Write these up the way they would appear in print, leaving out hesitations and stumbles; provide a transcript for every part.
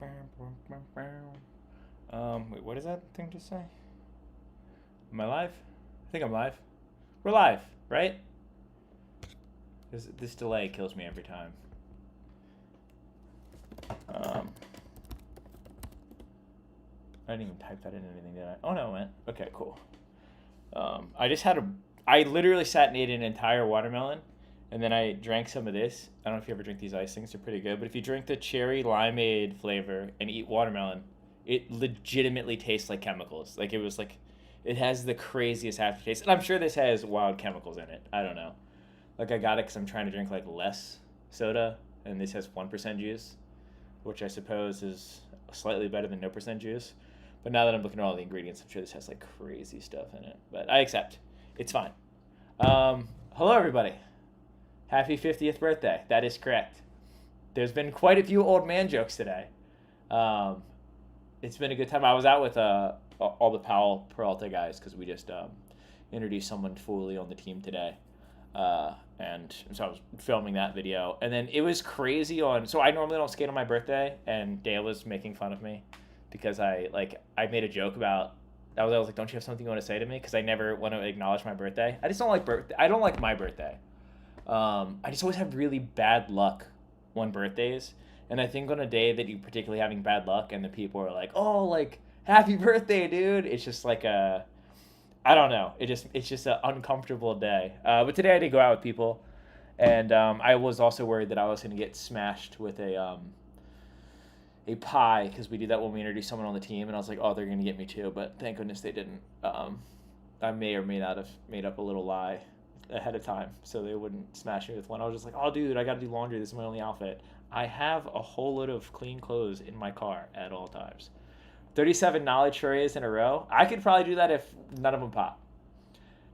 Wait, what does that thing just say? Am I live? I think I'm live. We're live, right? This delay kills me every time. I didn't even type that in anything, did I? Oh no, it went. Okay, cool. I literally sat and ate an entire watermelon, and then I drank some of this. I don't know if you ever drink these ice things; they're pretty good. But if you drink the cherry limeade flavor and eat watermelon, it legitimately tastes like chemicals. Like it has the craziest aftertaste, and I'm sure this has wild chemicals in it. I don't know. Like I got it because I'm trying to drink like less soda, and this has 1% juice, which I suppose is slightly better than no percent juice. But now that I'm looking at all the ingredients, I'm sure this has like crazy stuff in it. But I accept. It's fine. Hello, everybody. Happy 50th birthday. That is correct. There's been quite a few old man jokes today. It's been a good time. I was out with all the Powell Peralta guys because we just introduced someone fully on the team today. And so I was filming that video. And then it was crazy so I normally don't skate on my birthday, and Dale was making fun of me because I made a joke about I was like, don't you have something you want to say to me? Because I never want to acknowledge my birthday. I just don't like birthday. I don't like my birthday. I just always have really bad luck on birthdays, and I think on a day that you're particularly having bad luck, and the people are like, oh, like happy birthday, dude. It's just like I don't know. It's just an uncomfortable day. But today I did go out with people, and I was also worried that I was going to get smashed with a pie because we do that when we introduce someone on the team, and I was like, oh, they're going to get me too. But thank goodness they didn't. I may or may not have made up a little lie ahead of time so they wouldn't smash me with one. I was just like, oh, dude, I got to do laundry. This is my only outfit. I have a whole load of clean clothes in my car at all times. 37 knowledge trays in a row. I could probably do that if none of them pop.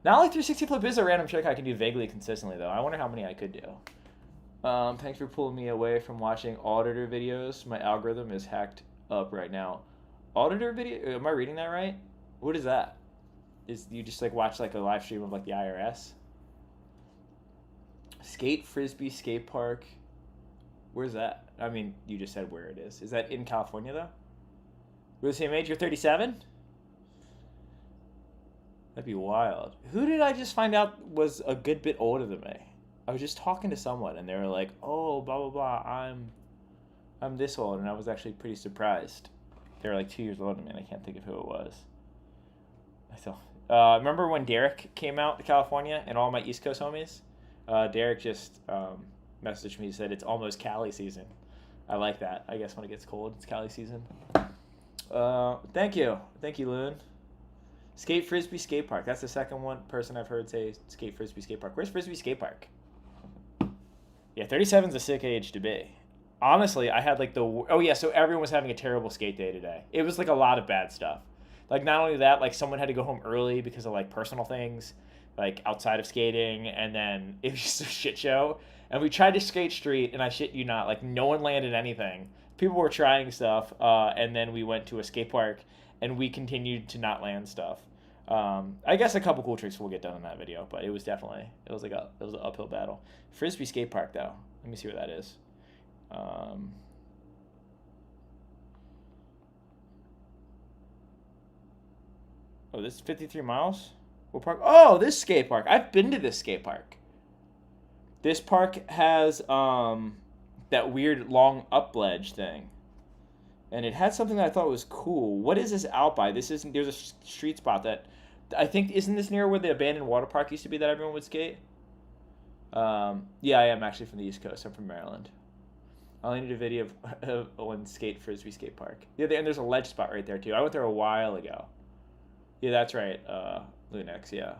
Not like 360 flip is a random trick I can do vaguely consistently, though. I wonder how many I could do. Thanks for pulling me away from watching auditor videos. My algorithm is hacked up right now. Auditor video? Am I reading that right? What is that? Is you just like watch like a live stream of like the IRS? Skate Frisbee Skate Park. Where's that? I mean, you just said where it is. Is that in California though? We're the same age. You're 37. That'd be wild. Who did I just find out was a good bit older than me? I was just talking to someone, and they were like, "Oh, blah blah blah. I'm this old," and I was actually pretty surprised. They were like 2 years older than me, and I can't think of who it was. I thought. Remember when Derek came out to California and all my East Coast homies? Derek just messaged me. He said it's almost Cali season. I like that. I guess when it gets cold, it's Cali season. Thank you, Loon. Skate Frisbee Skate Park. That's the second person I've heard say Skate Frisbee Skate Park. Where's Frisbee Skate Park? Yeah, 37's a sick age to be. Honestly, I had like so everyone was having a terrible skate day today. It was like a lot of bad stuff. Like not only that, like someone had to go home early because of like personal things, like outside of skating, and then it was just a shit show. And we tried to skate street, and I shit you not, like no one landed anything. People were trying stuff, and then we went to a skate park, and we continued to not land stuff. I guess a couple cool tricks will get done in that video, but it was an uphill battle. Frisbee Skate Park though. Let me see where that is. Oh, this is 53 miles? What park? Oh, this skate park. I've been to this skate park. This park has that weird long up ledge thing. And it had something that I thought was cool. What is this out by? There's a street spot that I think, isn't this near where the abandoned water park used to be that everyone would skate? Yeah, I am actually from the East Coast. I'm from Maryland. I only need a video of one skate Frisbee Skate Park. Yeah, and there's a ledge spot right there too. I went there a while ago. Yeah, that's right. Lunex, yeah.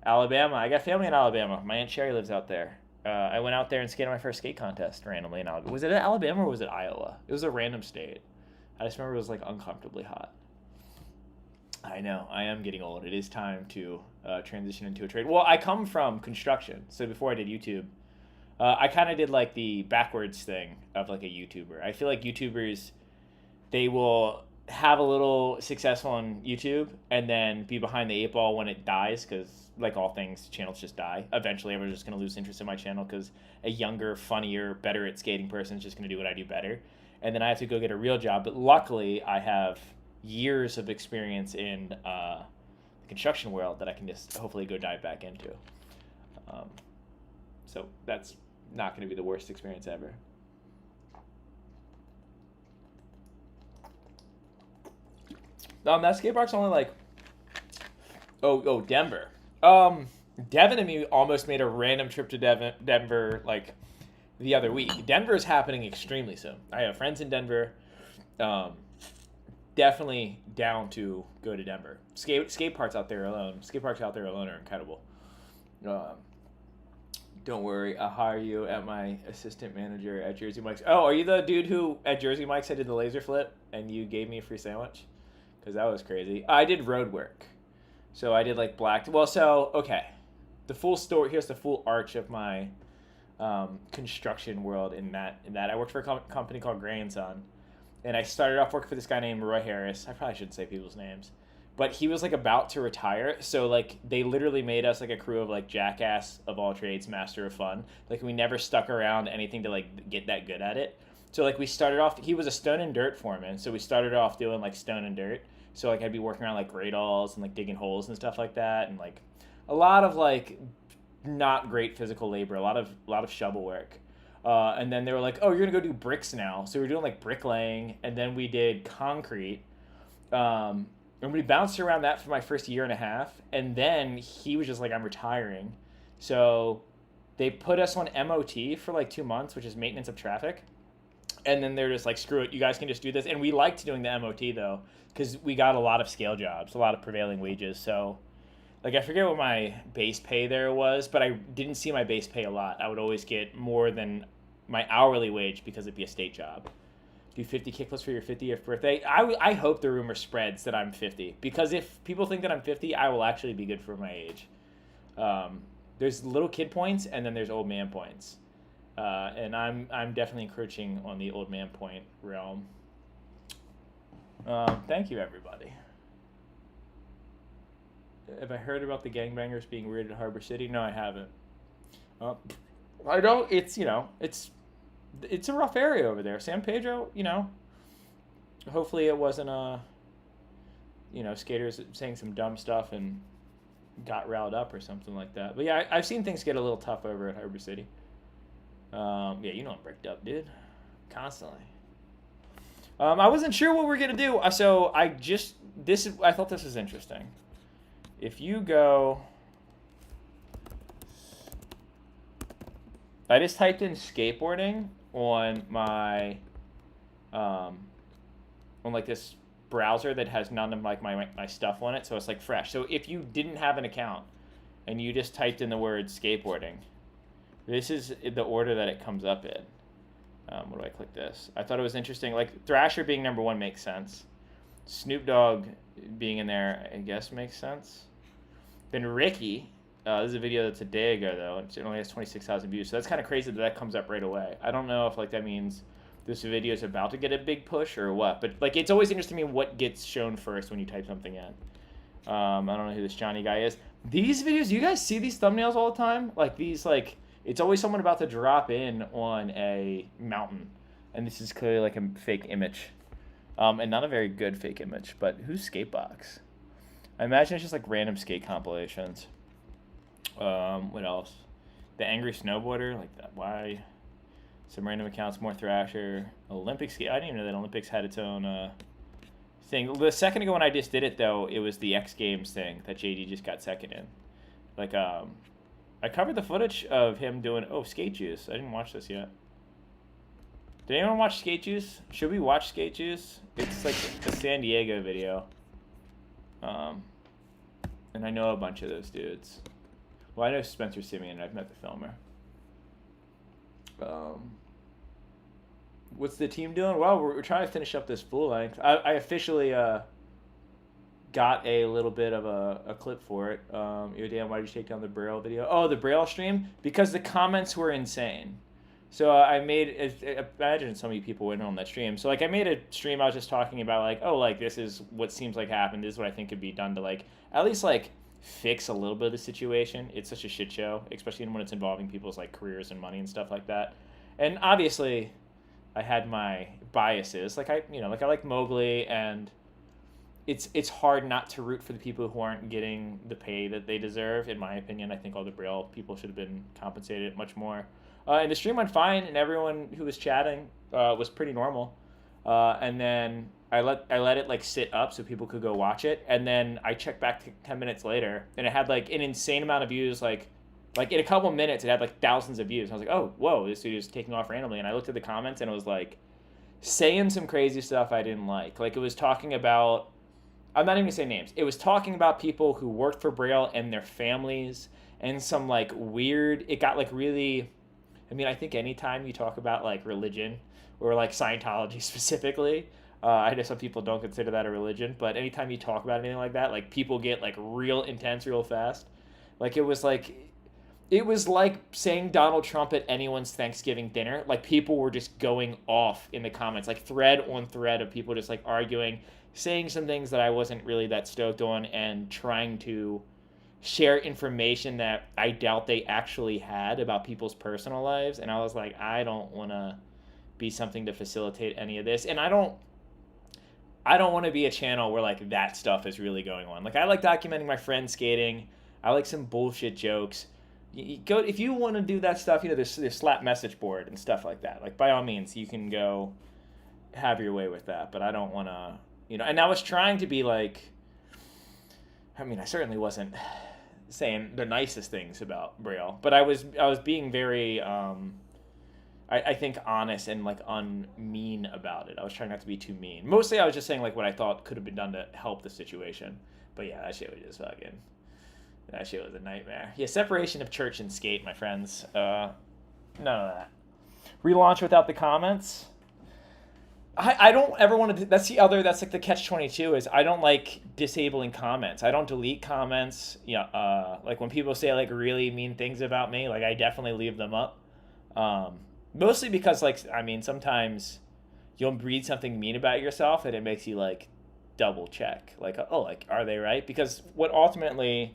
Alabama. I got family in Alabama. My Aunt Sherry lives out there. I went out there and skated my first skate contest randomly in Alabama. Was it Alabama or was it Iowa? It was a random state. I just remember it was like uncomfortably hot. I know. I am getting old. It is time to transition into a trade. Well, I come from construction. So before I did YouTube, I kind of did like the backwards thing of like a YouTuber. I feel like YouTubers, they will have a little success on YouTube and then be behind the eight ball when it dies, because like all things, channels just die. Eventually, everyone's just going to lose interest in my channel because a younger, funnier, better at skating person is just going to do what I do better. and then I have to go get a real job. But luckily, I have years of experience in the construction world that I can just hopefully go dive back into. Um, so that's not going to be the worst experience ever. That skate park's only like, Denver. Devin and me almost made a random trip to Denver like the other week. Denver is happening extremely soon. I have friends in Denver. Definitely down to go to Denver. Skate parks out there alone. Skate parks out there alone are incredible. Don't worry, I'll hire you at my assistant manager at Jersey Mike's. Oh, are you the dude who at Jersey Mike's I did the laser flip and you gave me a free sandwich? Because that was crazy. I did road work. So I did like black. Well, so, okay. The full story, here's the full arch of my construction world in that. I worked for a company called Gray & Son. And I started off working for this guy named Roy Harris. I probably shouldn't say people's names. But he was like about to retire. So like they literally made us like a crew of like jackass of all trades, master of fun. Like we never stuck around anything to like get that good at it. So like we started off, he was a stone and dirt foreman. So we started off doing like stone and dirt. So like I'd be working around like gradles and like digging holes and stuff like that. And like a lot of like not great physical labor, a lot of shovel work. And then they were like, oh, you're going to go do bricks now. So we were doing like bricklaying, and then we did concrete. And we bounced around that for my first year and a half. And then he was just like, I'm retiring. So they put us on MOT for like 2 months, which is maintenance of traffic. And then they're just like, screw it, you guys can just do this. And we liked doing the MOT though, because we got a lot of scale jobs, a lot of prevailing wages. So like I forget what my base pay there was, but I didn't see my base pay a lot. I would always get more than my hourly wage because it'd be a state job. Do 50 kickflips for your 50th birthday. I hope the rumor spreads that I'm 50, because if people think that I'm 50, I will actually be good for my age. There's little kid points and then there's old man points. And I'm definitely encroaching on the old man point realm. Thank you, everybody. Have I heard about the gangbangers being weird at Harbor City? No, I haven't. I don't. It's it's a rough area over there. San Pedro, hopefully it wasn't skaters saying some dumb stuff and got riled up or something like that. But yeah, I've seen things get a little tough over at Harbor City. Yeah, I'm bricked up, dude. Constantly. I wasn't sure what we were gonna do, so I thought this was interesting. If you go, I just typed in skateboarding on my, on like this browser that has none of like my stuff on it, so it's like fresh. So if you didn't have an account and you just typed in the word skateboarding, this is the order that it comes up in. What do I click this? I thought it was interesting. Like Thrasher being number one makes sense. Snoop Dogg being in there, I guess, makes sense. Then Ricky. This is a video that's a day ago, though. It only has 26,000 views. So that's kind of crazy that comes up right away. I don't know if like that means this video is about to get a big push or what. But like it's always interesting to me what gets shown first when you type something in. I don't know who this Johnny guy is. These videos, you guys see these thumbnails all the time? Like these, like it's always someone about to drop in on a mountain. And this is clearly like a fake image. And not a very good fake image. But who's Skatebox? I imagine it's just like random skate compilations. What else? The Angry Snowboarder, like that. Why? Some random accounts, more Thrasher. Olympic skate. I didn't even know that Olympics had its own thing. The second ago when I just did it, though, it was the X Games thing that JD just got second in. Like, I covered the footage of him doing, Skate Juice. I didn't watch this yet. Did anyone watch Skate Juice? Should we watch Skate Juice? It's like a San Diego video. And I know a bunch of those dudes. Well, I know Spencer Simeon. I've met the filmer. What's the team doing? Well, we're trying to finish up this full length. I officially got a little bit of a clip for it. Dan, why did you take down the Braille video? Oh, the Braille stream? Because the comments were insane. So I made, imagine some of you people went on that stream. So like I made a stream, I was just talking about like, this is what seems like happened. This is what I think could be done to like, at least like fix a little bit of the situation. It's such a shit show, especially when it's involving people's like careers and money and stuff like that. And obviously I had my biases. Like I like Mowgli, and it's hard not to root for the people who aren't getting the pay that they deserve. In my opinion, I think all the Braille people should have been compensated much more. And the stream went fine, and everyone who was chatting was pretty normal. And then I let it like sit up so people could go watch it, and then I checked back 10 minutes later, and it had like an insane amount of views. Like in a couple minutes, it had like thousands of views. I was like, oh, whoa, this video is taking off randomly. And I looked at the comments, and it was like saying some crazy stuff I didn't like. Like it was talking about, I'm not even gonna say names. It was talking about people who worked for Braille and their families, and some like weird. It got like really. I mean, I think anytime you talk about like religion or like Scientology specifically, I know some people don't consider that a religion, but anytime you talk about anything like that, like people get like real intense real fast. Like it was like saying Donald Trump at anyone's Thanksgiving dinner. Like people were just going off in the comments, like thread on thread of people just like arguing, saying some things that I wasn't really that stoked on, and trying to share information that I doubt they actually had about people's personal lives. And I was like, I don't want to be something to facilitate any of this. And I don't want to be a channel where like that stuff is really going on. Like I like documenting my friends skating. I like some bullshit jokes. You go if you want to do that stuff. There's slap message board and stuff like that. Like by all means, you can go have your way with that. But I don't want to, And I was trying to be like. I mean, I certainly wasn't saying the nicest things about Braille, but I was being very, I think, honest and like unmean about it. I was trying not to be too mean. Mostly, I was just saying like what I thought could have been done to help the situation. But yeah, that shit was just fucking. That shit was a nightmare. Yeah, separation of church and skate, my friends. None of that. Relaunch without the comments. I don't ever want to. That's like the catch-22 is I don't like disabling comments. I don't delete comments. Like when people say like really mean things about me, like I definitely leave them up. Mostly because like, I mean, sometimes you'll read something mean about yourself and it makes you like double check. Like, oh, like, are they right? Because what ultimately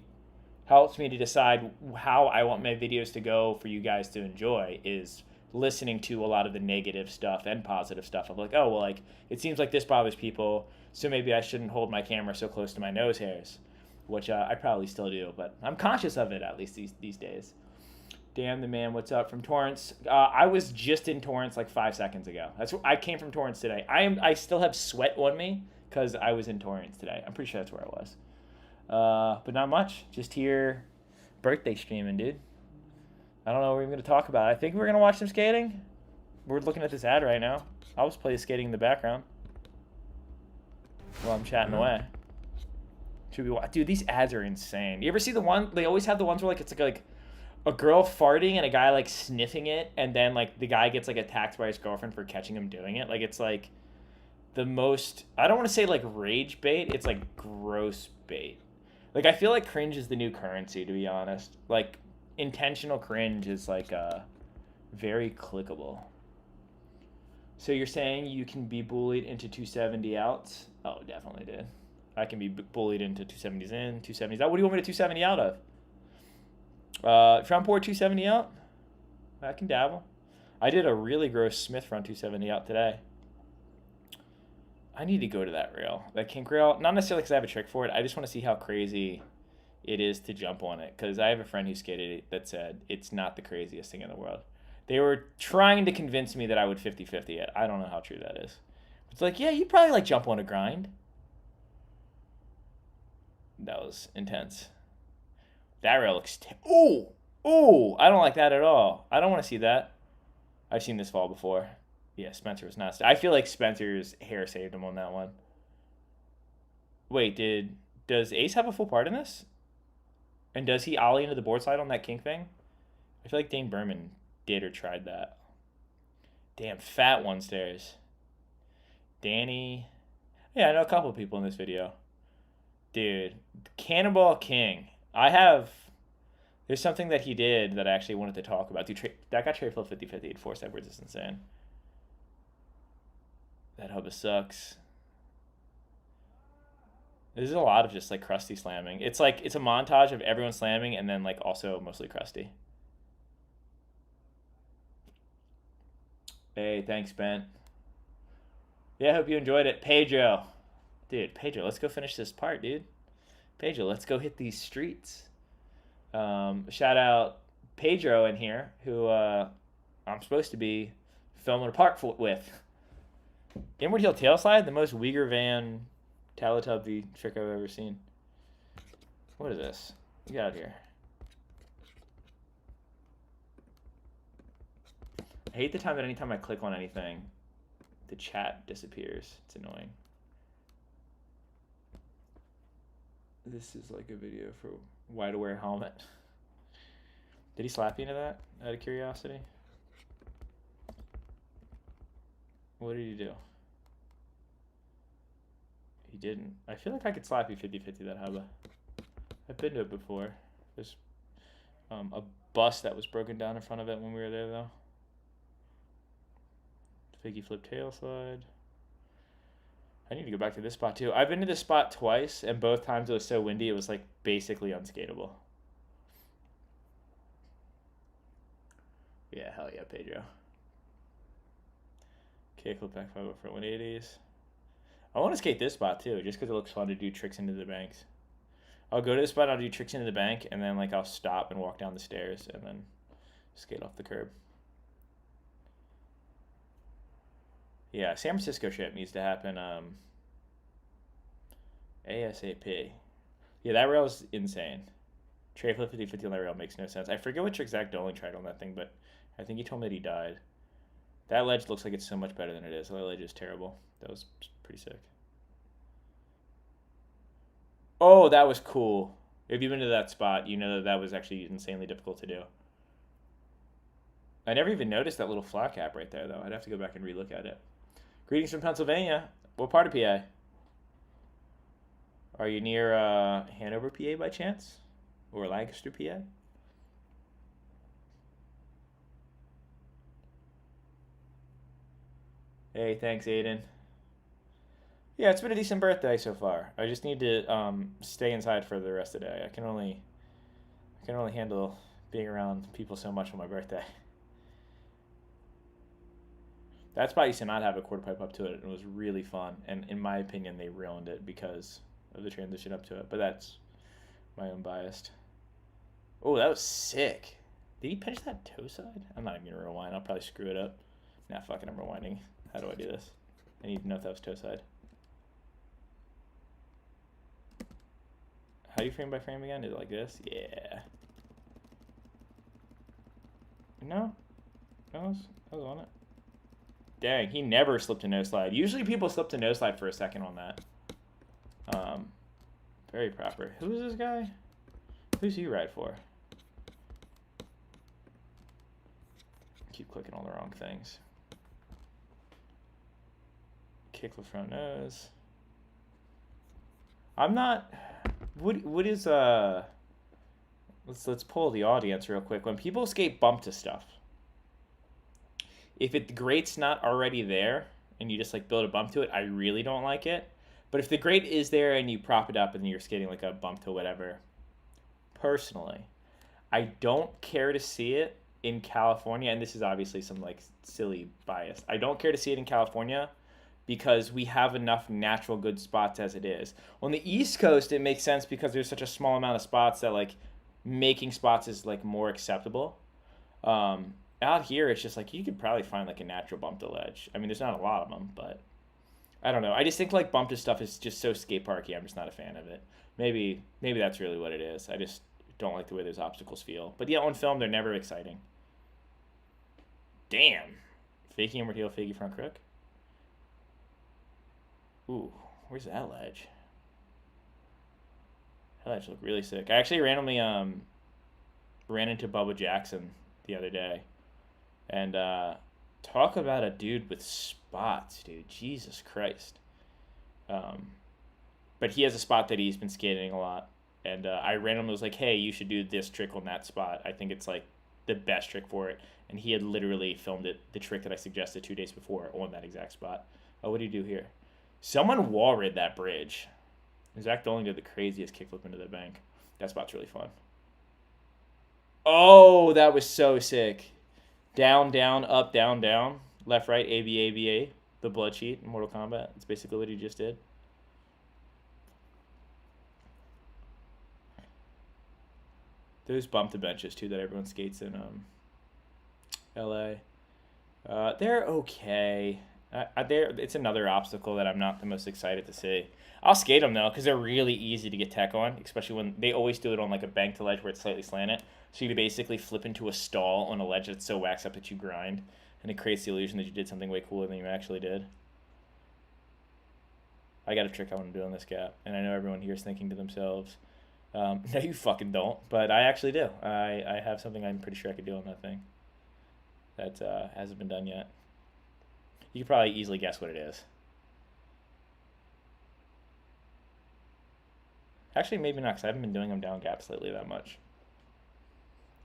helps me to decide how I want my videos to go for you guys to enjoy is listening to a lot of the negative stuff and positive stuff of like, oh, well, like, it seems like this bothers people, so maybe I shouldn't hold my camera so close to my nose hairs, which I probably still do, but I'm conscious of it at least these days. Damn the man, what's up from Torrance? I was just in Torrance like 5 seconds ago. I came from Torrance today. I still have sweat on me because I was in Torrance today. I'm pretty sure that's where I was. But not much. Just here birthday streaming, dude. I don't know what we're going to talk about. I think we're going to watch some skating. We're looking at this ad right now. I'll just play the skating in the background while I'm chatting away. Should we watch? Dude, these ads are insane. You ever see the one? They always have the ones where like it's like a girl farting and a guy like sniffing it, and then like the guy gets like attacked by his girlfriend for catching him doing it. Like it's like the most, I don't want to say like rage bait. It's like gross bait. Like I feel like cringe is the new currency, to be honest. Like intentional cringe is like very clickable. So you're saying you can be bullied into 270 outs? Oh, definitely did. I can be bullied into 270s in, 270s out. What do you want me to 270 out of? Front board 270 out? I can dabble. I did a really gross Smith front 270 out today. I need to go to that rail, that kink rail. Not necessarily because I have a trick for it. I just want to see how crazy it is to jump on it. Because I have a friend who skated it that said it's not the craziest thing in the world. They were trying to convince me that I would 50-50 it. I don't know how true that is. It's like, yeah, you'd probably like jump on a grind. That was intense. That rail looks... Ooh! I don't like that at all. I don't want to see that. I've seen this fall before. Yeah, Spencer was not... I feel like Spencer's hair saved him on that one. Wait, does Ace have a full part in this? And does he ollie into the board slide on that kink thing? I feel like Dane Berman did or tried that. Damn, fat one stairs. Danny... Yeah, I know a couple of people in this video. Dude, Cannonball King. There's something that he did that I actually wanted to talk about. Dude, that got trade flip 50-50 at 4 sideboards is insane. That hubba sucks. There's a lot of just like crusty slamming. It's like it's a montage of everyone slamming and then like also mostly crusty. Hey, thanks, Ben. Yeah, I hope you enjoyed it. Pedro. Dude, Pedro, let's go finish this part, dude. Pedro, let's go hit these streets. Shout out Pedro in here, who I'm supposed to be filming a part with. Inward heel tail slide, the most Uyghur Van Teletubby trick I've ever seen. What is this? Get out of here. I hate the time that anytime I click on anything, the chat disappears. It's annoying. This is like a video for why to wear a helmet. Did he slap you into that out of curiosity? What did he do? He didn't. I feel like I could slap you 50-50 that hubba. I've been to it before. There's a bus that was broken down in front of it when we were there, though. Figgy flip tail slide. I need to go back to this spot, too. I've been to this spot twice, and both times it was so windy, it was, like, basically unskateable. Yeah, hell yeah, Pedro. Kickflip back 5 for 180s. I want to skate this spot, too, just because it looks fun to do tricks into the banks. I'll go to this spot, I'll do tricks into the bank, and then, like, I'll stop and walk down the stairs, and then skate off the curb. Yeah, San Francisco trip needs to happen ASAP. Yeah, that rail is insane. Tray flip 50-50 on that rail makes no sense. I forget what trick Zach Doling tried on that thing, but I think he told me that he died. That ledge looks like it's so much better than it is. That ledge is terrible. That was pretty sick. Oh, that was cool. If you've been to that spot, you know that that was actually insanely difficult to do. I never even noticed that little flat cap right there, though. I'd have to go back and relook at it. Greetings from Pennsylvania. What part of PA? Are you near Hanover, PA by chance? Or Lancaster, PA? Hey, thanks, Aiden. Yeah, it's been a decent birthday so far. I just need to stay inside for the rest of the day. I can only handle being around people so much on my birthday. That spot used to not have a quarter pipe up to it. It was really fun, and in my opinion, they ruined it because of the transition up to it. But that's my own bias. Oh, that was sick. Did he pinch that toe side? I'm not even gonna rewind. I'll probably screw it up. Nah, fuck it. I'm rewinding. How do I do this? I need to know if that was toe side. How do you frame by frame again? Is it like this? Yeah. No, that was on it. Dang, he never slipped a no slide. Usually people slip a no slide for a second on that. Very proper. Who is this guy? Who's he ride for? Keep clicking on the wrong things. Kick the front nose. I'm not. What is Let's pull the audience real quick. When people skate bump to stuff, if the grate's not already there and you just like build a bump to it, I really don't like it. But if the grate is there and you prop it up and you're skating like a bump to whatever, personally, I don't care to see it in California. And this is obviously some like silly bias. I don't care to see it in California because we have enough natural good spots as it is. On the East Coast, it makes sense because there's such a small amount of spots that like making spots is like more acceptable. Out here, it's just like you could probably find like a natural bump to ledge. I mean, there's not a lot of them, but I don't know. I just think like bump to stuff is just so skate parky. I'm just not a fan of it. Maybe that's really what it is. I just don't like the way those obstacles feel. But yeah, on film, they're never exciting. Damn. Faking inward heel, fakie front crook. Ooh, where's that ledge? That ledge looked really sick. I actually randomly ran into Bubba Jackson the other day. And talk about a dude with spots, dude. Jesus Christ. But he has a spot that he's been skating a lot. And I randomly was like, hey, you should do this trick on that spot. I think it's like the best trick for it. And he had literally filmed the trick that I suggested 2 days before on that exact spot. Oh, what do you do here? Someone wall rid that bridge. Zach Doling did the craziest kickflip into the bank. That spot's really fun. Oh, that was so sick. Down, down, up, down, down. Left, right, A, B, A, B, A. The blood sheet in Mortal Kombat. It's basically what he just did. There's bump to benches, too, that everyone skates in LA. They're okay. It's another obstacle that I'm not the most excited to see. I'll skate them though, because they're really easy to get tech on, especially when they always do it on like a bank to ledge where it's slightly slanted. So you basically flip into a stall on a ledge that's so waxed up that you grind, and it creates the illusion that you did something way cooler than you actually did. I got a trick I want to do on this gap, and I know everyone here is thinking to themselves, no, you fucking don't, but I actually do. I have something I'm pretty sure I could do on that thing that hasn't been done yet. You could probably easily guess what it is. Actually, maybe not, because I haven't been doing them down gaps lately that much.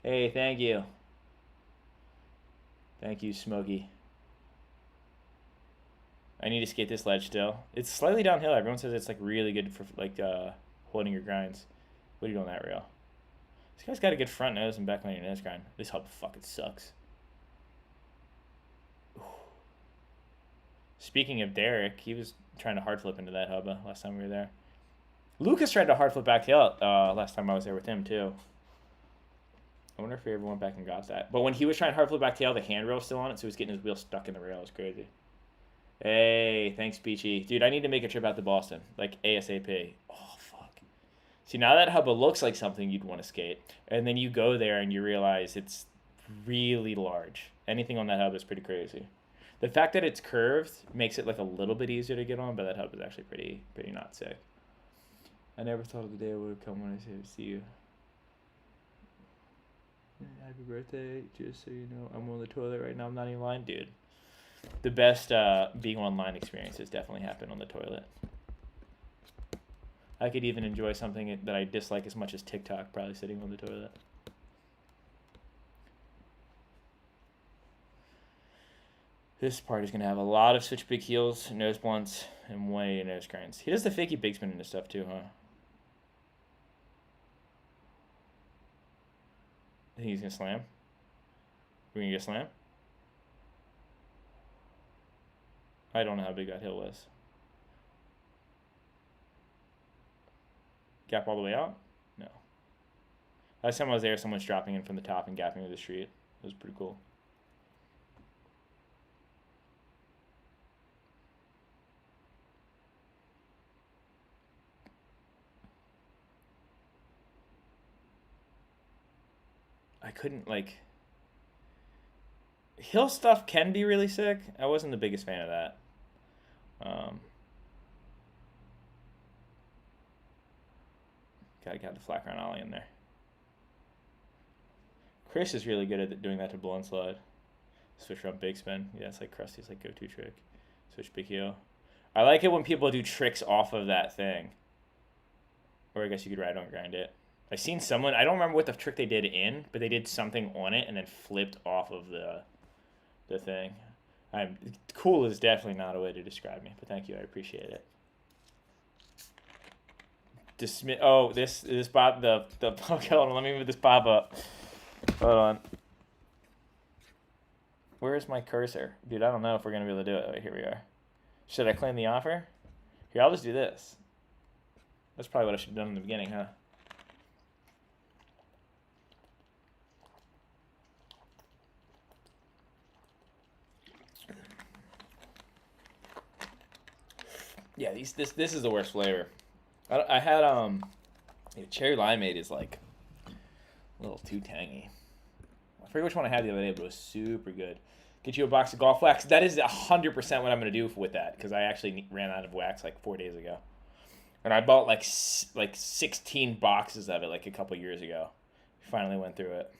Hey, thank you. Thank you, Smokey. I need to skate this ledge still. It's slightly downhill. Everyone says it's like really good for like holding your grinds. What are you doing that rail? This guy's got a good front nose and back on your nose grind. This hub fucking sucks. Speaking of Derek, he was trying to hard flip into that hubba last time we were there. Lucas tried to hard flip back tail last time I was there with him too. I wonder if he ever went back and got that. But when he was trying to hard flip back tail, the handrail was still on it, so he was getting his wheel stuck in the rail. It was crazy. Hey, thanks, Peachy. Dude, I need to make a trip out to Boston. Like, ASAP. Oh, fuck. See, now that hubba looks like something you'd want to skate. And then you go there and you realize it's really large. Anything on that hub is pretty crazy. The fact that it's curved makes it like a little bit easier to get on, but that hub is actually pretty not sick. I never thought of the day it would come when I see you. Happy birthday, just so you know. I'm on the toilet right now. I'm not even lying, dude. The best being online experiences definitely happen on the toilet. I could even enjoy something that I dislike as much as TikTok probably sitting on the toilet. This part is going to have a lot of switch big heels, nose blunts, and way nose grinds. He does the fakey big spin into stuff too, huh? I think he's going to slam. We're going to get slam? I don't know how big that hill was. Gap all the way out? No. Last time I was there, someone's dropping in from the top and gapping to the street. It was pretty cool. I couldn't, like... Hill stuff can be really sick. I wasn't the biggest fan of that. Got the flat ground ollie in there. Chris is really good at doing that to blow and slide. Switch around big spin. Yeah, it's like Krusty's like go-to trick. Switch big heel. I like it when people do tricks off of that thing. Or I guess you could ride on grind it. I've seen someone, I don't remember what the trick they did in, but they did something on it and then flipped off of the thing. Cool is definitely not a way to describe me, but thank you, I appreciate it. This pop okay, hold on, let me move this pop up. Hold on. Where's my cursor? Dude, I don't know if we're gonna be able to do it. Wait, here we are. Should I claim the offer? Here, I'll just do this. That's probably what I should have done in the beginning, huh? Yeah, this is the worst flavor. I had cherry limeade is like a little too tangy. I forget which one I had the other day, but it was super good. Get you a box of golf wax. That is 100% what I'm gonna do with that because I actually ran out of wax like 4 days ago, and I bought like 16 boxes of it like a couple years ago. Finally went through it.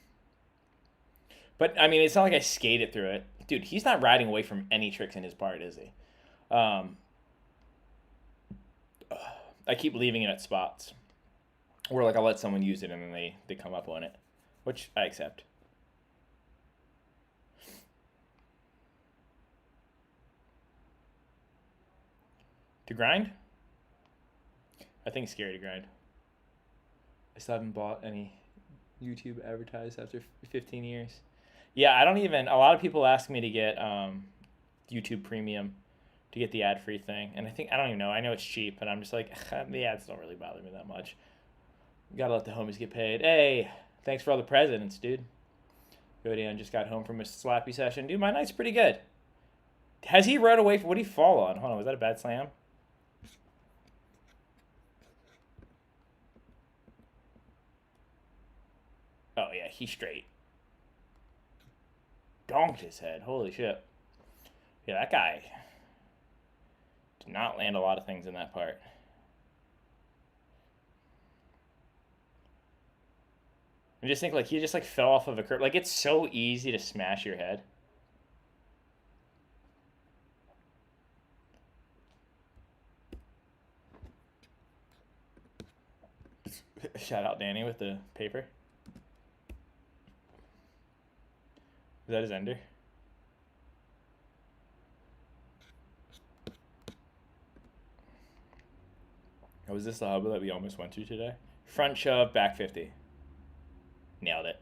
But I mean, it's not like I skated through it, dude. He's not riding away from any tricks in his part, is he? I keep leaving it at spots where like I'll let someone use it and then they come up on it, which I accept. To grind? I think it's scary to grind. I still haven't bought any YouTube advertised after 15 years. Yeah, I don't even, a lot of people ask me to get YouTube Premium to get the ad-free thing. And I don't even know. I know it's cheap, and I'm just like, the ads don't really bother me that much. Gotta let the homies get paid. Hey, thanks for all the presents, dude. Godian just got home from a slappy session. Dude, my night's pretty good. Has he rode away? What did he fall on? Hold on, was that a bad slam? Oh, yeah, he's straight. Donked his head. Holy shit. Yeah, that guy did not land a lot of things in that part. I just think, like, he just, like, fell off of a curb. Like, it's so easy to smash your head. Shout out Danny with the paper. Is that his ender? Oh, was this the hubba that we almost went to today? Front shove, back 50. Nailed it.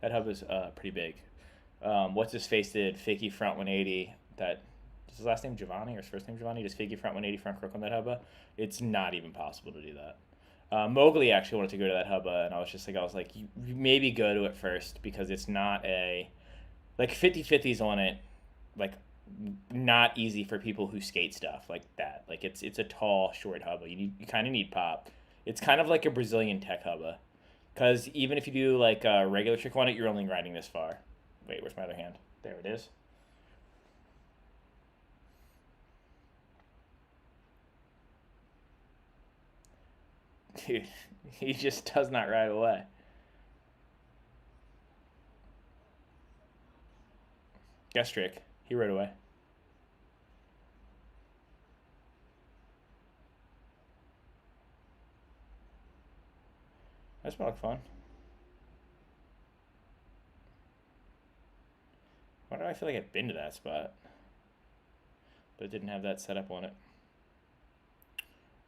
That hub is pretty big. What's his face did fakie front 180. That is his last name Giovanni or his first name Giovanni? Just fakie front 180 front crook on that hubba. It's not even possible to do that. Mowgli actually wanted to go to that hubba, and I was like, you maybe go to it first because it's not a like 50-50s on it. Like, not easy for people who skate stuff like that. Like, it's a tall, short hubba. You kind of need pop. It's kind of like a Brazilian tech hubba. Because even if you do, like, a regular trick on it, you're only riding this far. Wait, where's my other hand? There it is. Dude, he just does not ride away. Guess trick. He rode away. That's about fun. Why do I feel like I've been to that spot? But it didn't have that set up on it.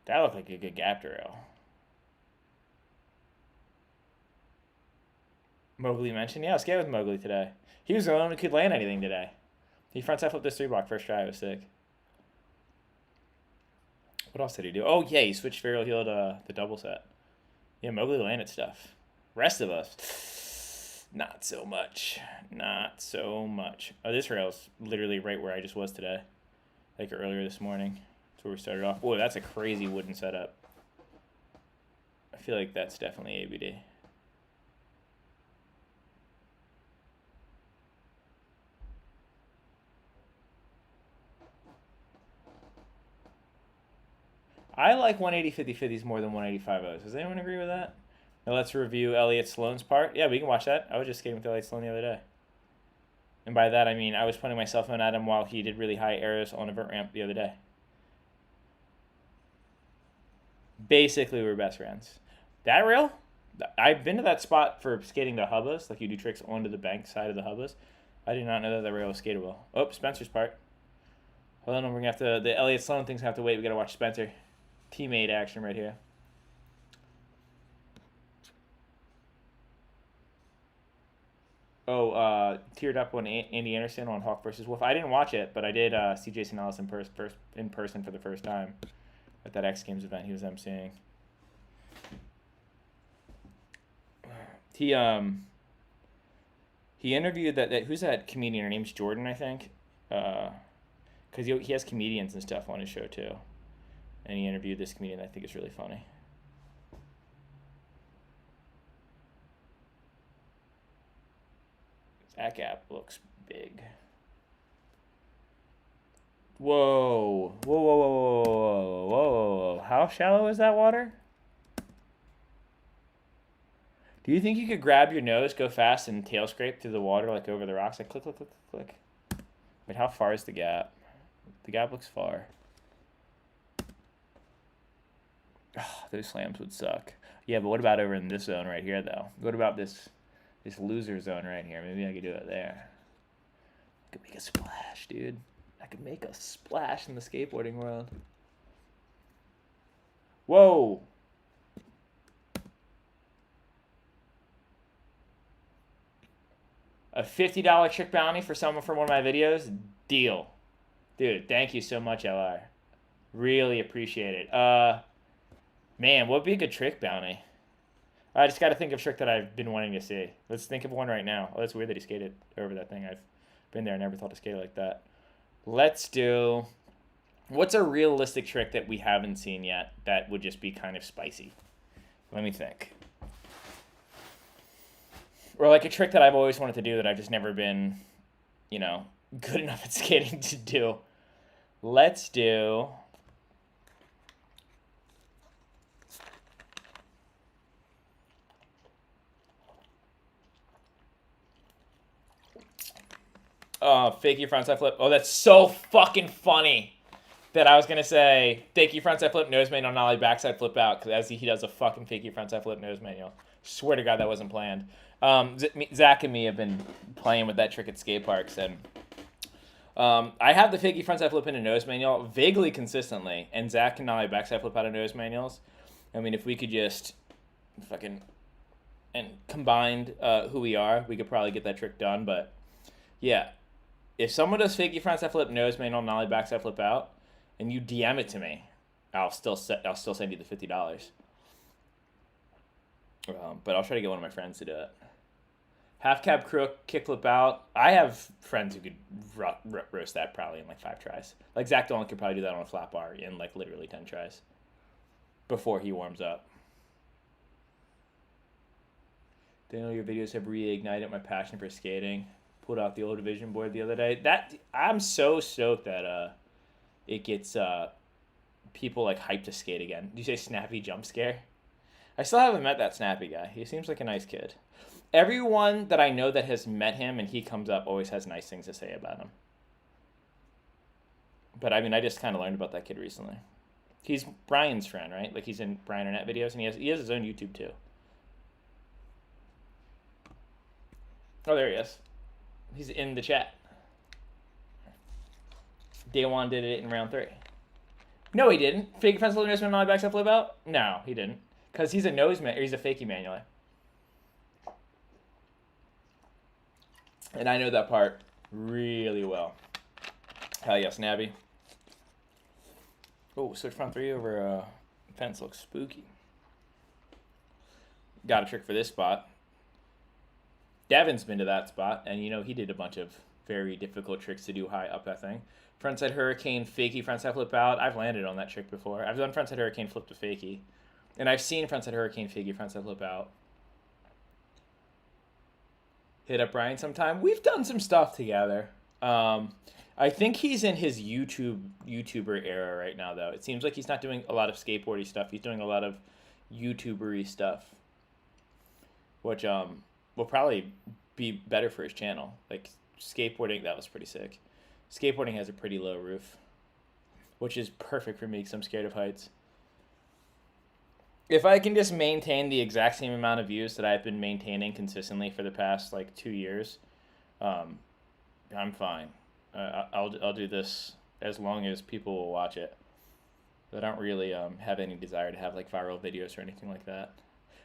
That looked like a good gap derail. Mowgli mentioned? Yeah, I was skating with Mowgli today. He was the only one who could land anything today. He frontside flipped this 3-block first try. It was sick. What else did he do? Oh, yeah, he switched varial heel to the double set. Yeah, Mowgli landed stuff. Rest of us, not so much. Not so much. Oh, this rail's literally right where I just was today. Like earlier this morning. That's where we started off. Boy, that's a crazy wooden setup. I feel like that's definitely ABD. I like 180 50-50s more than 185 O's. Does anyone agree with that? Now let's review Elliot Sloan's part. Yeah, we can watch that. I was just skating with Elliot Sloan the other day. And by that, I mean I was pointing my cell phone at him while he did really high airs on a vert ramp the other day. Basically, we're best friends. That rail? I've been to that spot for skating the hubbas. Like, you do tricks onto the bank side of the hubbas. I did not know that the rail was skatable. Oh, Spencer's part. Hold on, we're going to have to... The Elliot Sloan thing's going to have to wait. We got to watch Spencer. Teammate action right here. Oh, teared up when Andy Anderson on Hawk versus Wolf. I didn't watch it, but I did see Jason Ellis in person for the first time at that X Games event he was emceeing. He interviewed that who's that comedian? Her name's Jordan, I think. Because he has comedians and stuff on his show too. And he interviewed this comedian that I think is really funny. That gap looks big. Whoa. Whoa, whoa, whoa, whoa, whoa, whoa, whoa. How shallow is that water? Do you think you could grab your nose, go fast, and tail scrape through the water, like over the rocks? Like, click, click, click, click. Wait, how far is the gap? The gap looks far. Oh, those slams would suck. Yeah, but what about over in this zone right here, though? What about this loser zone right here? Maybe I could do it there. I could make a splash, dude. I could make a splash in the skateboarding world. Whoa! A $50 trick bounty for someone from one of my videos? Deal. Dude, thank you so much, LR. Really appreciate it. Man, what would be a good trick bounty? I just got to think of a trick that I've been wanting to see. Let's think of one right now. Oh, that's weird that he skated over that thing. I've been there. I never thought to skate like that. Let's do... What's a realistic trick that we haven't seen yet that would just be kind of spicy? Let me think. Or like a trick that I've always wanted to do that I've just never been, you know, good enough at skating to do. Let's do... fake your frontside flip. Oh, that's so fucking funny that I was going to say fake your frontside flip, nose manual, nollie, backside flip out, because as he does a fucking fake your frontside flip, nose manual. Swear to God that wasn't planned. Zach and me have been playing with that trick at skate parks, and I have the fakie frontside flip in a nose manual vaguely consistently, and Zach can nollie backside flip out of nose manuals. I mean, if we could just fucking and combined who we are, we could probably get that trick done. But yeah, if someone does fakie frontside flip, nose manual, nollie backside flip out, and you DM it to me, I'll still send you the $50. But I'll try to get one of my friends to do it. Half cab crook, kickflip out. I have friends who could roast that probably in like 5 tries. Like Zach Dolan could probably do that on a flat bar in like literally 10 tries before he warms up. Daniel, your videos have reignited my passion for skating. Pulled out the old division board the other day. I'm so stoked that it gets people like hyped to skate again. Did you say snappy jump scare? I still haven't met that snappy guy. He seems like a nice kid. Everyone that I know that has met him and he comes up always has nice things to say about him. But I mean, I just kind of learned about that kid recently. He's Brian's friend, right? Like he's in Brian Arnett videos, and he has his own YouTube too. Oh, there he is. He's in the chat. Daywan did it in round 3. No, he didn't. Fake frontside nose manual, backside flip out? No, he didn't. Because he's a nose man, or he's a fakie manual. And I know that part really well. Hell yes, Nabby. Oh, switch front 3 over fence looks spooky. Got a trick for this spot. Devin's been to that spot, and you know he did a bunch of very difficult tricks to do high up that thing. Frontside hurricane, fakie, frontside flip out. I've landed on that trick before. I've done frontside hurricane, flip to fakie. And I've seen frontside hurricane, fakie, frontside flip out. Hit up Brian sometime. We've done some stuff together. I think he's in his YouTuber era right now, though. It seems like he's not doing a lot of skateboardy stuff. He's doing a lot of YouTuber-y stuff, which will probably be better for his channel. Like skateboarding, that was pretty sick. Skateboarding has a pretty low roof, which is perfect for me because I'm scared of heights. If I can just maintain the exact same amount of views that I've been maintaining consistently for the past like 2 years, I'm fine. I'll do this as long as people will watch it. I don't really have any desire to have like viral videos or anything like that.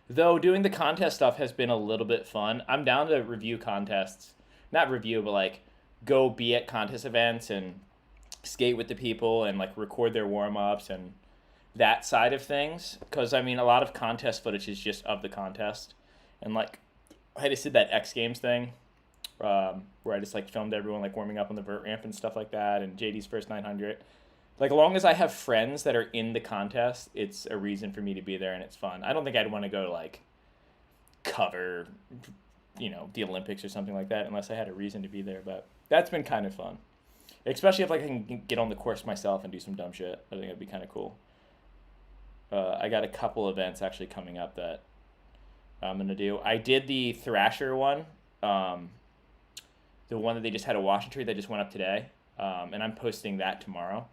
Though doing the contest stuff has been a little bit fun. I'm down to review contests. Not review, but like go be at contest events and skate with the people and like record their warm-ups and that side of things. Because I mean, a lot of contest footage is just of the contest. And like I just did that X Games thing where I just like filmed everyone like warming up on the vert ramp and stuff like that, and JD's first 900. Like, as long as I have friends that are in the contest, it's a reason for me to be there, and it's fun. I don't think I'd want to go to, like, cover, you know, the Olympics or something like that unless I had a reason to be there, but that's been kind of fun. Especially if, like, I can get on the course myself and do some dumb shit. I think it'd be kind of cool. I got a couple events actually coming up that I'm going to do. I did the Thrasher one, the one that they just had a washing tree that just went up today, and I'm posting that tomorrow.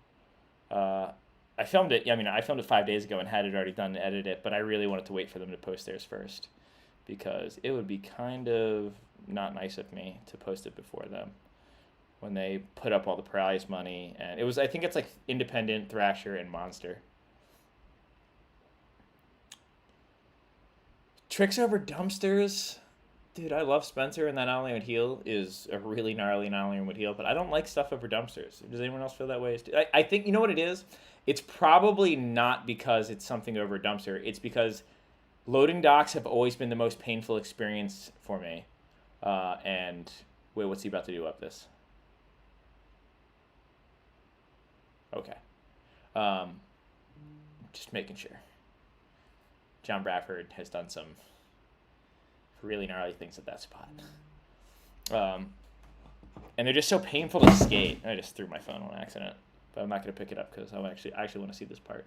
I filmed it. I mean, I filmed it 5 days ago and had it already done to edit it, but I really wanted to wait for them to post theirs first because it would be kind of not nice of me to post it before them when they put up all the prize money. And it was, I think it's like Independent, Thrasher, and Monster. Tricks over dumpsters. Dude, I love Spencer, and that Nollie would heal is a really gnarly Nollie would heal, but I don't like stuff over dumpsters. Does anyone else feel that way? I think, you know what it is? It's probably not because it's something over a dumpster. It's because loading docks have always been the most painful experience for me. And, wait, what's he about to do up this? Okay. Just making sure. John Bradford has done some really gnarly things at that spot. And they're just so painful to skate. I just threw my phone on accident, but I'm not going to pick it up because I actually want to see this part.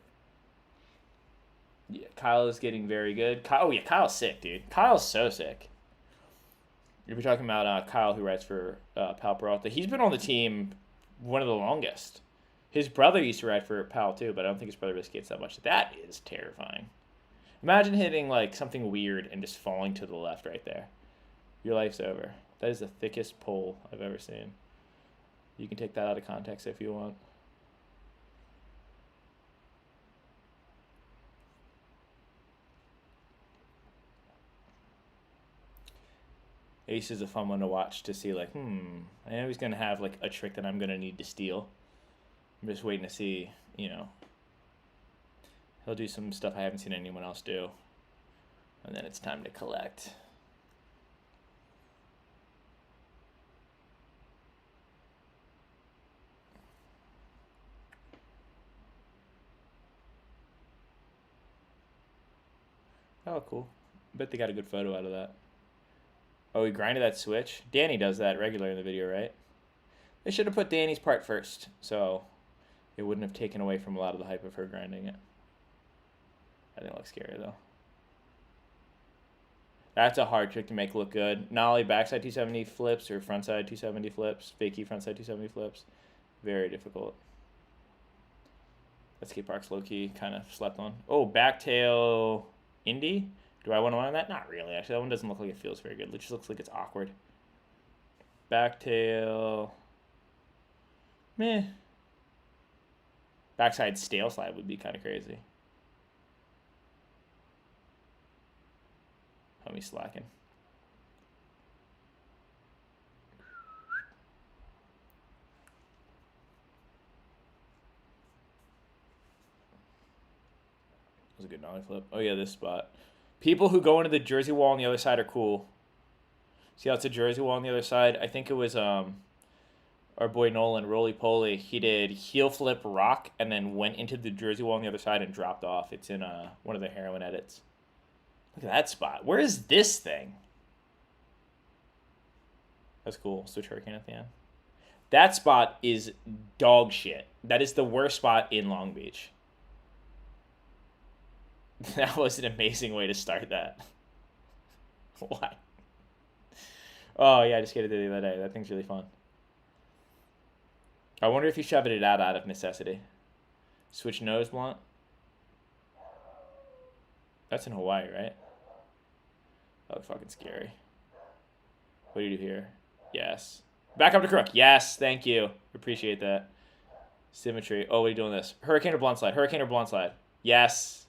Yeah, Kyle is getting very good. Kyle's sick, dude. Kyle's so sick. You're talking about Kyle, who writes for Pal Peralta. He's been on the team one of the longest. His brother used to ride for Pal too, but I don't think his brother really skates that much. That is terrifying. Imagine hitting like something weird and just falling to the left right there. Your life's over. That is the thickest pole I've ever seen. You can take that out of context if you want. Ace is a fun one to watch to see, like, I know he's going to have, like, a trick that I'm going to need to steal. I'm just waiting to see, you know. He'll do some stuff I haven't seen anyone else do. And then it's time to collect. Oh, cool. Bet they got a good photo out of that. Oh, he grinded that switch? Danny does that regularly in the video, right? They should have put Danny's part first, so it wouldn't have taken away from a lot of the hype of her grinding it. I think it looks scary, though. That's a hard trick to make look good. Nollie backside 270 flips or frontside 270 flips. Fakey frontside 270 flips. Very difficult. That skate park's low-key kind of slept on. Oh, backtail Indy? Do I want to learn that? Not really, actually. That one doesn't look like it feels very good. It just looks like it's awkward. Backtail. Meh. Backside stale slide would be kind of crazy. Homie slacking. That was a good nollie flip. Oh, yeah, this spot. People who go into the jersey wall on the other side are cool. See how it's a jersey wall on the other side? I think it was our boy Nolan, Roly Poly. He did heel flip rock and then went into the jersey wall on the other side and dropped off. It's in one of the heroin edits. Look at that spot. Where is this thing? That's cool. Switch hurricane at the end. That spot is dog shit. That is the worst spot in Long Beach. That was an amazing way to start that. Why? Oh, yeah, I just skated it the other day. That thing's really fun. I wonder if you shoved it out of necessity. Switch nose blunt. That's in Hawaii, right? That looks fucking scary. What do you do here? Yes. Back up to crook. Yes, thank you. Appreciate that. Symmetry. Oh, what are you doing this? Hurricane or blunt slide? Hurricane or blunt slide? Yes.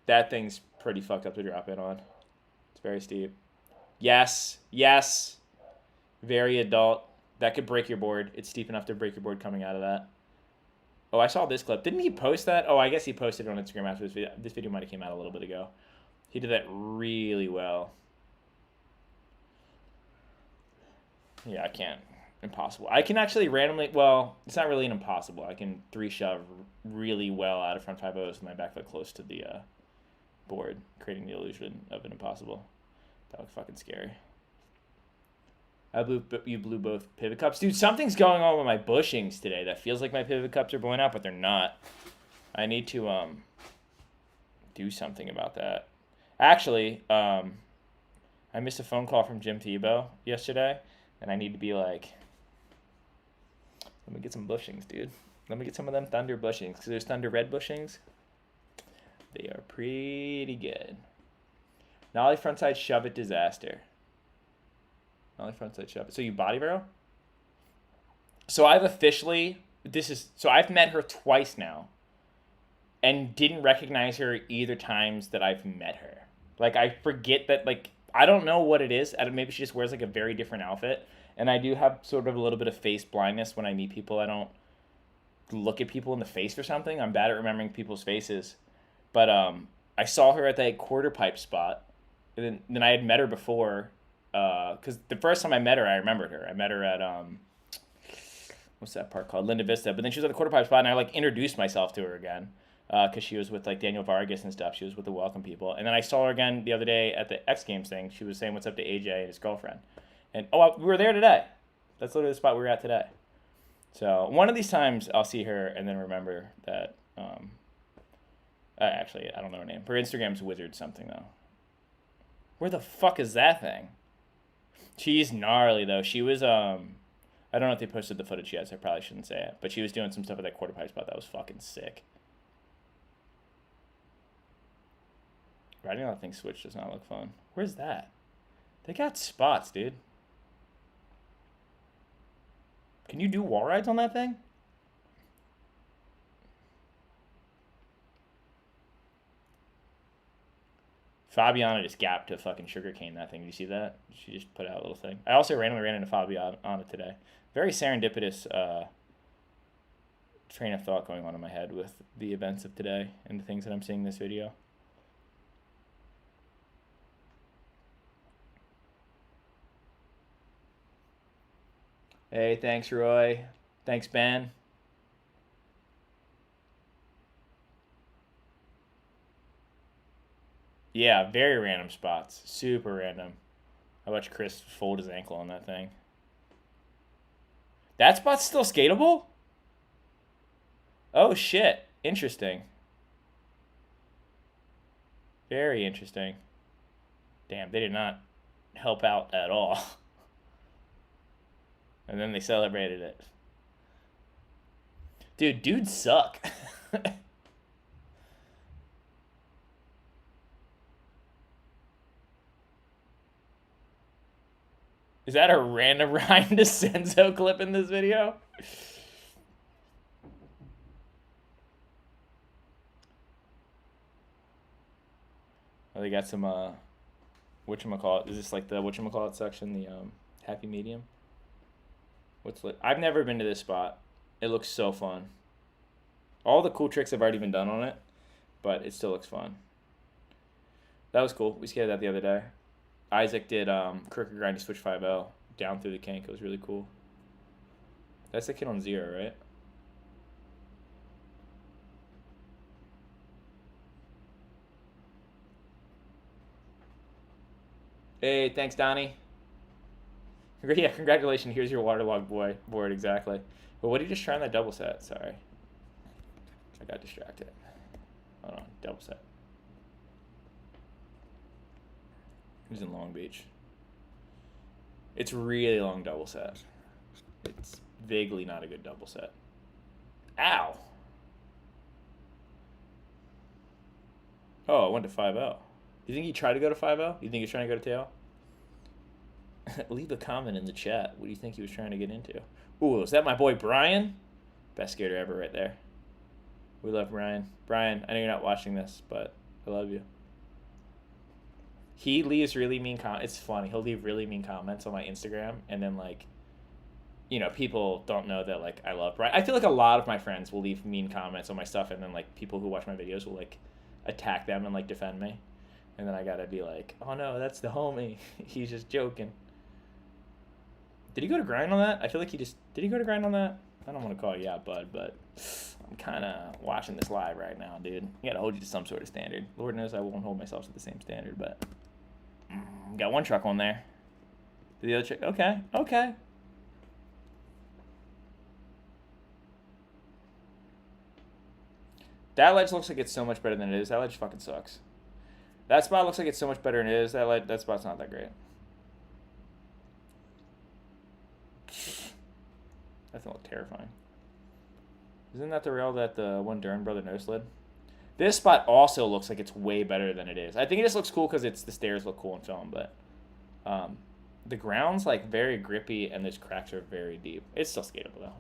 That thing's pretty fucked up to drop in on. It's very steep. Yes. Yes. Very adult. That could break your board. It's steep enough to break your board coming out of that. Oh, I saw this clip. Didn't he post that? Oh, I guess he posted it on Instagram after this video. This video might have came out a little bit ago. He did that really well. Yeah, I can't. Impossible. I can actually randomly, well, it's not really an impossible. I can 3-shove really well out of front 5-0s with my back foot close to the board, creating the illusion of an impossible. That looks fucking scary. You blew both pivot cups. Dude, something's going on with my bushings today. That feels like my pivot cups are blowing out, but they're not. I need to do something about that. Actually, I missed a phone call from Jim Tebow yesterday, and I need to be like, let me get some bushings, dude. Let me get some of them Thunder bushings, because there's Thunder Red bushings. They are pretty good. Nollie frontside shove it disaster. Nollie frontside shove it. So you body barrel? So I've officially, I've met her twice now. and didn't recognize her either times that I've met her. Like, I forget that, like, I don't know what it is. Maybe she just wears, like, a very different outfit. And I do have sort of a little bit of face blindness when I meet people. I don't look at people in the face or something. I'm bad at remembering people's faces. But I saw her at that quarter pipe spot. And then I had met her before. Because the first time I met her, I remembered her. I met her at, what's that park called? Linda Vista. But then she was at the quarter pipe spot, and I, like, introduced myself to her again. Because she was with, like, Daniel Vargas and stuff. She was with the Welcome people. And then I saw her again the other day at the X Games thing. She was saying what's up to AJ and his girlfriend. And, we were there today. That's literally the spot we were at today. So, one of these times, I'll see her and then remember that, actually, I don't know her name. Her Instagram's Wizard something, though. Where the fuck is that thing? She's gnarly, though. She was, I don't know if they posted the footage yet, so I probably shouldn't say it. But she was doing some stuff at that quarter pipe spot that was fucking sick. Riding on that thing switch does not look fun. Where's that? They got spots, dude. Can you do wall rides on that thing? Fabiana just gapped to fucking sugarcane that thing. Did you see that? She just put out a little thing. I also randomly ran into Fabiana today. Very serendipitous train of thought going on in my head with the events of today and the things that I'm seeing in this video. Hey, thanks, Roy. Thanks, Ben. Yeah, very random spots. Super random. I watched Chris fold his ankle on that thing. That spot's still skatable? Oh, shit. Interesting. Very interesting. Damn, they did not help out at all. And then they celebrated it. Dudes suck. Is that a random Ryan DeCenzo clip in this video? Oh, they got some, whatchamacallit. Is this like the whatchamacallit section, the happy medium? I've never been to this spot. It looks so fun. All the cool tricks have already been done on it, but it still looks fun. That was cool. We skated that the other day. Isaac did Crooked Grind to Switch 5.0 down through the kink. It was really cool. That's the kid on Zero, right? Hey, thanks, Donnie. Yeah, congratulations. Here's your waterlogged board, exactly. But what did you just try on that double set? Sorry. I got distracted. Hold on, double set. He's in Long Beach. It's really long double set. It's vaguely not a good double set. Ow! Oh, I went to 5.0. Do you think he tried to go to 5.0? You think he's trying to go to tail? Leave a comment in the chat. What do you think he was trying to get into? Ooh, is that my boy Brian? Best skater ever right there. We love Brian. Brian, I know you're not watching this, but I love you. He leaves really mean comments. It's funny. He'll leave really mean comments on my Instagram, and then, like, you know, people don't know that, like, I love Brian. I feel like a lot of my friends will leave mean comments on my stuff, and then, like, people who watch my videos will, like, attack them and, like, defend me. And then I gotta be like, oh no, that's the homie. He's just joking. Did he go to grind on that? I feel like did he go to grind on that? I don't want to call you out, bud, but I'm kind of watching this live right now, dude. You gotta hold you to some sort of standard. Lord knows I won't hold myself to the same standard, but got one truck on there. The other truck, okay. That ledge looks like it's so much better than it is. That ledge fucking sucks. That spot looks like it's so much better than it is. That spot's not that great. That thing looked terrifying. Isn't that the rail that the one Dern brother no slid? This spot also looks like it's way better than it is. I think it just looks cool because the stairs look cool in film, but the ground's like very grippy and those cracks are very deep. It's still skatable though.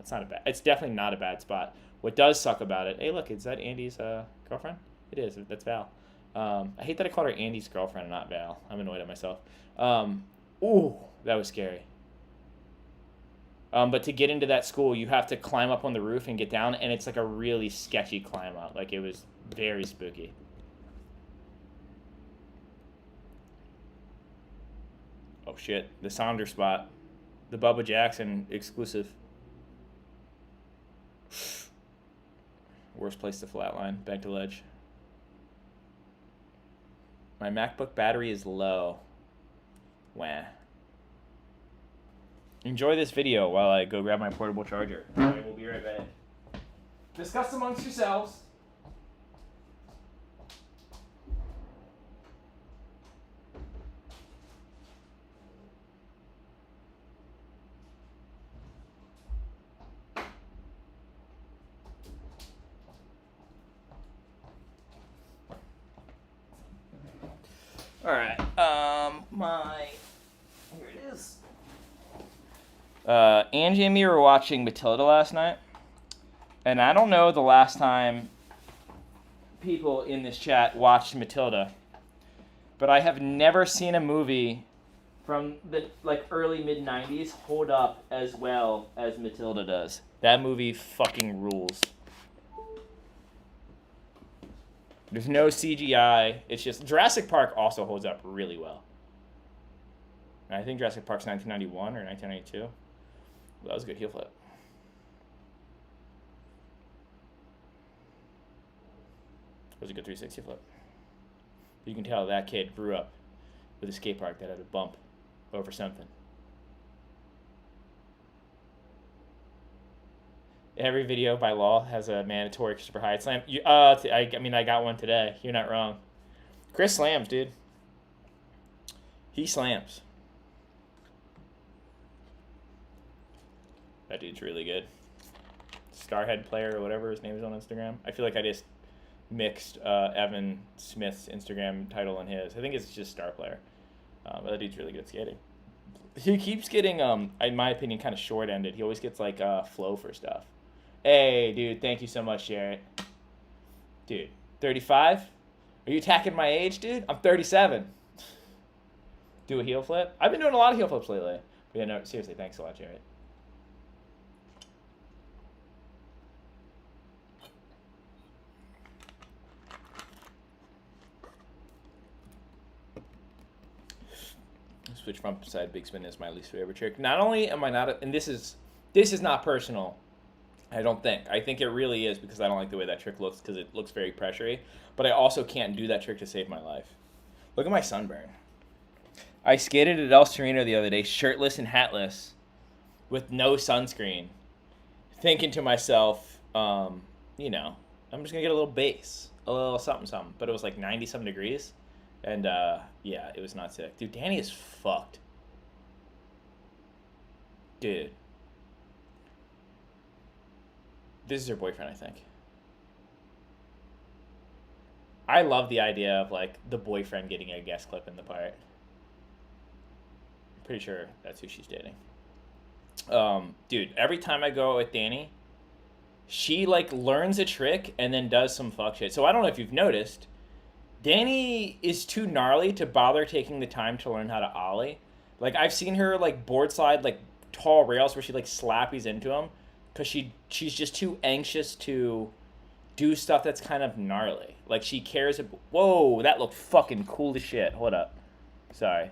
It's definitely not a bad spot. What does suck about it? Hey, look, is that Andy's girlfriend? It is. That's Val. I hate that I called her Andy's girlfriend and not Val. I'm annoyed at myself. Ooh, that was scary. But to get into that school, you have to climb up on the roof and get down, and it's like a really sketchy climb up. Like, it was very spooky. Oh, shit. The Sonder spot. The Bubba Jackson exclusive. Worst place to flatline. Back to ledge. My MacBook battery is low. Wah. Enjoy this video while I go grab my portable charger. I will be right back. Discuss amongst yourselves. All right. Here it is. Angie and me were watching Matilda last night, and I don't know the last time people in this chat watched Matilda, but I have never seen a movie from the early mid-90s hold up as well as Matilda does. That movie fucking rules. There's no CGI. It's just Jurassic Park also holds up really well. And I think Jurassic Park's 1991 or 1992. Well, that was a good heel flip. It was a good 360 flip. You can tell that kid grew up with a skate park that had a bump over something. Every video by law has a mandatory Christopher Hyde slam. I got one today. You're not wrong. Chris slams, dude. He slams. That dude's really good. Starhead player or whatever his name is on Instagram. I feel like I just mixed Evan Smith's Instagram title and his. I think it's just Star Player. But that dude's really good at skating. He keeps getting, in my opinion, kind of short-ended. He always gets, flow for stuff. Hey, dude, thank you so much, Jarrett. Dude, 35? Are you attacking my age, dude? I'm 37. Do a heel flip? I've been doing a lot of heel flips lately. But yeah, no, seriously, thanks a lot, Jarrett. Switch front side big spin is my least favorite trick. Not only am I not, and this is not personal, I don't think. I think it really is because I don't like the way that trick looks because it looks very pressury. But I also can't do that trick to save my life. Look at my sunburn. I skated at El Sereno the other day, shirtless and hatless, with no sunscreen, thinking to myself, I'm just gonna get a little base, a little something something. But it was like 90-some degrees. And, yeah, it was not sick. Dude, Danny is fucked. Dude. This is her boyfriend, I think. I love the idea of, the boyfriend getting a guest clip in the part. I'm pretty sure that's who she's dating. Dude, every time I go out with Danny, she, learns a trick and then does some fuck shit. So I don't know if you've noticed, Danny is too gnarly to bother taking the time to learn how to ollie. I've seen her, board slide, tall rails where she, slappies into them because she's just too anxious to do stuff that's kind of gnarly. She cares. Whoa, that looked fucking cool as shit. Hold up. Sorry.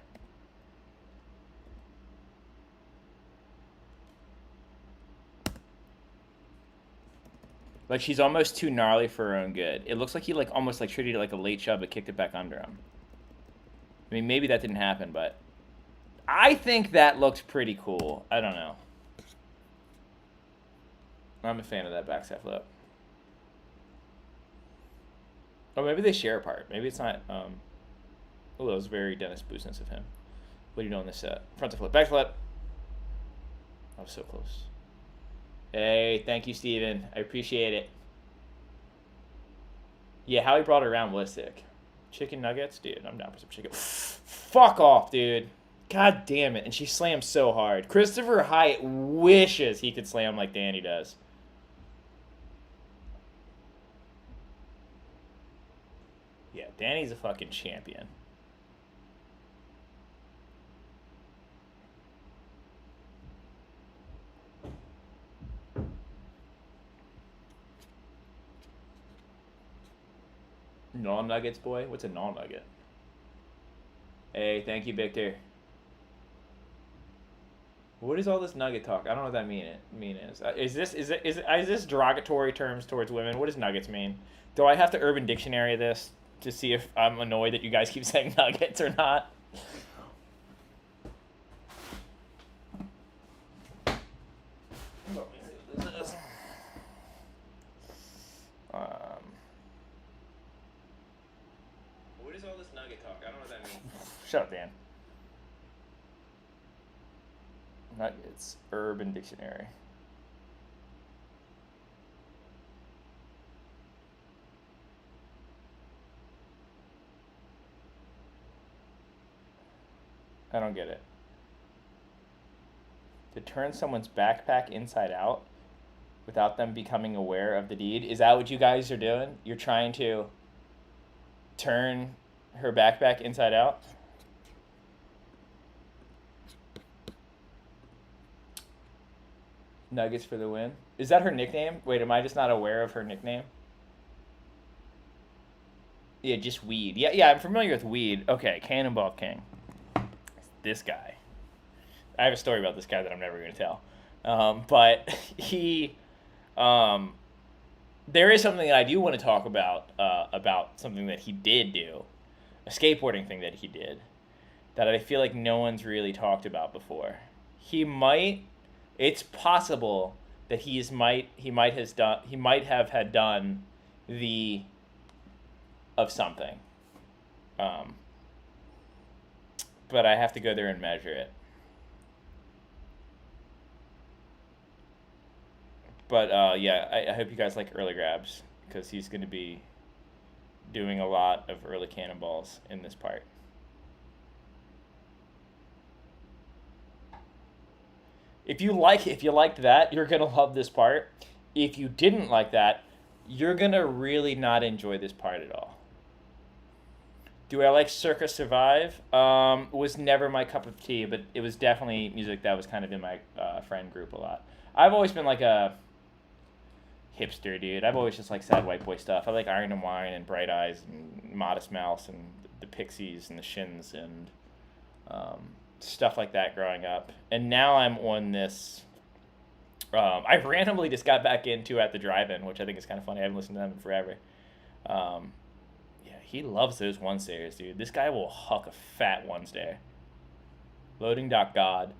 She's almost too gnarly for her own good. It looks like he, almost, treated it like a late shove but kicked it back under him. I mean, maybe that didn't happen, but I think that looked pretty cool. I don't know. I'm a fan of that backside flip. Oh, maybe they share a part. Maybe it's not, oh, that was very Dennis Business of him. What are you doing this set? Front to flip, back flip. I was so close. Hey, thank you, Steven. I appreciate it. Yeah, how he brought it around was sick. Chicken nuggets? Dude, I'm down for some chicken. Fuck off, dude. God damn it. And she slams so hard. Christopher Hyatt wishes he could slam like Danny does. Danny's a fucking champion. Null nuggets, boy? What's a null nugget? Hey, thank you, Victor. What is all this nugget talk? I don't know what that mean is. Is this derogatory terms towards women? What does nuggets mean? Do I have to Urban Dictionary this to see if I'm annoyed that you guys keep saying nuggets or not? What is all this nugget talk? I don't know what that means. Shut up, Dan. Nuggets, Urban Dictionary. I don't get it. To turn someone's backpack inside out without them becoming aware of the deed. Is that what you guys are doing? You're trying to turn her backpack inside out? Nuggets for the win. Is that her nickname? Wait, am I just not aware of her nickname? Yeah, just weed. Yeah, I'm familiar with weed. Okay, Cannonball King. This guy. I have a story about this guy that I'm never going to tell. But he... there is something that I do want to talk about something that he did do. A skateboarding thing that he did. That I feel like no one's really talked about before. It's possible that he might have had done the of something. But I have to go there and measure it. But yeah, I hope you guys like early grabs, because he's going to be doing a lot of early cannonballs in this part. If you liked that, you're gonna love this part. If you didn't like that, you're gonna really not enjoy this part at all. Do I like Circa Survive? Was never my cup of tea, but it was definitely music that was kind of in my friend group a lot. I've always been like a hipster dude. I've always just liked sad white boy stuff. I like Iron and Wine and Bright Eyes and Modest Mouse and the Pixies and the Shins and stuff like that growing up. And now I'm on this... I randomly just got back into At the Drive-In, which I think is kind of funny. I haven't listened to them in forever. Yeah, he loves those one-stayers, dude. This guy will huck a fat one-stayer. Loading.God.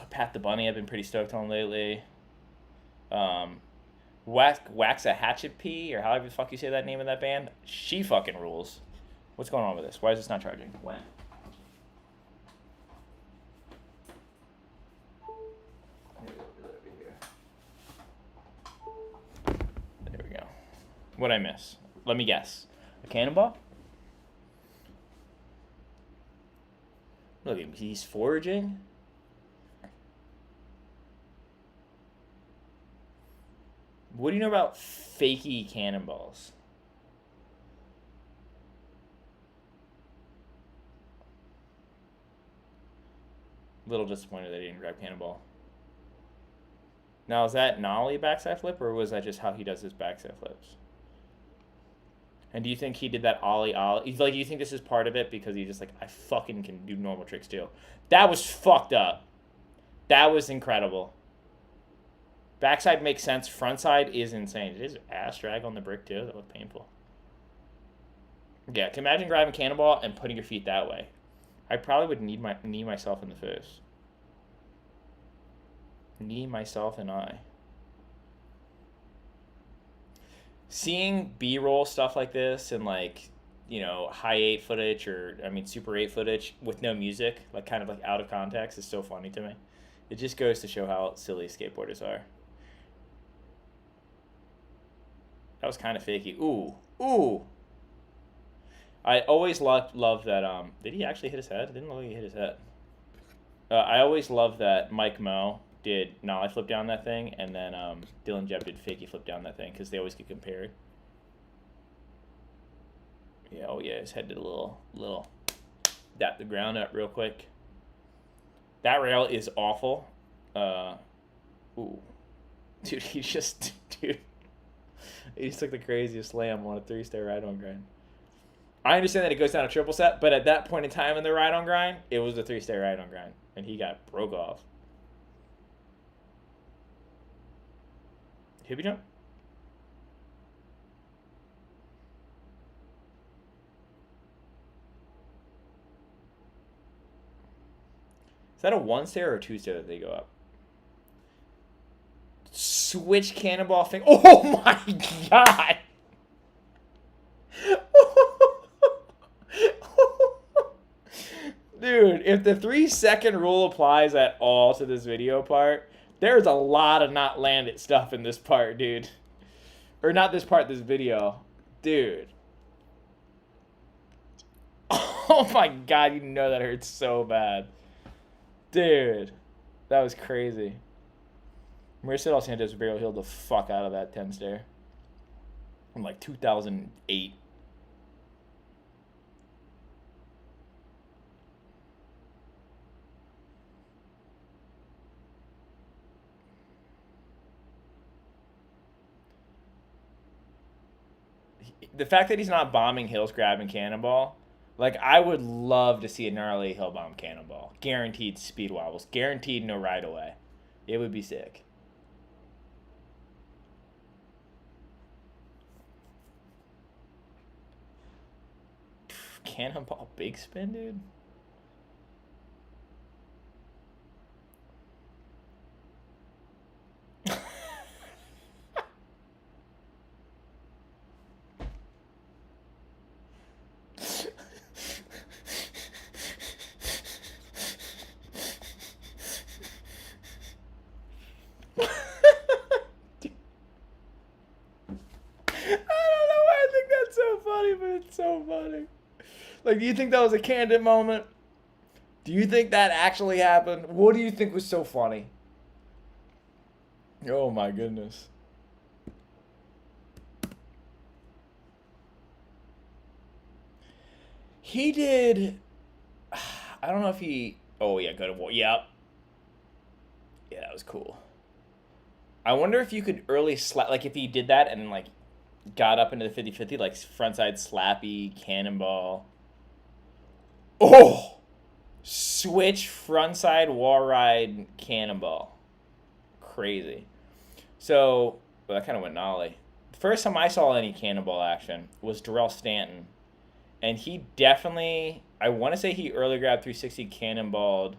Pat the Bunny I've been pretty stoked on lately. Waxahachie, or however the fuck you say that name of that band. She fucking rules. What's going on with this? Why is this not charging? When? There we go. What'd I miss? Let me guess. A cannonball? Look at him. He's foraging. What do you know about fakey cannonballs? Little disappointed that he didn't grab cannonball. Now, is that nollie backside flip, or was that just how he does his backside flips? And do you think he did that ollie? Like, do you think this is part of it because he's just like, I fucking can do normal tricks too? That was fucked up. That was incredible. Backside makes sense. Frontside is insane. It is ass drag on the brick too. That was painful. Yeah, can you imagine grabbing cannonball and putting your feet that way? I probably would knee myself in the face. Knee myself and I. Seeing B-roll stuff like this and like, you know, high 8 footage Super 8 footage with no music, like kind of like out of context, is so funny to me. It just goes to show how silly skateboarders are. That was kind of fakey. Ooh. I always loved that. Did he actually hit his head? Didn't look like he hit his head. I always loved that Mike Moe did nollie flip down that thing, and then Dylan Jebb did fakey flip down that thing, because they always get compared. Yeah, oh yeah, his head did a little dap the ground up real quick. That rail is awful. Ooh. Dude, he just took the craziest slam on a 3-stair ride-on grind. I understand that it goes down a triple set, but at that point in time in the ride-on grind, it was a 3-stair ride-on grind, and he got broke off. Hippie jump? Is that a 1-stair or a 2-stair that they go up? Switch cannonball thing. Oh my god! Dude, if the 3-second rule applies at all to this video part, there's a lot of not landed stuff in this part, dude. Or not this part, this video. Dude. Oh my god, you know that hurts so bad. Dude. That was crazy. Mercedes Sanchez barely healed the fuck out of that 10-stair. In like 2008. The fact that he's not bombing hills, grabbing cannonball, like I would love to see a gnarly hill bomb cannonball. Guaranteed speed wobbles. Guaranteed no right away. It would be sick. Cannonball big spin, dude. So funny. Like, do you think that was a candid moment? Do you think that actually happened? What do you think was so funny? Oh my goodness. He did. I don't know if he. Oh yeah, go to war. Yep. Yeah, that was cool. I wonder if you could early slap, like if he did that and like got up into the 50-50, like frontside slappy, cannonball. Oh! Switch frontside wall ride cannonball. Crazy. So, well, that kind of went nollie. The first time I saw any cannonball action was Darrell Stanton. And he definitely, I want to say he early grabbed 360 cannonballed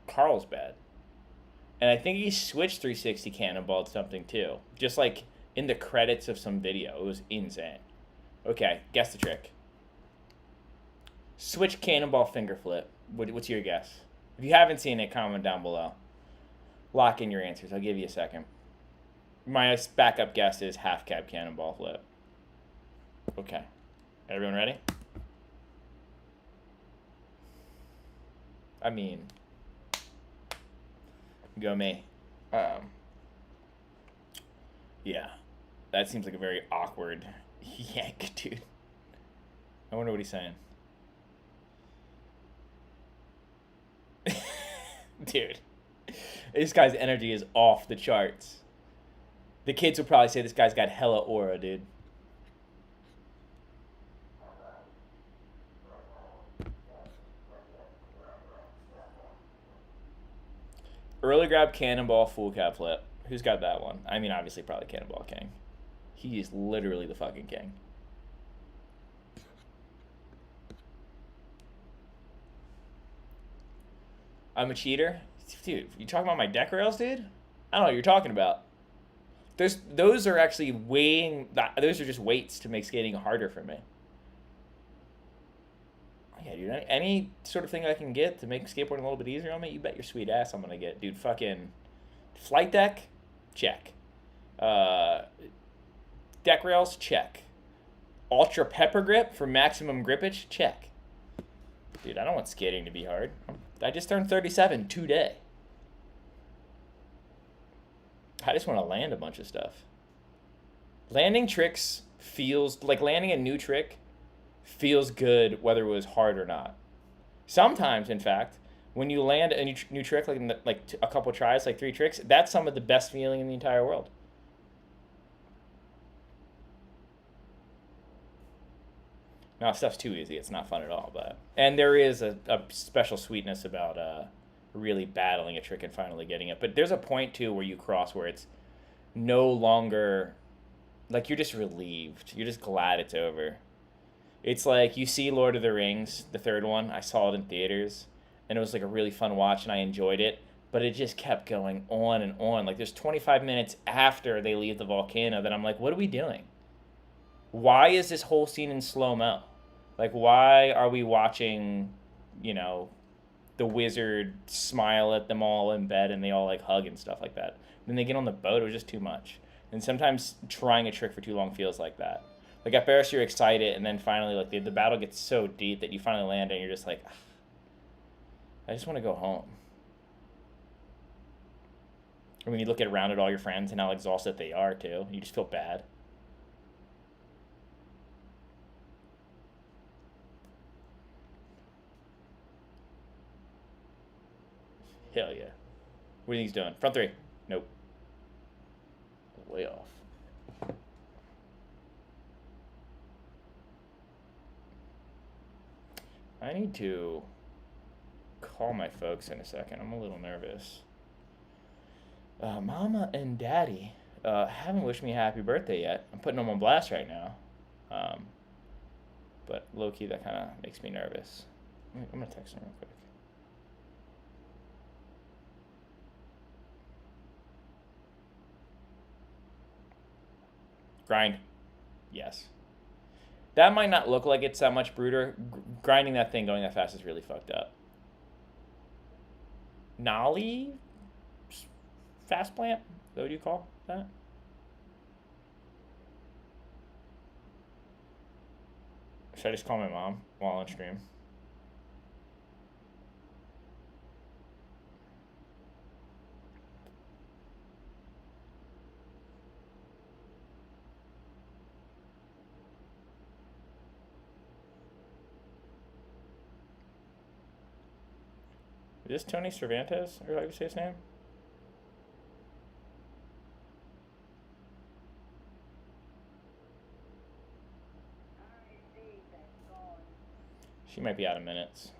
Carlsbad. And I think he switched 360 cannonballed something too. Just like in the credits of some video. It was insane. Okay, guess the trick. Switch cannonball finger flip. What's your guess? If you haven't seen it, comment down below. Lock in your answers. I'll give you a second. My backup guess is half cab cannonball flip. Okay. Everyone ready? I mean, go me. Yeah. That seems like a very awkward yank, dude. I wonder what he's saying. Dude. This guy's energy is off the charts. The kids will probably say this guy's got hella aura, dude. Early grab cannonball full cab flip. Who's got that one? I mean, obviously, probably Cannonball King. He is literally the fucking king. I'm a cheater? Dude, you talking about my deck rails, dude? I don't know what you're talking about. Those are actually weighing... Those are just weights to make skating harder for me. Yeah, dude, any sort of thing I can get to make skateboarding a little bit easier on me, you bet your sweet ass I'm going to get. Dude, fucking flight deck, check. Deck rails, check. Ultra pepper grip for maximum grippage, check. Dude, I don't want skating to be hard. I just turned 37 today. I just want to land a bunch of stuff. Landing tricks feels like landing a new trick feels good whether it was hard or not. Sometimes, in fact, when you land a new trick, like a couple tries, like 3 tricks, that's some of the best feeling in the entire world. Now, if stuff's too easy, it's not fun at all. And there is a special sweetness about really battling a trick and finally getting it. But there's a point too where you cross where it's no longer like you're just relieved. You're just glad it's over. It's like you see Lord of the Rings, the third one. I saw it in theaters, and it was like a really fun watch, and I enjoyed it. But it just kept going on and on. Like there's 25 minutes after they leave the volcano that I'm like, what are we doing? Why is this whole scene in slow mo? Like, why are we watching, you know, the wizard smile at them all in bed and they all like hug and stuff like that? When they get on the boat, it was just too much. And sometimes trying a trick for too long feels like that. Like at first you're excited, and then finally like the battle gets so deep that you finally land and you're just like, I just want to go home. And when you look around at all your friends and how exhausted they are too, you just feel bad. Hell yeah. What are these doing? Front 3. Nope. Way off. I need to call my folks in a second. I'm a little nervous. Mama and Daddy haven't wished me a happy birthday yet. I'm putting them on blast right now. But low-key, that kind of makes me nervous. I'm going to text them real quick. Grind. Yes. That might not look like it's that much brooder. Grinding that thing going that fast is really fucked up. Nolly? Fast plant? Is that what you call that? Should I just call my mom while on stream? Is this Tony Cervantes, or how you say his name? She might be out of minutes.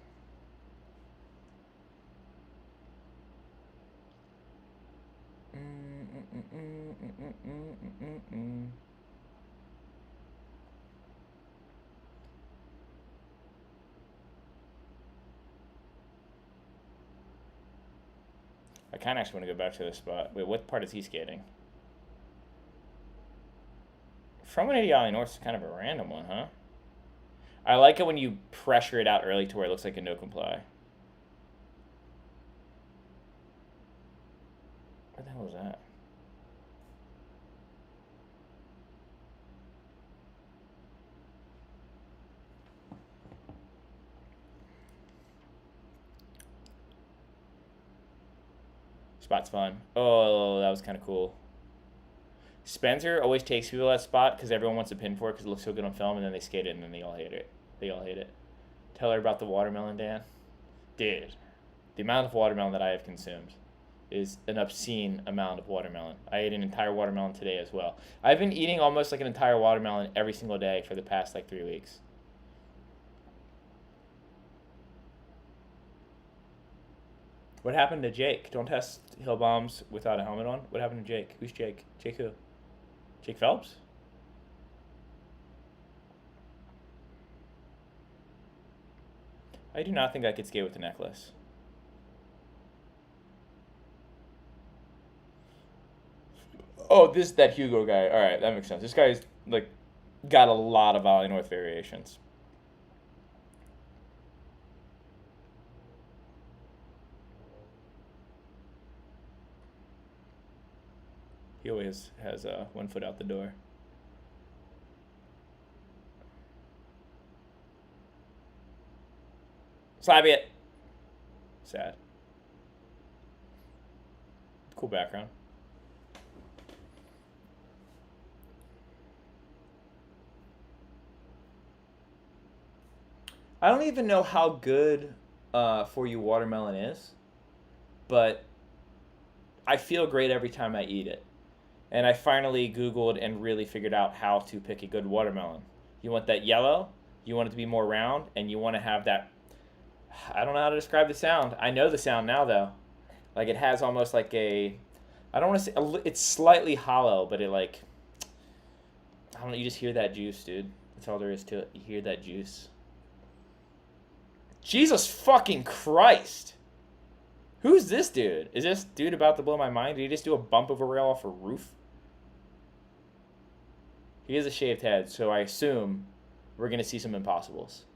I kind of actually want to go back to this spot. Wait, what part is he skating? From 180 Alley North is kind of a random one, huh? I like it when you pressure it out early to where it looks like a no comply. What the hell is that? Spot's fun. Oh, that was kind of cool. Spencer always takes people that spot because everyone wants to pin for it because it looks so good on film, and then they skate it and then they all hate it. They all hate it. Tell her about the watermelon, Dan. Dude, the amount of watermelon that I have consumed is an obscene amount of watermelon. I ate an entire watermelon today as well. I've been eating almost like an entire watermelon every single day for the past like 3 weeks. What happened to Jake? Don't test hill bombs without a helmet on. What happened to Jake? Who's Jake? Jake who? Jake Phelps? I do not think I could skate with a necklace. Oh, that Hugo guy. All right, that makes sense. This guy's like got a lot of Valley North variations. He always has 1 foot out the door. Slap it. Sad. Cool background. I don't even know how good for you watermelon is, but I feel great every time I eat it. And I finally Googled and really figured out how to pick a good watermelon. You want that yellow, you want it to be more round, and you want to have that. I don't know how to describe the sound. I know the sound now, though. Like, it has almost like a. I don't want to say. It's slightly hollow, but it, like. I don't know. You just hear that juice, dude. That's all there is to it. You hear that juice. Jesus fucking Christ! Who's this dude? Is this dude about to blow my mind? Did he just do a bump of a rail off a roof? He has a shaved head, so I assume we're going to see some impossibles.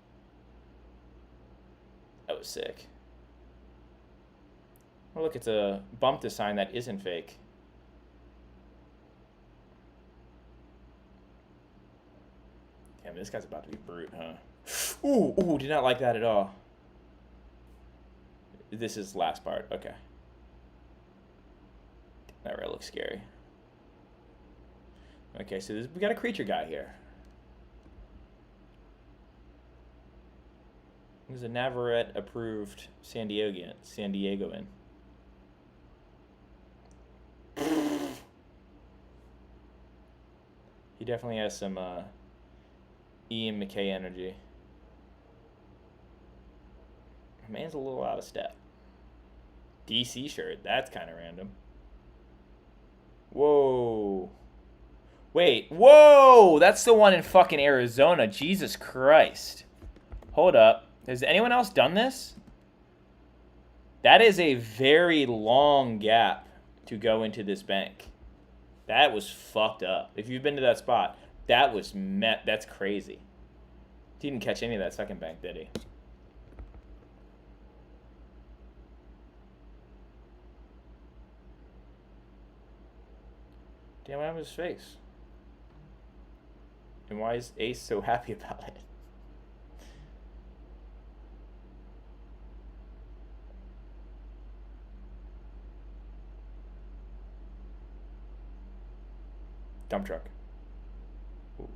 That was sick. Oh, look, it's a bump to sign that isn't fake. Damn, this guy's about to be brute, huh? Ooh, did not like that at all. This is last part. Okay. That rail looks scary. Okay, so we got a creature guy here. He's a Navarrete-approved San Diegoan. He definitely has some Ian McKay energy. Man's a little out of step. DC shirt. That's kind of random. Whoa. Wait. Whoa! That's the one in fucking Arizona. Jesus Christ. Hold up. Has anyone else done this? That is a very long gap to go into this bank. That was fucked up. If you've been to that spot, that was that's crazy. Didn't catch any of that second bank, did he? Damn, what happened to his face? And why is Ace so happy about it? Dump truck. Ooh.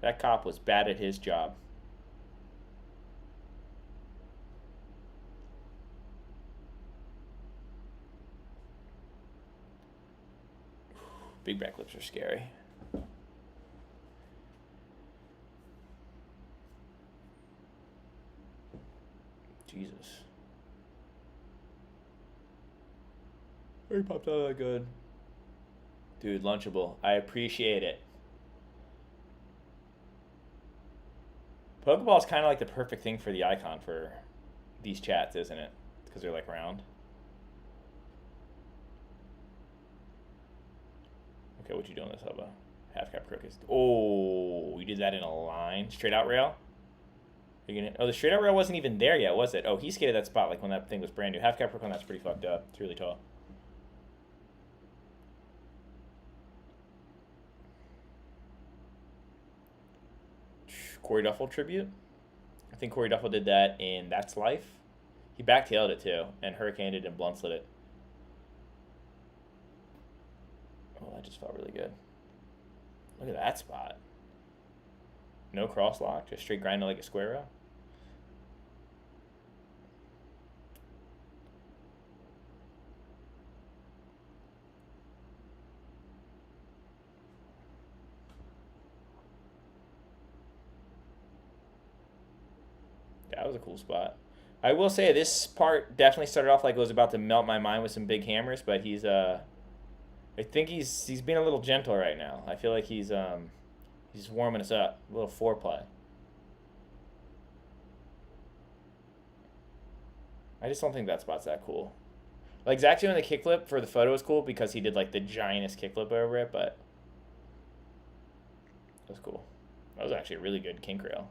That cop was bad at his job. Big backflips are scary. Jesus. He popped out that good. Dude, Lunchable. I appreciate it. Pokeball's kind of like the perfect thing for the icon for these chats, isn't it? Because they're like round. Okay, what you doing this, Hubba? Half cap crooked. Oh, we did that in a line. Straight out rail? Oh, the straight out rail wasn't even there yet, was it? Oh, he skated that spot like when that thing was brand new. Half cap crook on that's pretty fucked up. It's really tall. Corey Duffel tribute. I think Corey Duffel did that in That's Life. He backtailed it too, and hurricaned it and blunt slid it. Oh, that just felt really good. Look at that spot. No cross lock, just straight grinding like a square rail. That was a cool spot. I will say this part definitely started off like it was about to melt my mind with some big hammers, but he's I think he's being a little gentle right now. I feel like he's warming us up, a little foreplay. I just don't think that spot's that cool. Like Zach doing the kickflip for the photo was cool because he did like the giantest kickflip over it, but that was cool. That was actually a really good kink rail.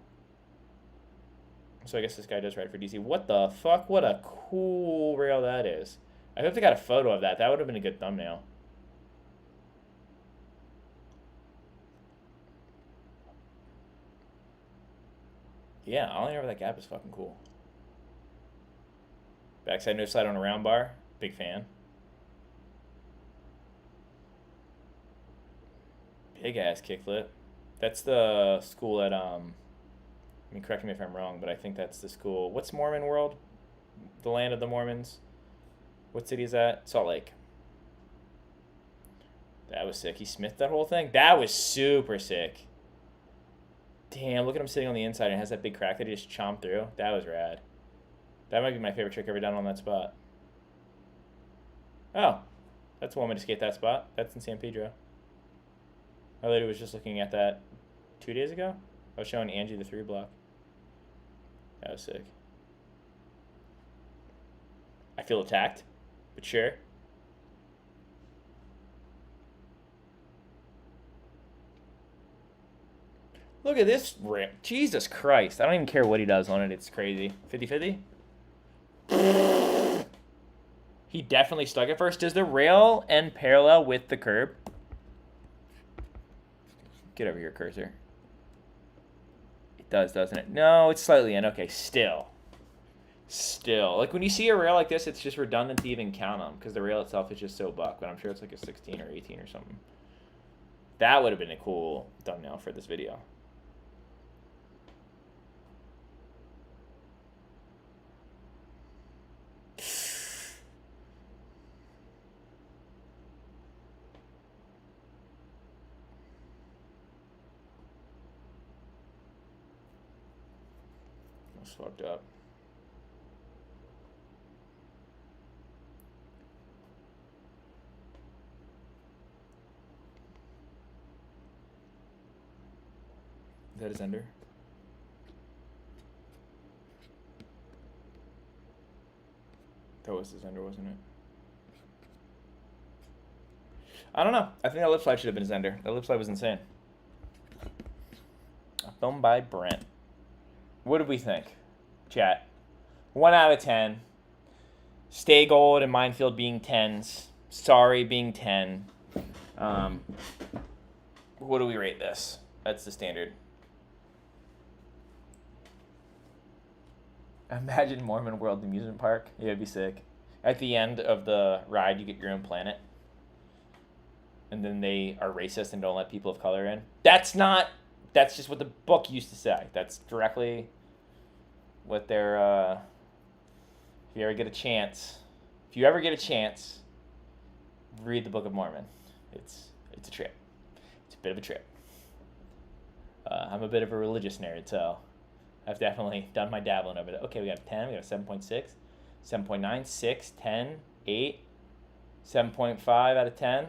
So I guess this guy does ride for DC. What the fuck? What a cool rail that is. I hope they got a photo of that. That would have been a good thumbnail. Yeah, ollie over that gap is fucking cool. Backside no slide on a round bar. Big fan. Big ass kickflip. That's the school at I mean, correct me if I'm wrong, but I think that's the school. What's Mormon World? The land of the Mormons. What city is that? Salt Lake. That was sick. He smithed that whole thing. That was super sick. Damn, look at him sitting on the inside and it has that big crack that he just chomped through. That was rad. That might be my favorite trick ever done on that spot. Oh, that's one way to skate that spot. That's in San Pedro. I literally was just looking at that 2 days ago. I was showing Angie the 3 block. That was sick. I feel attacked, but sure. Look at this rip. Jesus Christ. I don't even care what he does on it. It's crazy. 50-50? He definitely stuck it first. Does the rail end parallel with the curb? Get over here, cursor. It does, doesn't it? No, it's slightly in. Okay, still. Still. Like, when you see a rail like this, it's just redundant to even count them, because the rail itself is just so buck, but I'm sure it's like a 16 or 18 or something. That would have been a cool thumbnail for this video. That's fucked up. Is that his ender? That was his ender, wasn't it? I don't know. I think that lip slide should have been his ender. That lip slide was insane. A film by Brent. What did we think? Chat. 1 out of 10. Stay Gold and Minefield being 10s. Sorry being 10. What do we rate this? That's the standard. Imagine Mormon World Amusement Park. Yeah, it'd be sick. At the end of the ride, you get your own planet. And then they are racist and don't let people of color in. That's just what the book used to say. That's directly what they're, if you ever get a chance, read the Book of Mormon. It's a trip. It's a bit of a trip. I'm a bit of a religious nerd, so I've definitely done my dabbling over it. Okay, we got a 10, we got a 7.6, 7.9, 6, 10, 8, 7.5 out of 10.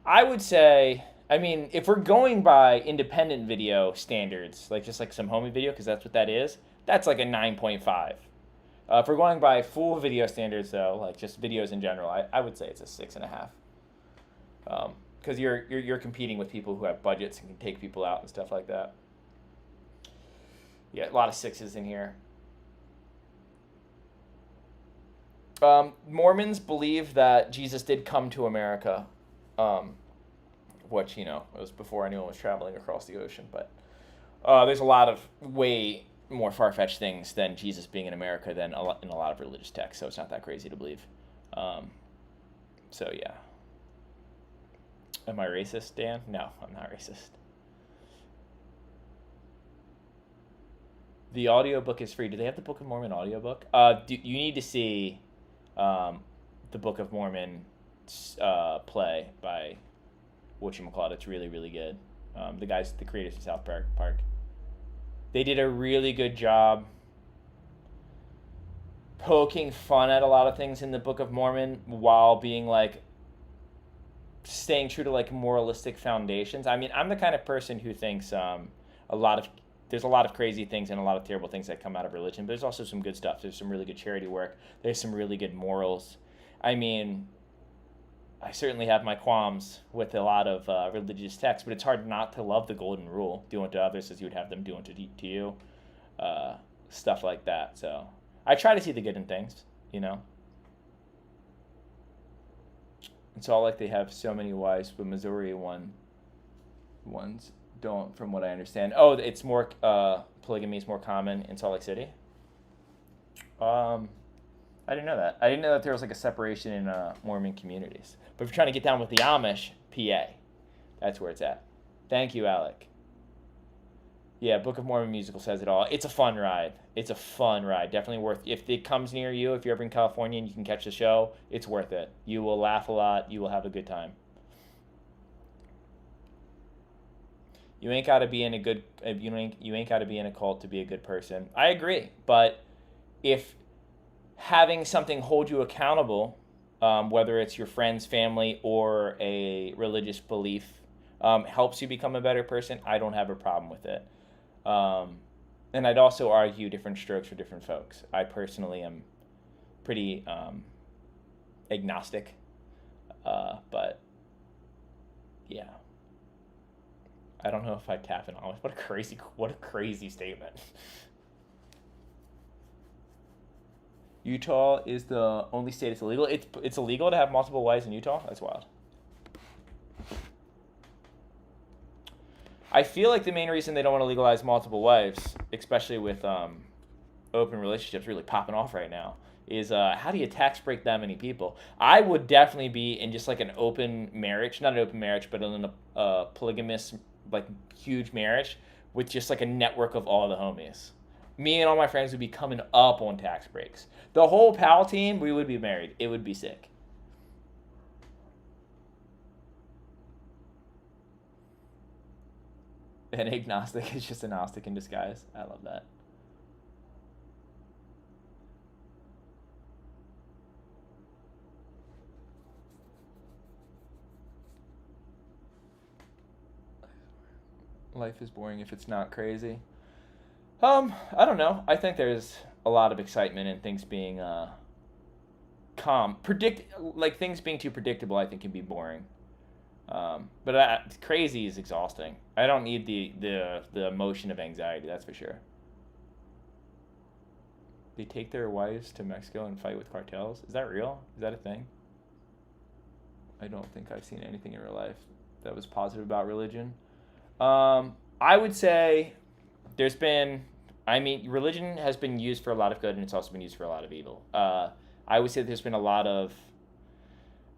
I would say, I mean, if we're going by independent video standards, like just like some homie video, because that's what that is, that's like a 9.5. If we're going by full video standards, though, like just videos in general, I would say it's a 6.5. Because you're competing with people who have budgets and can take people out and stuff like that. Yeah, a lot of 6s in here. Mormons believe that Jesus did come to America, which, you know, it was before anyone was traveling across the ocean. But there's a lot of way more far-fetched things than Jesus being in America than in a lot of religious texts, so it's not that crazy to believe. So, yeah. Am I racist, Dan? No, I'm not racist. The audiobook is free. Do they have the Book of Mormon audiobook? You need to see the Book of Mormon play by whatchamacallit. It's really, really good. The creators of South Park. They did a really good job poking fun at a lot of things in the Book of Mormon while being like staying true to like moralistic foundations. I mean, I'm the kind of person who thinks there's a lot of crazy things and a lot of terrible things that come out of religion, but there's also some good stuff. There's some really good charity work. There's some really good morals. I mean, I certainly have my qualms with a lot of religious texts, but it's hard not to love the golden rule. Do unto others as you would have them do unto you. Stuff like that. So I try to see the good in things, you know. It's all like they have so many wives, but Missouri ones don't, from what I understand. Oh, it's more polygamy is more common in Salt Lake City. I didn't know that. I didn't know that there was like a separation in Mormon communities. But if you're trying to get down with the Amish, PA, that's where it's at. Thank you, Alec. Yeah, Book of Mormon musical says it all. It's a fun ride. It's a fun ride. Definitely worth. If it comes near you, if you're ever in California and you can catch the show, it's worth it. You will laugh a lot. You will have a good time. You ain't got to be in a good. You ain't got to be in a cult to be a good person. I agree, but if having something hold you accountable, whether it's your friends, family, or a religious belief, helps you become a better person, I don't have a problem with it. And I'd also argue different strokes for different folks. I personally am pretty agnostic, but yeah, I don't know if I tap in on it. What a crazy statement. Utah is the only state it's illegal. It's illegal to have multiple wives in Utah? That's wild. I feel like the main reason they don't want to legalize multiple wives, especially with open relationships really popping off right now, is how do you tax break that many people? I would definitely be in just like an open marriage, not an open marriage, but in a polygamous, like huge marriage with just like a network of all the homies. Me and all my friends would be coming up on tax breaks. The whole PAL team, we would be married. It would be sick. An agnostic is just a Gnostic in disguise. I love that. Life is boring if it's not crazy. I don't know. I think there's a lot of excitement in things being calm. Like things being too predictable, I think can be boring. But crazy is exhausting. I don't need the emotion of anxiety. That's for sure. They take their wives to Mexico and fight with cartels. Is that real? Is that a thing? I don't think I've seen anything in real life that was positive about religion. I would say religion has been used for a lot of good, and it's also been used for a lot of evil. I would say there's been a lot of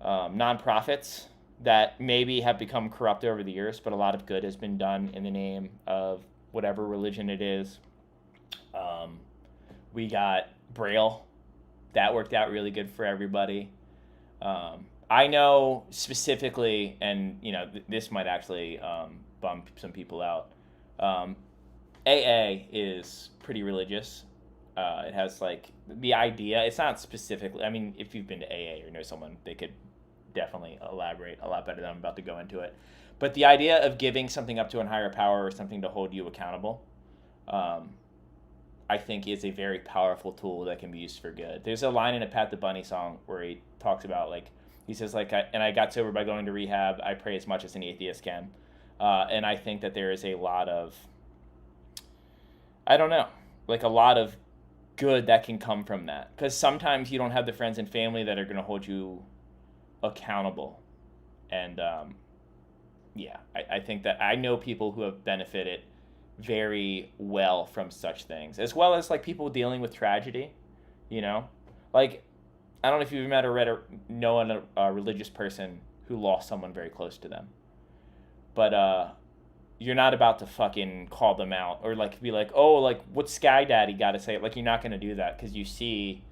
nonprofits that maybe have become corrupt over the years, but a lot of good has been done in the name of whatever religion it is. We got Braille. That worked out really good for everybody. I know specifically, and this might actually bump some people out. AA is pretty religious. It has like the idea. It's not specifically. I mean, if you've been to AA or know someone, they could definitely elaborate a lot better than I'm about to go into it. But the idea of giving something up to a higher power or something to hold you accountable, I think is a very powerful tool that can be used for good. There's a line in a Pat the Bunny song where he talks about he says I got sober by going to rehab. I pray as much as an atheist can. And I think that there is a lot of, I don't know, like a lot of good that can come from that. Because sometimes you don't have the friends and family that are going to hold you accountable. And I think that I know people who have benefited very well from such things, as well as like people dealing with tragedy, like I don't know if you've met or read or know a religious person who lost someone very close to them, but you're not about to fucking call them out or like be like, oh, like what's Sky Daddy got to say? Like you're not going to do that because you see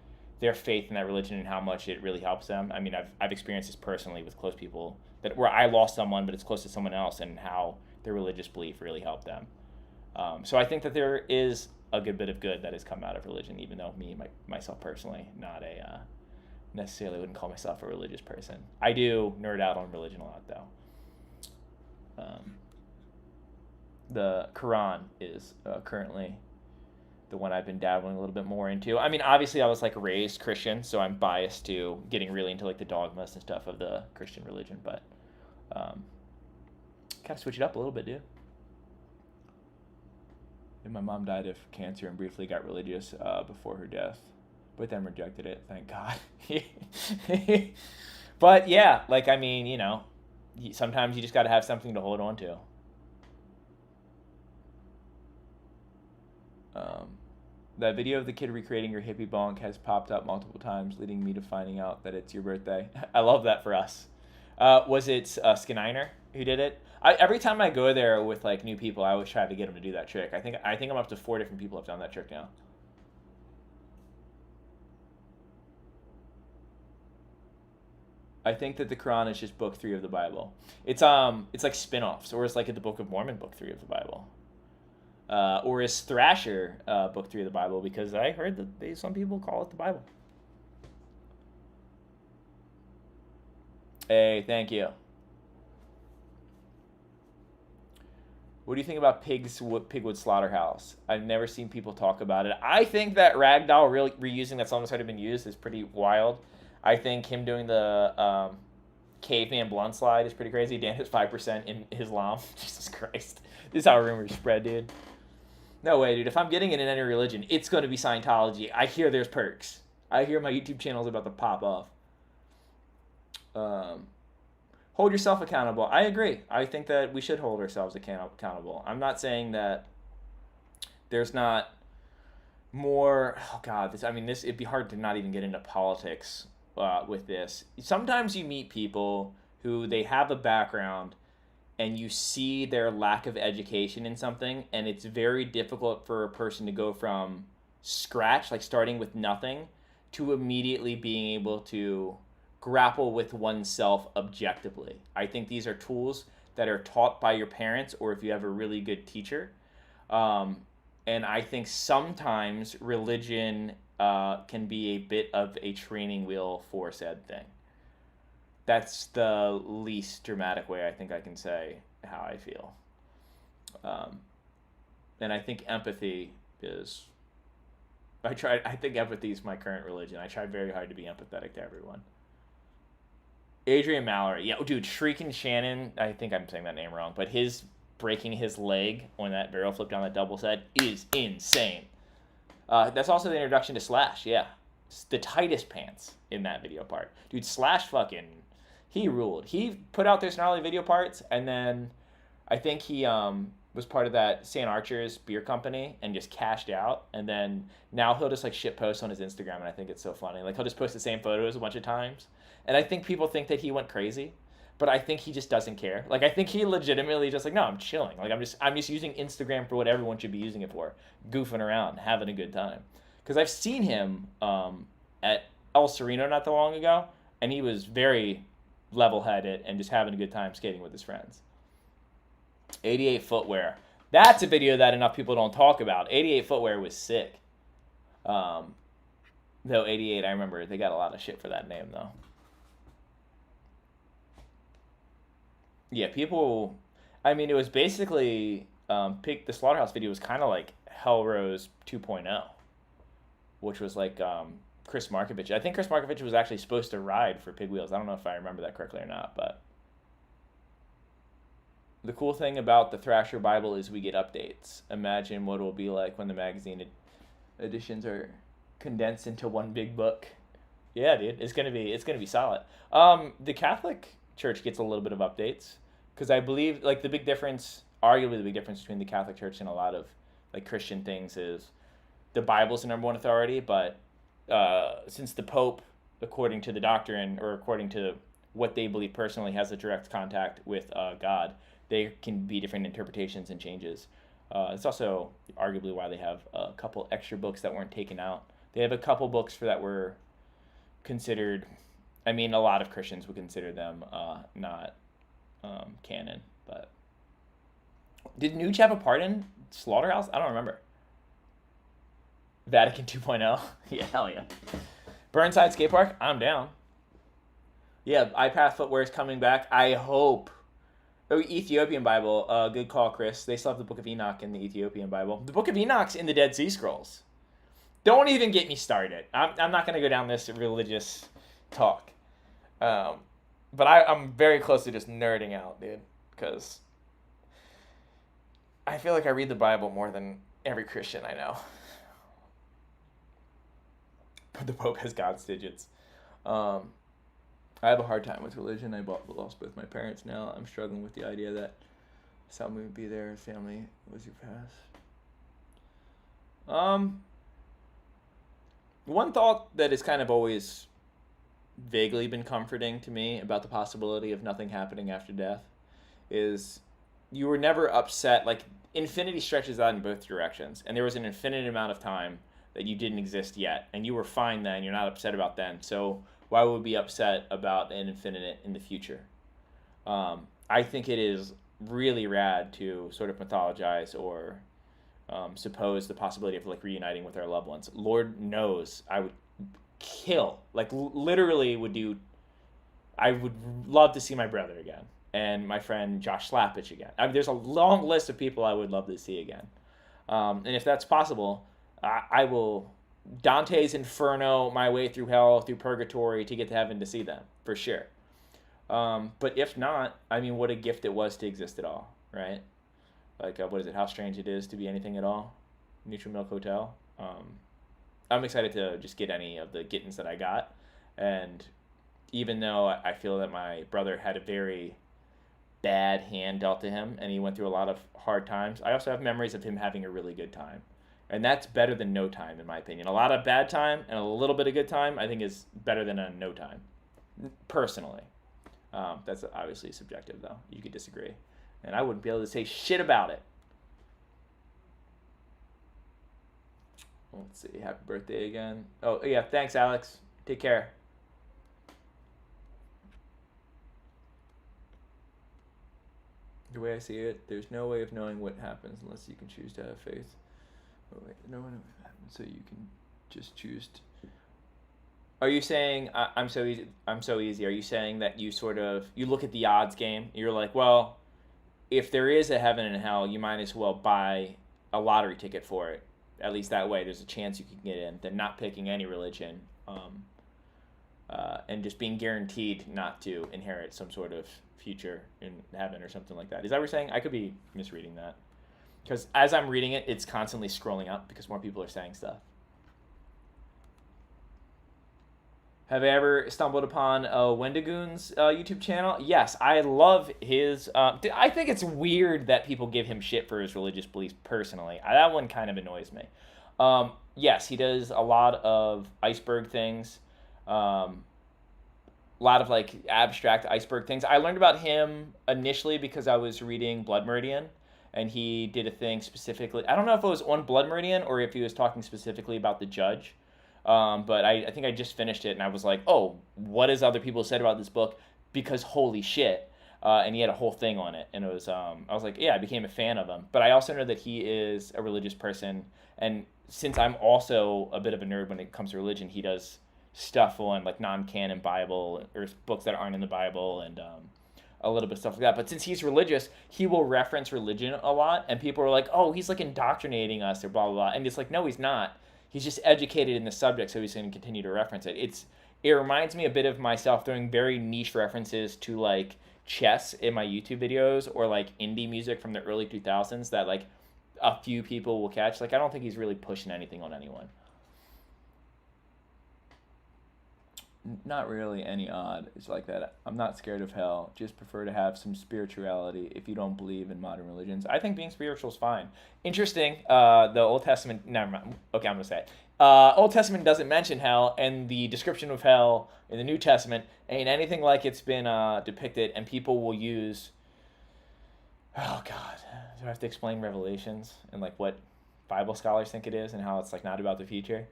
their faith in that religion and how much it really helps them. I mean, I've experienced this personally with close people where I lost someone, but it's close to someone else, and how their religious belief really helped them. So I think that there is a good bit of good that has come out of religion, even though myself personally, not necessarily wouldn't call myself a religious person. I do nerd out on religion a lot, though. The Quran is currently the one I've been dabbling a little bit more into. I mean, obviously I was like raised Christian, so I'm biased to getting really into like the dogmas and stuff of the Christian religion, but gotta switch it up a little bit, dude. And my mom died of cancer and briefly got religious before her death, but then rejected it, thank God. But yeah, like, I mean, sometimes you just got to have something to hold on to. That video of the kid recreating your hippie bonk has popped up multiple times, leading me to finding out that it's your birthday. I love that for us. Was it Skininer who did it? Every time I go there with like new people, I always try to get them to do that trick. I think I'm up to 4 different people have done that trick now. I think that the Quran is just book 3 of the Bible. It's like spin-offs, or it's like the Book of Mormon, book 3 of the Bible, or is Thrasher book 3 of the Bible? Because I heard that some people call it the Bible. Hey, thank you. What do you think about Pigwood Slaughterhouse? I've never seen people talk about it. I think that Ragdoll really reusing that song that's already been used is pretty wild. I think him doing the caveman blunt slide is pretty crazy. Dan hits 5% in Islam. Jesus Christ. This is how rumors spread, dude. No way, dude. If I'm getting it in any religion, it's going to be Scientology. I hear there's perks. I hear my YouTube channel is about to pop off. Hold yourself accountable. I agree. I think that we should hold ourselves accountable. I'm not saying that there's not more. Oh God, it'd be hard to not even get into politics with this. Sometimes you meet people who they have a background, and you see their lack of education in something, and it's very difficult for a person to go from scratch, like starting with nothing, to immediately being able to grapple with oneself objectively. I think these are tools that are taught by your parents, or if you have a really good teacher. And I think sometimes religion can be a bit of a training wheel for said thing. That's the least dramatic way I think I can say how I feel. And I think empathy is... I think empathy is my current religion. I try very hard to be empathetic to everyone. Adrian Mallory. Yeah, dude, Shrieking Shannon, I think I'm saying that name wrong, but his breaking his leg when that barrel flipped down that double set is insane. That's also the introduction to Slash, yeah. It's the tightest pants in that video part. Dude, Slash he ruled. He put out those gnarly video parts, and then I think he was part of that St. Archer's beer company and just cashed out, and then now he'll just like shit post on his Instagram, and I think it's so funny. Like he'll just post the same photos a bunch of times. And I think people think that he went crazy, but I think he just doesn't care. Like I think he legitimately just like, no, I'm chilling. Like I'm just using Instagram for what everyone should be using it for, goofing around, having a good time. Because I've seen him at El Sereno not that long ago, and he was very level-headed and just having a good time skating with his friends. 88 Footwear. That's a video that enough people don't talk about. 88 Footwear was sick. Though 88, I remember they got a lot of shit for that name though. Yeah, people. It was basically the Slaughterhouse video was kind of like Hellrose 2.0, which was like Chris Markovich. I think Chris Markovich was actually supposed to ride for Pig Wheels. I don't know if I remember that correctly or not, but the cool thing about the Thrasher Bible is we get updates. Imagine what it will be like when the magazine editions are condensed into one big book. Yeah, dude, it's gonna be solid. The Catholic Church gets a little bit of updates because I believe like arguably the big difference between the Catholic Church and a lot of like Christian things is the Bible's the number one authority, but since the Pope, according to the doctrine or according to what they believe personally, has a direct contact with God, there can be different interpretations and changes. It's also arguably why they have a couple extra books that weren't taken out. They have a couple books that were considered, a lot of Christians would consider them not canon. But did Nuge have a part in Slaughterhouse? I don't remember. Vatican 2.0? Yeah, hell yeah. Burnside Skate Park? I'm down. Yeah, iPath Footwear is coming back. I hope. Oh, Ethiopian Bible. Good call, Chris. They still have the Book of Enoch in the Ethiopian Bible. The Book of Enoch's in the Dead Sea Scrolls. Don't even get me started. I'm not going to go down this religious talk. But I'm very close to just nerding out, dude. Because I feel like I read the Bible more than every Christian I know. But the Pope has God's digits. I have a hard time with religion. I lost both my parents now. I'm struggling with the idea that someone would be there. Family was your past. One thought that has kind of always vaguely been comforting to me about the possibility of nothing happening after death is you were never upset. Like, infinity stretches out in both directions, and there was an infinite amount of time that you didn't exist yet, and you were fine then. You're not upset about then. So why would we be upset about an infinite in the future? I think it is really rad to sort of mythologize or suppose the possibility of like reuniting with our loved ones. Lord knows I would kill, like literally would do. I would love to see my brother again and my friend Josh Slappich again. I mean, there's a long list of people I would love to see again. And if that's possible, I will Dante's Inferno my way through hell, through purgatory to get to heaven to see them for sure. But if not, I mean, what a gift it was to exist at all, right? Like, what is it? How strange it is to be anything at all. Neutral Milk Hotel. I'm excited to just get any of the gettins that I got, and even though I feel that my brother had a very bad hand dealt to him and he went through a lot of hard times, I also have memories of him having a really good time. And that's better than no time, in my opinion. A lot of bad time and a little bit of good time, I think, is better than a no time, personally. That's obviously subjective, though. You could disagree. And I wouldn't be able to say shit about it. Let's see. Happy birthday again. Oh, yeah. Thanks, Alex. Take care. The way I see it, there's no way of knowing what happens unless you can choose to have faith. Oh, wait, no one happens, so you can just choose to. Are you saying I'm so easy? I'm so easy. Are you saying that you sort of you look at the odds game? You're like, well, if there is a heaven and hell, you might as well buy a lottery ticket for it. At least that way, there's a chance you can get in. Than not picking any religion, and just being guaranteed not to inherit some sort of future in heaven or something like that. Is that what you're saying? I could be misreading that. Because as I'm reading it, it's constantly scrolling up because more people are saying stuff. Have I ever stumbled upon Wendigoon's YouTube channel? Yes, I love his. I think it's weird that people give him shit for his religious beliefs personally. That one kind of annoys me. Yes, he does a lot of iceberg things. A lot of like abstract iceberg things. I learned about him initially because I was reading Blood Meridian, and he did a thing specifically. I don't know if it was on Blood Meridian or if he was talking specifically about the judge. But I think I just finished it and I was like, oh, what has other people said about this book? Because holy shit. And he had a whole thing on it. And it was, I was like, yeah, I became a fan of him. But I also know that he is a religious person. And since I'm also a bit of a nerd when it comes to religion, he does stuff on like non-canon Bible or books that aren't in the Bible and a little bit of stuff like that. But since he's religious, he will reference religion a lot. And people are like, oh, he's like indoctrinating us or blah, blah, blah. And it's like, no, he's not. He's just educated in the subject, so he's going to continue to reference it. It reminds me a bit of myself throwing very niche references to like chess in my YouTube videos or like indie music from the early 2000s that like a few people will catch. Like, I don't think he's really pushing anything on anyone. Not really any odd. It's like that. I'm not scared of hell. Just prefer to have some spirituality if you don't believe in modern religions. I think being spiritual is fine. Interesting. The Old Testament. Never mind. Okay, I'm gonna say it. Old Testament doesn't mention hell, and the description of hell in the New Testament ain't anything like it's been depicted. And people will use. Oh God, do I have to explain Revelations and like what Bible scholars think it is and how it's like not about the future?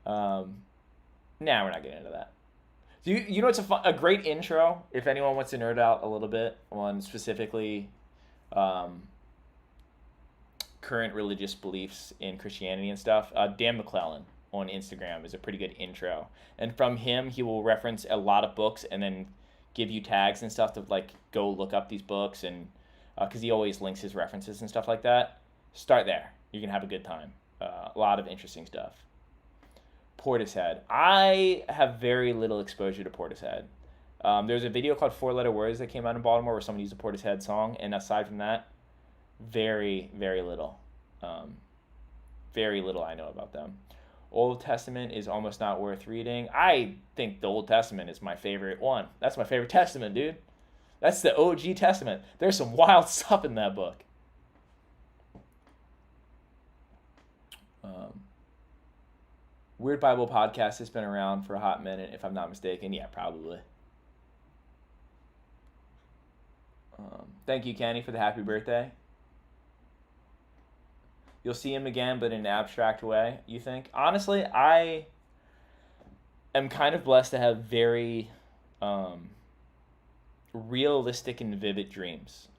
Nah, we're not getting into that. You know it's a great intro if anyone wants to nerd out a little bit on specifically current religious beliefs in Christianity and stuff. Dan McClellan on Instagram is a pretty good intro, and from him he will reference a lot of books and then give you tags and stuff to like go look up these books and because he always links his references and stuff like that. Start there. You can have a good time. A lot of interesting stuff. Portishead. I have very little exposure to Portishead. There's a video called Four Letter Words that came out in Baltimore where someone used a Portishead song, and aside from that, very, very little. Very little I know about them. Old Testament is almost not worth reading. I think the Old Testament is my favorite one. That's my favorite Testament, dude. That's the OG Testament. There's some wild stuff in that book. Weird Bible podcast has been around for a hot minute, if I'm not mistaken. Yeah, probably. Thank you, Kenny, for the happy birthday. You'll see him again, but in an abstract way, you think? Honestly, I am kind of blessed to have very realistic and vivid dreams.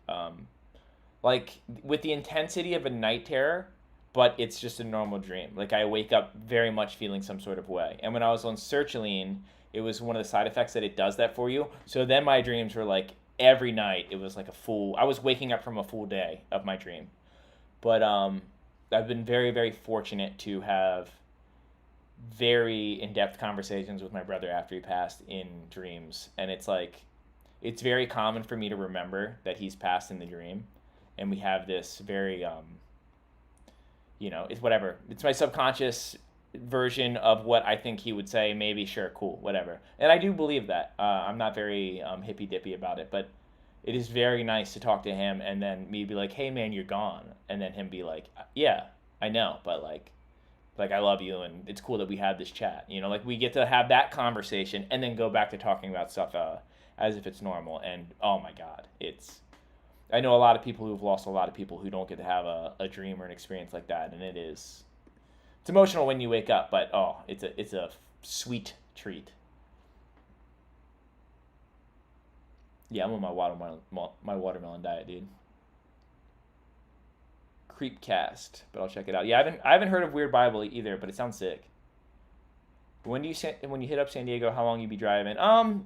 Like, with the intensity of a night terror, but it's just a normal dream. Like, I wake up very much feeling some sort of way. And when I was on sertraline, it was one of the side effects that it does that for you. So then my dreams were like, every night, it was like I was waking up from a full day of my dream. But I've been very, very fortunate to have very in-depth conversations with my brother after he passed in dreams. And it's like, it's very common for me to remember that he's passed in the dream. And we have this very, it's whatever. It's my subconscious version of what I think he would say. Maybe, sure, cool, whatever. And I do believe that. I'm not very hippy-dippy about it, but it is very nice to talk to him and then me be like, hey, man, you're gone. And then him be like, yeah, I know, but like I love you and it's cool that we had this chat. Like we get to have that conversation and then go back to talking about stuff as if it's normal. And oh my God, I know a lot of people who've lost a lot of people who don't get to have a dream or an experience like that. And it's emotional when you wake up, but it's a sweet treat. Yeah, I'm on my watermelon diet, dude. Creepcast, but I'll check it out. Yeah, I haven't heard of Weird Bible either, but it sounds sick. When you hit up San Diego, how long you be driving?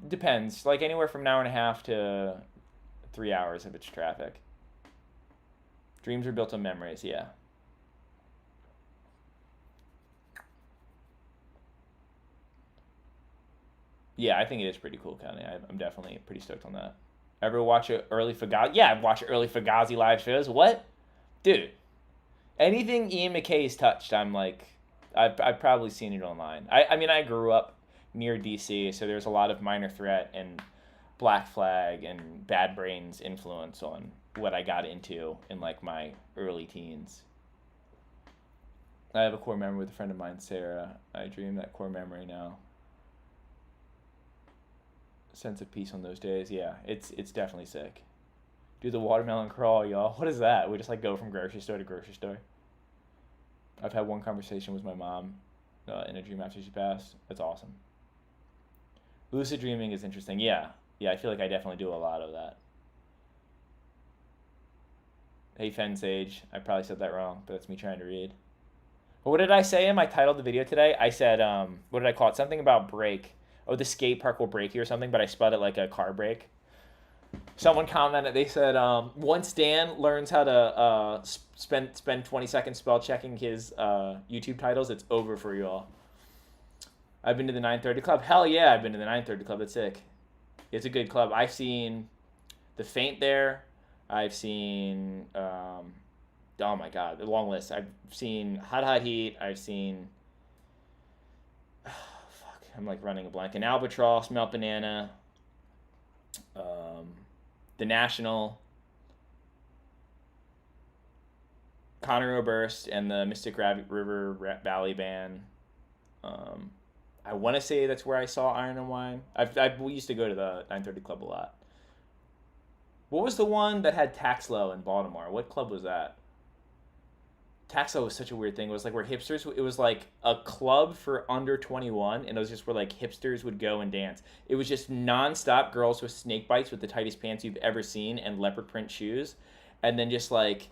Depends. Like anywhere from an hour and a half to 3 hours if it's traffic. Dreams are built on memories, yeah. Yeah, I think it is pretty cool, Connie. I'm definitely pretty stoked on that. Ever watch an early Fugazi? Yeah, I've watched early Fugazi live shows. What? Dude. Anything Ian McKay's touched, I'm like, I've probably seen it online. I mean, I grew up near DC, so there's a lot of Minor Threat and Black Flag and Bad Brains influence on what I got into in like my early teens. I have a core memory with a friend of mine, Sarah. I dream that core memory now. Sense of peace on those days. Yeah, it's definitely sick. Do the watermelon crawl, y'all. What is that? We just like go from grocery store to grocery store. I've had one conversation with my mom in a dream after she passed. That's awesome. Lucid dreaming is interesting. Yeah, I feel like I definitely do a lot of that. Hey, Fen Sage. I probably said that wrong, but that's me trying to read. But what did I say in my title of the video today? I said, what did I call it? Something about brake. Oh, the skate park will break you or something, but I spelled it like a car brake. Someone commented, they said, once Dan learns how to spend 20 seconds spell checking his YouTube titles, it's over for you all. I've been to the 930 Club. Hell yeah, I've been to the 930 Club. That's sick. It's a good club. I've seen The Faint there. I've seen, oh my God, a long list. I've seen Hot Hot Heat. I've seen, I'm like running a blank. An Albatross, Melt Banana, The National, Conroe Burst, and the Mystic River Valley Band. I want to say that's where I saw Iron and Wine. We used to go to the 930 Club a lot. What was the one that had Taxlow in Baltimore? What club was that? Taxlow was such a weird thing. It was like where hipsters, it was like a club for under 21, and it was just where like hipsters would go and dance. It was just nonstop girls with snake bites with the tightest pants you've ever seen and leopard print shoes, and then just like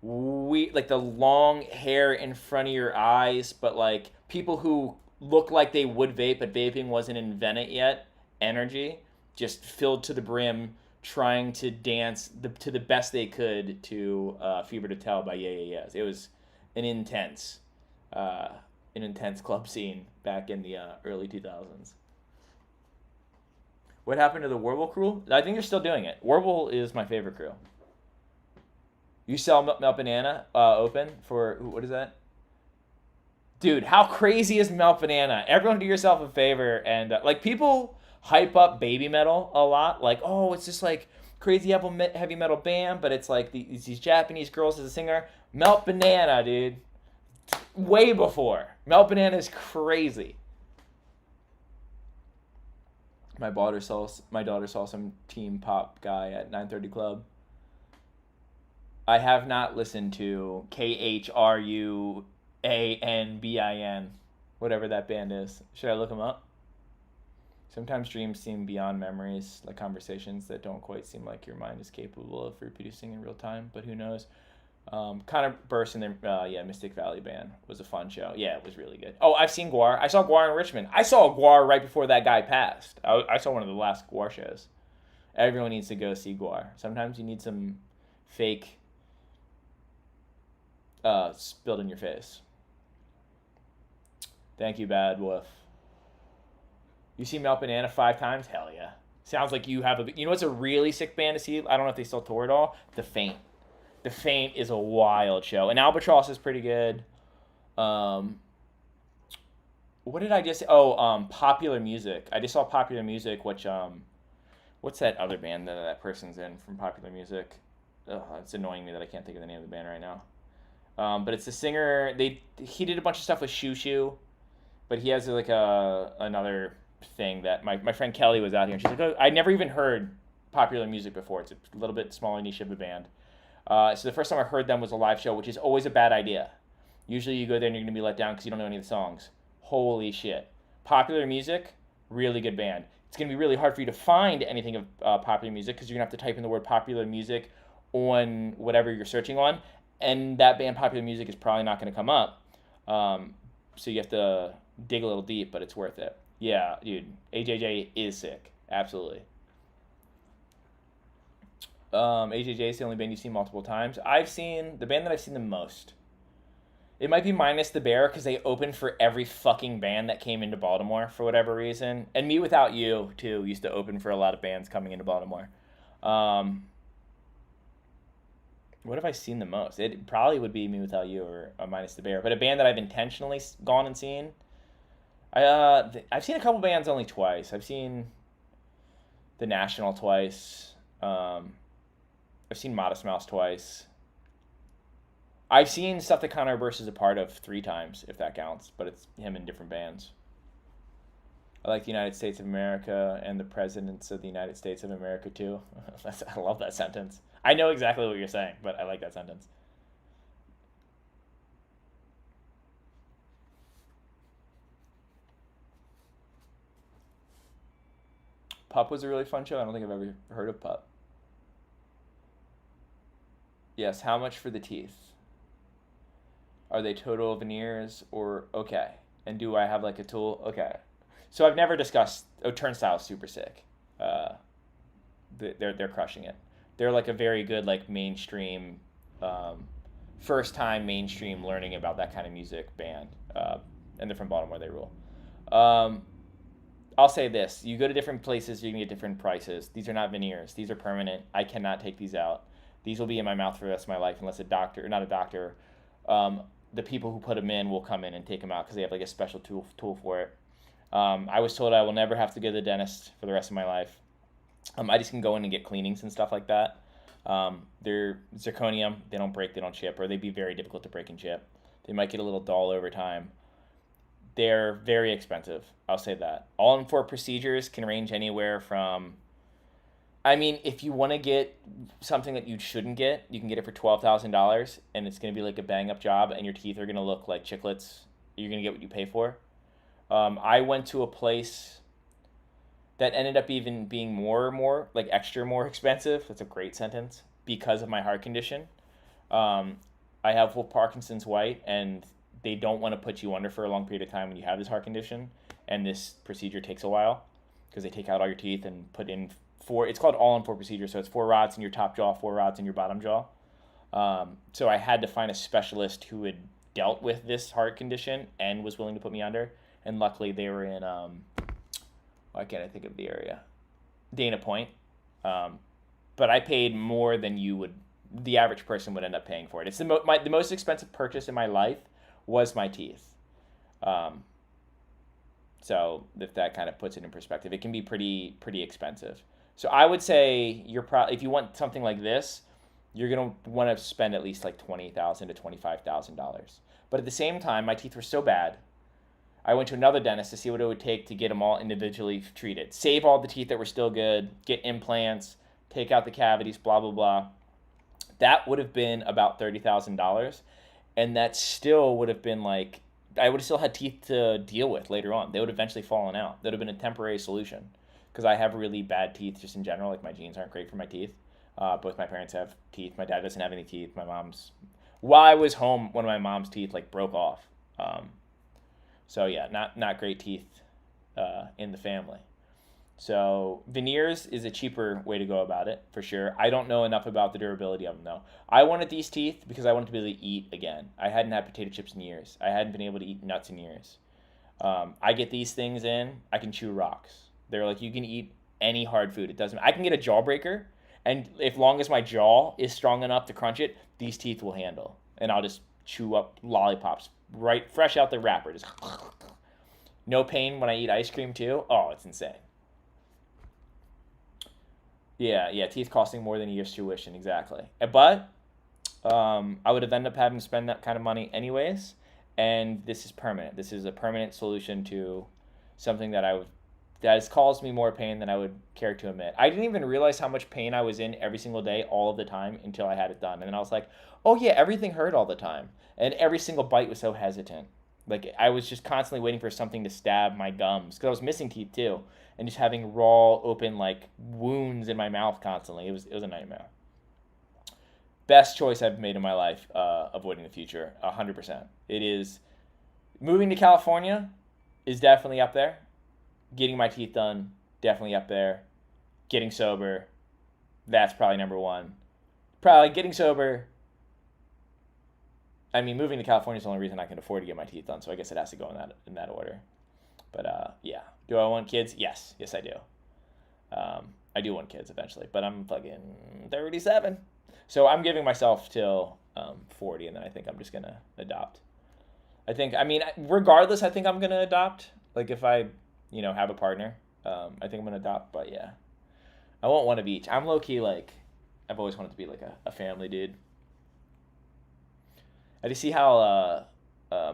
the long hair in front of your eyes, but like people who look like they would vape, but vaping wasn't invented yet. Energy just filled to the brim, trying to dance to the best they could to Fever to Tell by Yeah Yeah Yeahs. It was an intense club scene back in the early 2000s. What happened to the Warble crew? I think they're still doing it. Warble is my favorite crew. You sell Melt Banana open for, what is that? Dude, how crazy is Melt Banana? Everyone do yourself a favor and like people hype up baby metal a lot, like, oh, it's just like crazy heavy metal band, but it's like these Japanese girls as a singer. Melt Banana, dude, Way before. Melt Banana is crazy. My daughter saw some teen pop guy at 9:30 Club. I have not listened to KHRUANBIN, whatever that band is. Should I look them up? Sometimes dreams seem beyond memories, like conversations that don't quite seem like your mind is capable of reproducing in real time, but who knows? Connor Burst and their Mystic Valley Band was a fun show. Yeah, it was really good. Oh, I've seen Guar. I saw Guar in Richmond. I saw Guar right before that guy passed. I saw one of the last Guar shows. Everyone needs to go see Guar. Sometimes you need some fake spilled in your face. Thank you, Bad Wolf. You see Melt Banana 5 times? Hell yeah. Sounds like you have a... You know what's a really sick band to see? I don't know if they still tour at all. The Faint. The Faint is a wild show. And Albatross is pretty good. What did I just... Popular Music. I just saw Popular Music, which... what's that other band that person's in from Popular Music? Ugh, it's annoying me that I can't think of the name of the band right now. But it's the singer... He did a bunch of stuff with Shoo Shoo. But he has like another thing that my friend Kelly was out here. And she's like, oh, I never even heard Popular Music before. It's a little bit smaller niche of a band. So the first time I heard them was a live show, which is always a bad idea. Usually you go there and you're going to be let down because you don't know any of the songs. Holy shit. Popular Music, really good band. It's going to be really hard for you to find anything of Popular Music because you're going to have to type in the word Popular Music on whatever you're searching on. And that band Popular Music is probably not going to come up. So you have to dig a little deep, but it's worth it. Yeah, dude. AJJ is sick. Absolutely. AJJ is the only band you've seen multiple times. The band that I've seen the most. It might be minus the Bear because they opened for every fucking band that came into Baltimore for whatever reason. And Me Without You, too, used to open for a lot of bands coming into Baltimore. What have I seen the most? It probably would be Me Without You or minus the Bear. But a band that I've intentionally gone and seen, I've seen a couple bands only twice. I've seen The National twice. I've seen Modest Mouse twice. I've seen stuff that Connor Burst is a part of 3 times, if that counts, but it's him in different bands. I like the United States of America and the presidents of the United States of America, too. I love that sentence. I know exactly what you're saying, but I like that sentence. Pup was a really fun show. I don't think I've ever heard of Pup. Yes, how much for the teeth? Are they total veneers or okay? And do I have like a tool? Okay. So I've never discussed... Oh, Turnstile's super sick. They're crushing it. They're like a very good like mainstream, first time mainstream learning about that kind of music band. And they're from Baltimore. They rule. I'll say this. You go to different places, you can get different prices. These are not veneers. These are permanent. I cannot take these out. These will be in my mouth for the rest of my life unless the people who put them in will come in and take them out because they have like a special tool for it. I was told I will never have to go to the dentist for the rest of my life. I just can go in and get cleanings and stuff like that. They're zirconium. They don't break, they don't chip, or they'd be very difficult to break and chip. They might get a little dull over time. They're very expensive. I'll say that. All-in-4 procedures can range anywhere from... I mean, if you want to get something that you shouldn't get, you can get it for $12,000, and it's going to be like a bang-up job, and your teeth are going to look like chiclets. You're going to get what you pay for. I went to a place that ended up even being more expensive. That's a great sentence. Because of my heart condition. I have full Parkinson's white, and they don't want to put you under for a long period of time when you have this heart condition, and this procedure takes a while because they take out all your teeth and put in... It's called all-in-4 procedure, so it's 4 rods in your top jaw, 4 rods in your bottom jaw. So I had to find a specialist who had dealt with this heart condition and was willing to put me under. And luckily they were in, why can't I think of the area? Dana Point. But I paid more than the average person would end up paying for it. It's the most expensive purchase in my life was my teeth. So if that kind of puts it in perspective, it can be pretty expensive. So I would say if you want something like this, you're going to want to spend at least like $20,000 to $25,000. But at the same time, my teeth were so bad, I went to another dentist to see what it would take to get them all individually treated. Save all the teeth that were still good, get implants, take out the cavities, blah, blah, blah. That would have been about $30,000. And that still would have been like, I would have still had teeth to deal with later on. They would have eventually fallen out. That would have been a temporary solution. Because I have really bad teeth just in general. Like my genes aren't great for my teeth. Both my parents have teeth. My dad doesn't have any teeth. My mom's, while I was home, one of my mom's teeth like broke off. So yeah, not great teeth in the family. So veneers is a cheaper way to go about it, for sure. I don't know enough about the durability of them, though. I wanted these teeth because I wanted to be able to eat again. I hadn't had potato chips in years. I hadn't been able to eat nuts in years. I get these things in, I can chew rocks. They're like, you can eat any hard food. It doesn't. I can get a jawbreaker, and as long as my jaw is strong enough to crunch it, these teeth will handle. And I'll just chew up lollipops right fresh out the wrapper. Just no pain when I eat ice cream, too. Oh, it's insane. Yeah, teeth costing more than a year's tuition, exactly. But I would have ended up having to spend that kind of money anyways, and this is permanent. This is a permanent solution to something that has caused me more pain than I would care to admit. I didn't even realize how much pain I was in every single day, all of the time, until I had it done. And then I was like, oh yeah, everything hurt all the time. And every single bite was so hesitant. Like, I was just constantly waiting for something to stab my gums, because I was missing teeth too. And just having raw, open, like, wounds in my mouth constantly. It was a nightmare. Best choice I've made in my life, avoiding the future, 100%. It is, moving to California is definitely up there. Getting my teeth done, definitely up there. Getting sober, that's probably number one. Probably getting sober. I mean, moving to California is the only reason I can afford to get my teeth done, so I guess it has to go in that order. But yeah, do I want kids? Yes, I do. I do want kids eventually, but I'm fucking 37, so I'm giving myself till 40, and then I think I'm just gonna adopt. Regardless, I think I'm gonna adopt. Like if I, have a partner, I think I'm gonna adopt. But yeah, I want one of each. I'm low key like, I've always wanted to be like a family dude. I just see how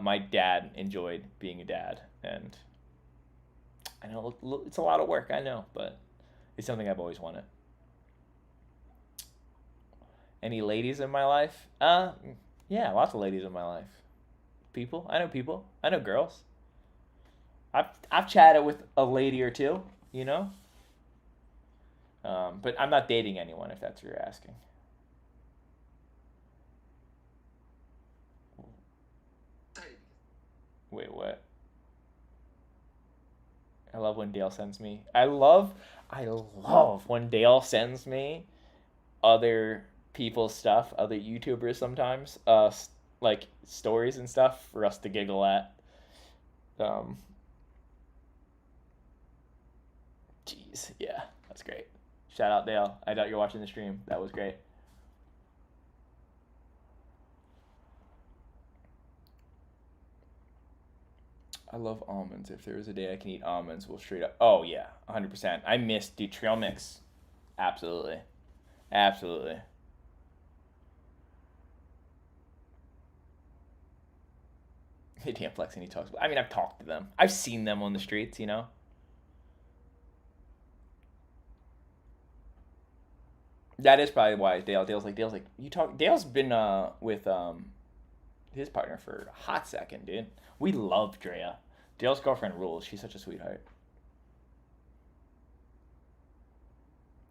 my dad enjoyed being a dad, and I know it's a lot of work, I know, but it's something I've always wanted. Any ladies in my life? Yeah, lots of ladies in my life. People, I know girls. I've chatted with a lady or two, but I'm not dating anyone, if that's what you're asking. Wait, what? I love when Dale sends me. I love when Dale sends me other people's stuff, other YouTubers sometimes, like stories and stuff for us to giggle at. Jeez, yeah, that's great. Shout out Dale. I doubt you're watching the stream. That was great. I love almonds. If there was a day I can eat almonds, we'll straight up. Oh yeah, 100%. I miss trail mix. Absolutely. Damn Flex and he talks. I've talked to them. I've seen them on the streets. That is probably why Dale's like you talk. Dale's been with his partner for a hot second, dude. We love Drea. Dale's girlfriend rules. She's such a sweetheart.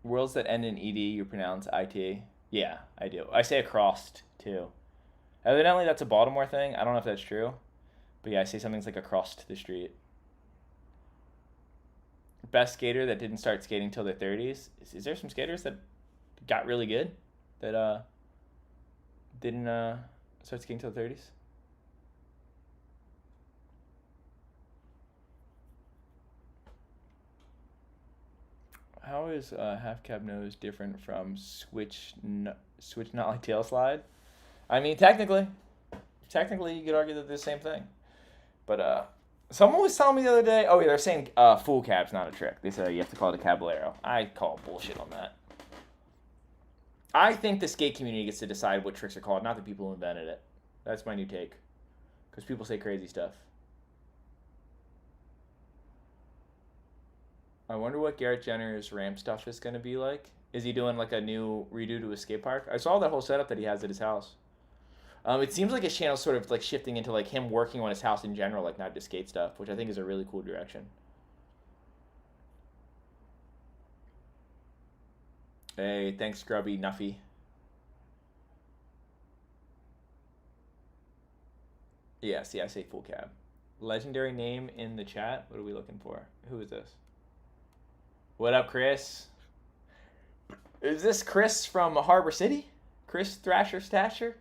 Words that end in ed, you pronounce it. Yeah, I do. I say across too. Evidently, that's a Baltimore thing. I don't know if that's true, but yeah, I say something's like across the street. Best skater that didn't start skating till their 30s. Is there some skaters that got really good that didn't start skating till the 30s? How is half cab nose different from switch not like tail slide? Technically you could argue that they're the same thing. But someone was telling me the other day, oh yeah, they're saying full cab's not a trick. They said you have to call it a caballero. I call bullshit on that. I think the skate community gets to decide what tricks are called, not the people who invented it. That's my new take. because people say crazy stuff. I wonder what Garrett Jenner's ramp stuff is going to be like. Is he doing like a new redo to his skate park? I saw that whole setup that he has at his house. It seems like his channel's sort of like shifting into like him working on his house in general, like not just skate stuff, which I think is a really cool direction. Hey, thanks, Scrubby Nuffy. Yeah, see, I say full cab. Legendary name in the chat. What are we looking for? Who is this? What up, Chris? Is this Chris from Harbor City? Chris Thrasher Stasher?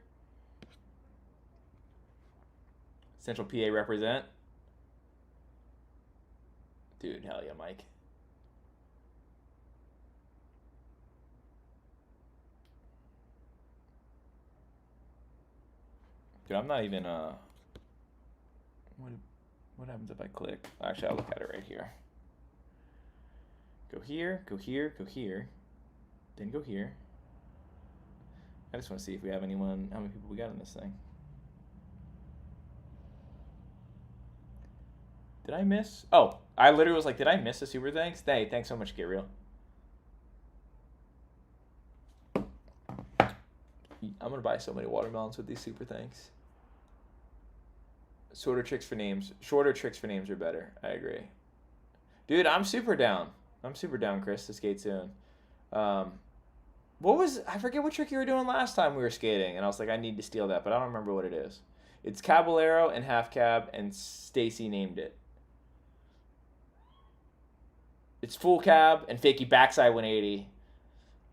Central PA represent. Dude, hell yeah, Mike. Dude, I'm not even, what happens if I click? Actually, I'll look at it right here. Go here, go here, go here. Then go here. I just want to see if we have anyone, how many people we got in this thing. Did I miss? Oh, I literally was like, did I miss a super thanks? Hey, thanks so much, Get Real. I'm going to buy so many watermelons with these super thanks. Shorter tricks for names. Shorter tricks for names are better. I agree. Dude, I'm super down. I'm super down, Chris, to skate soon. I forget what trick you were doing last time we were skating, and I was like, I need to steal that, but I don't remember what it is. It's Caballero and half cab, and Stacy named it. It's full cab and fakey backside 180.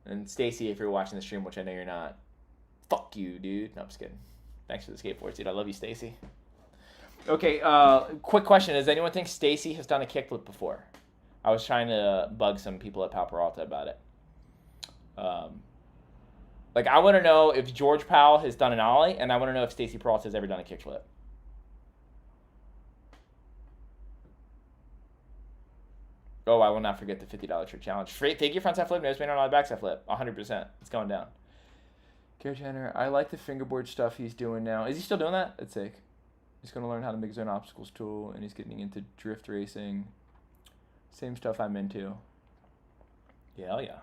And Stacy, if you're watching the stream, which I know you're not, fuck you, dude. No, I'm just kidding. Thanks for the skateboards, dude. I love you, Stacy. Okay, quick question. Does anyone think Stacy has done a kickflip before? I was trying to bug some people at Pal Peralta about it. Like, I want to know if George Powell has done an ollie, and I want to know if Stacy Peralta has ever done a kickflip. Oh, I will not forget the $50 trick challenge. Figure frontside flip, nose man on ollie backside flip. 100%. It's going down. Garrett Jenner, I like the fingerboard stuff he's doing now. Is he still doing that? That's sick. He's going to learn how to make his own obstacles tool, and he's getting into drift racing. Same stuff I'm into. Yeah, hell yeah.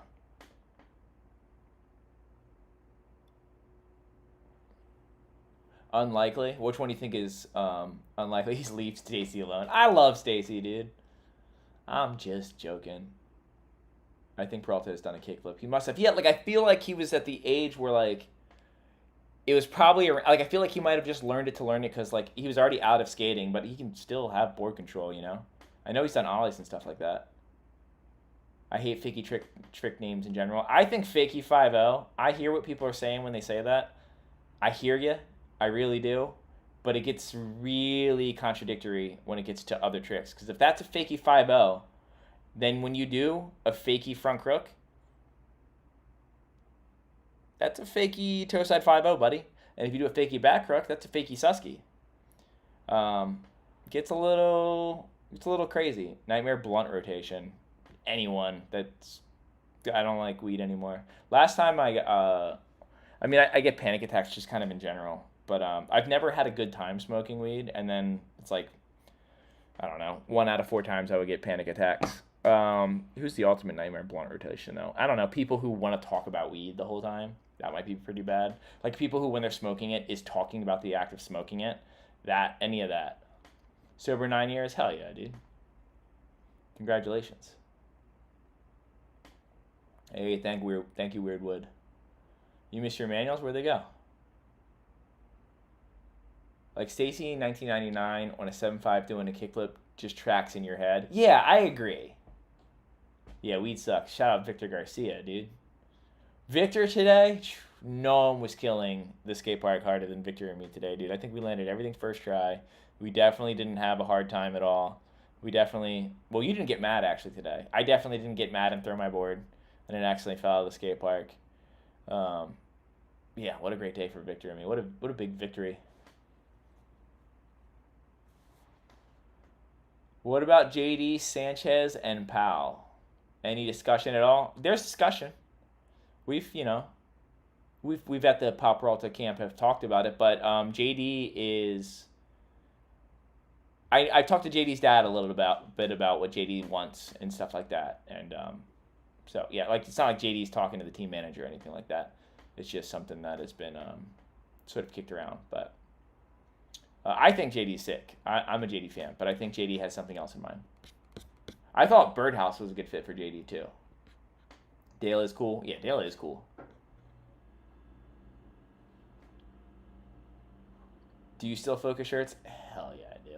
Unlikely? Which one do you think is unlikely? He's leave Stacy alone. I love Stacy, dude. I'm just joking. I think Peralta has done a kickflip. He must have. Yeah, like, I feel like he was at the age where, like, it was probably, like, I feel like he might have just learned it to learn it because, like, he was already out of skating, but he can still have board control, you know? I know he's done ollies and stuff like that. I hate fakey trick names in general. I think fakey 5-0. I hear what people are saying when they say that. I hear you. I really do. But it gets really contradictory when it gets to other tricks. Because if that's a fakey 5-0, then when you do a fakey front crook, that's a fakey toe side 5-0, buddy. And if you do a fakey back crook, that's a fakey susky. Gets a little crazy. Nightmare blunt rotation. Anyone that's, I don't like weed anymore. Last time I get panic attacks just kind of in general. But I've never had a good time smoking weed, and then it's like, I don't know, 1 out of 4 times I would get panic attacks. Who's the ultimate nightmare blunt rotation, though? I don't know. People who want to talk about weed the whole time, that might be pretty bad. Like, people who, when they're smoking it, is talking about the act of smoking it. Any of that. Sober 9 years? Hell yeah, dude. Congratulations. Hey, thank you, Weirdwood. You miss your manuals? Where'd they go? Like, Stacy in 1999 on a 7.5 doing a kickflip just tracks in your head. Yeah, I agree. Yeah, weed sucks. Shout out Victor Garcia, dude. Victor today, no one was killing the skate park harder than Victor and me today, dude. I think we landed everything first try. We definitely didn't have a hard time at all. Well, you didn't get mad, actually, today. I definitely didn't get mad and throw my board, and it accidentally fell out of the skate park. Yeah, what a great day for Victor and me. What a big victory. What about JD, Sanchez, and Powell? Any discussion at all? There's discussion. We've at the Pal Peralta camp have talked about it, but JD is I talked to JD's dad a little bit about what JD wants and stuff like that, and so yeah, like it's not like JD's talking to the team manager or anything like that. It's just something that has been sort of kicked around. But I think JD's sick. I'm a JD fan, but I think JD has something else in mind. I thought Birdhouse was a good fit for JD too. Dale is cool. Yeah, Dale is cool. Do you still focus shirts? Hell yeah, I do.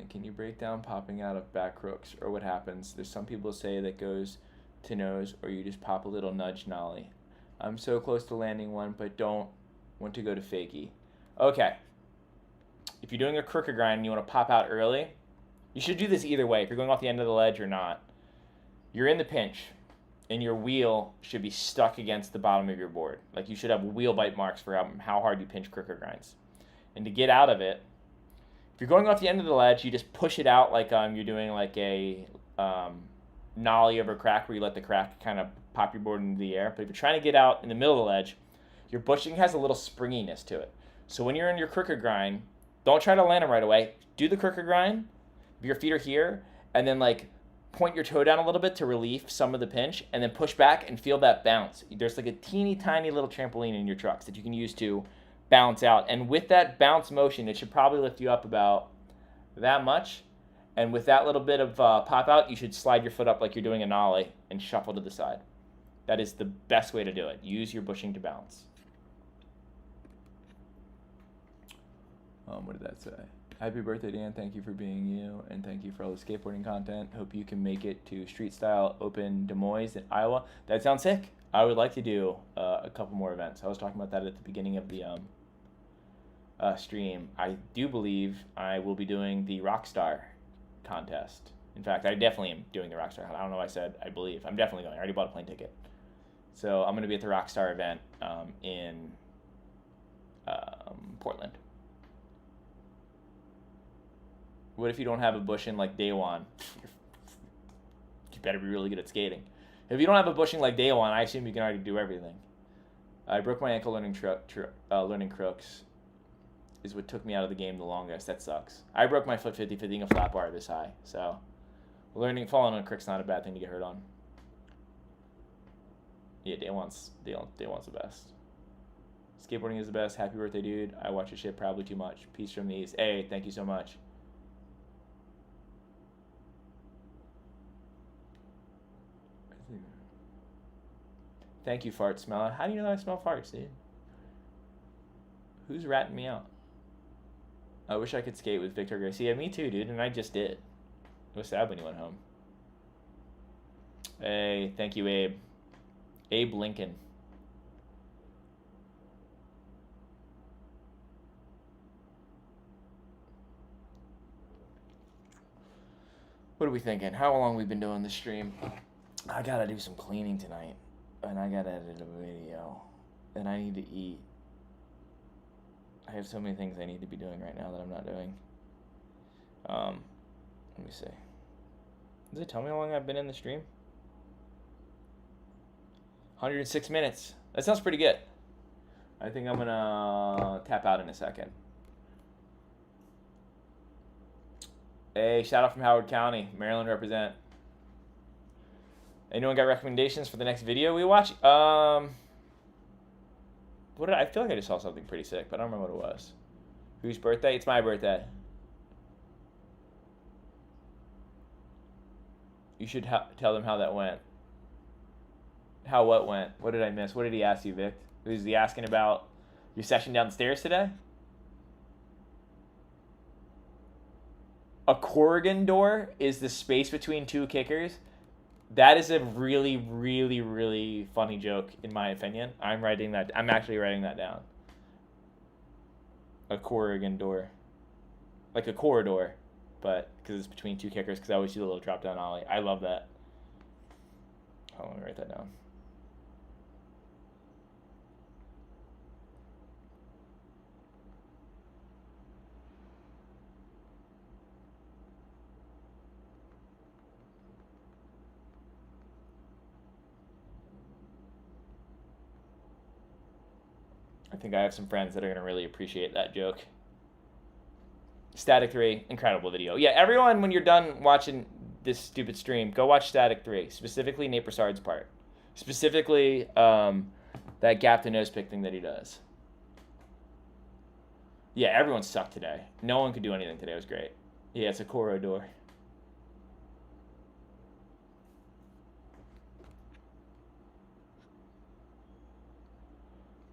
Can you break down popping out of back crooks or what happens? There's some people say that goes to nose or you just pop a little nudge nollie. I'm so close to landing one, but don't want to go to fakie. Okay. If you're doing a crooked grind and you want to pop out early, you should do this either way, if you're going off the end of the ledge or not. You're in the pinch, and your wheel should be stuck against the bottom of your board. Like you should have wheel bite marks for how hard you pinch crooked grinds. And to get out of it, if you're going off the end of the ledge, you just push it out like you're doing like a nollie over crack where you let the crack kind of pop your board into the air. But if you're trying to get out in the middle of the ledge, your bushing has a little springiness to it. So when you're in your crooked grind, don't try to land them right away. Do the crooked grind. Your feet are here, and then like point your toe down a little bit to relieve some of the pinch, and then push back and feel that bounce. There's like a teeny tiny little trampoline in your trucks that you can use to bounce out. And with that bounce motion, it should probably lift you up about that much. And with that little bit of pop out, you should slide your foot up like you're doing a nollie and shuffle to the side. That is the best way to do it. Use your bushing to bounce. What did that say? Happy birthday, Dan. Thank you for being you, and thank you for all the skateboarding content. Hope you can make it to Street Style Open Des Moines in Iowa. That sounds sick. I would like to do a couple more events. I was talking about that at the beginning of the stream. I do believe I will be doing the Rockstar contest. In fact, I definitely am doing the Rockstar. I don't know why I said I believe. I'm definitely going. I already bought a plane ticket. So I'm going to be at the Rockstar event in Portland. What if you don't have a bushing like Daewon? You better be really good at skating. If you don't have a bushing like Daewon, I assume you can already do everything. I broke my ankle learning crooks. Is what took me out of the game the longest. That sucks. I broke my foot 50-50ing a flat bar this high. So falling on a crook's not a bad thing to get hurt on. Yeah, Daewon's the best. Skateboarding is the best. Happy birthday, dude. I watch your shit probably too much. Peace from the East. Hey, thank you so much. Thank you, Fart Smeller. How do you know I smell farts, dude? Who's ratting me out? I wish I could skate with Victor Garcia. Me too, dude, and I just did. It was sad when you went home. Hey, thank you, Abe. Abe Lincoln. What are we thinking? How long we been doing this stream? I gotta do some cleaning tonight. And I gotta edit a video. And I need to eat. I have so many things I need to be doing right now that I'm not doing. Let me see. Does it tell me how long I've been in the stream? 106 minutes. That sounds pretty good. I think I'm gonna tap out in a second. Hey, shout out from Howard County. Maryland represent. Anyone got recommendations for the next video we watch? I feel like I just saw something pretty sick, but I don't remember what it was. Whose birthday? It's my birthday. You should tell them how that went. How what went? What did I miss? What did he ask you, Vic? Was he asking about your session downstairs today? A Corrigan door is the space between two kickers. That is a really, really, really funny joke, in my opinion. I'm actually writing that down. A Corrigan door. Like a corridor, but because it's between two kickers, because I always do the little drop-down ollie. I love that. Hold on, let me write that down. I think I have some friends that are going to really appreciate that joke. Static 3, incredible video. Yeah, everyone, when you're done watching this stupid stream, go watch Static 3, specifically Nate Broussard's part. Specifically, that gap to nose pick thing that he does. Yeah, everyone sucked today. No one could do anything today. It was great. Yeah, it's a Koro door.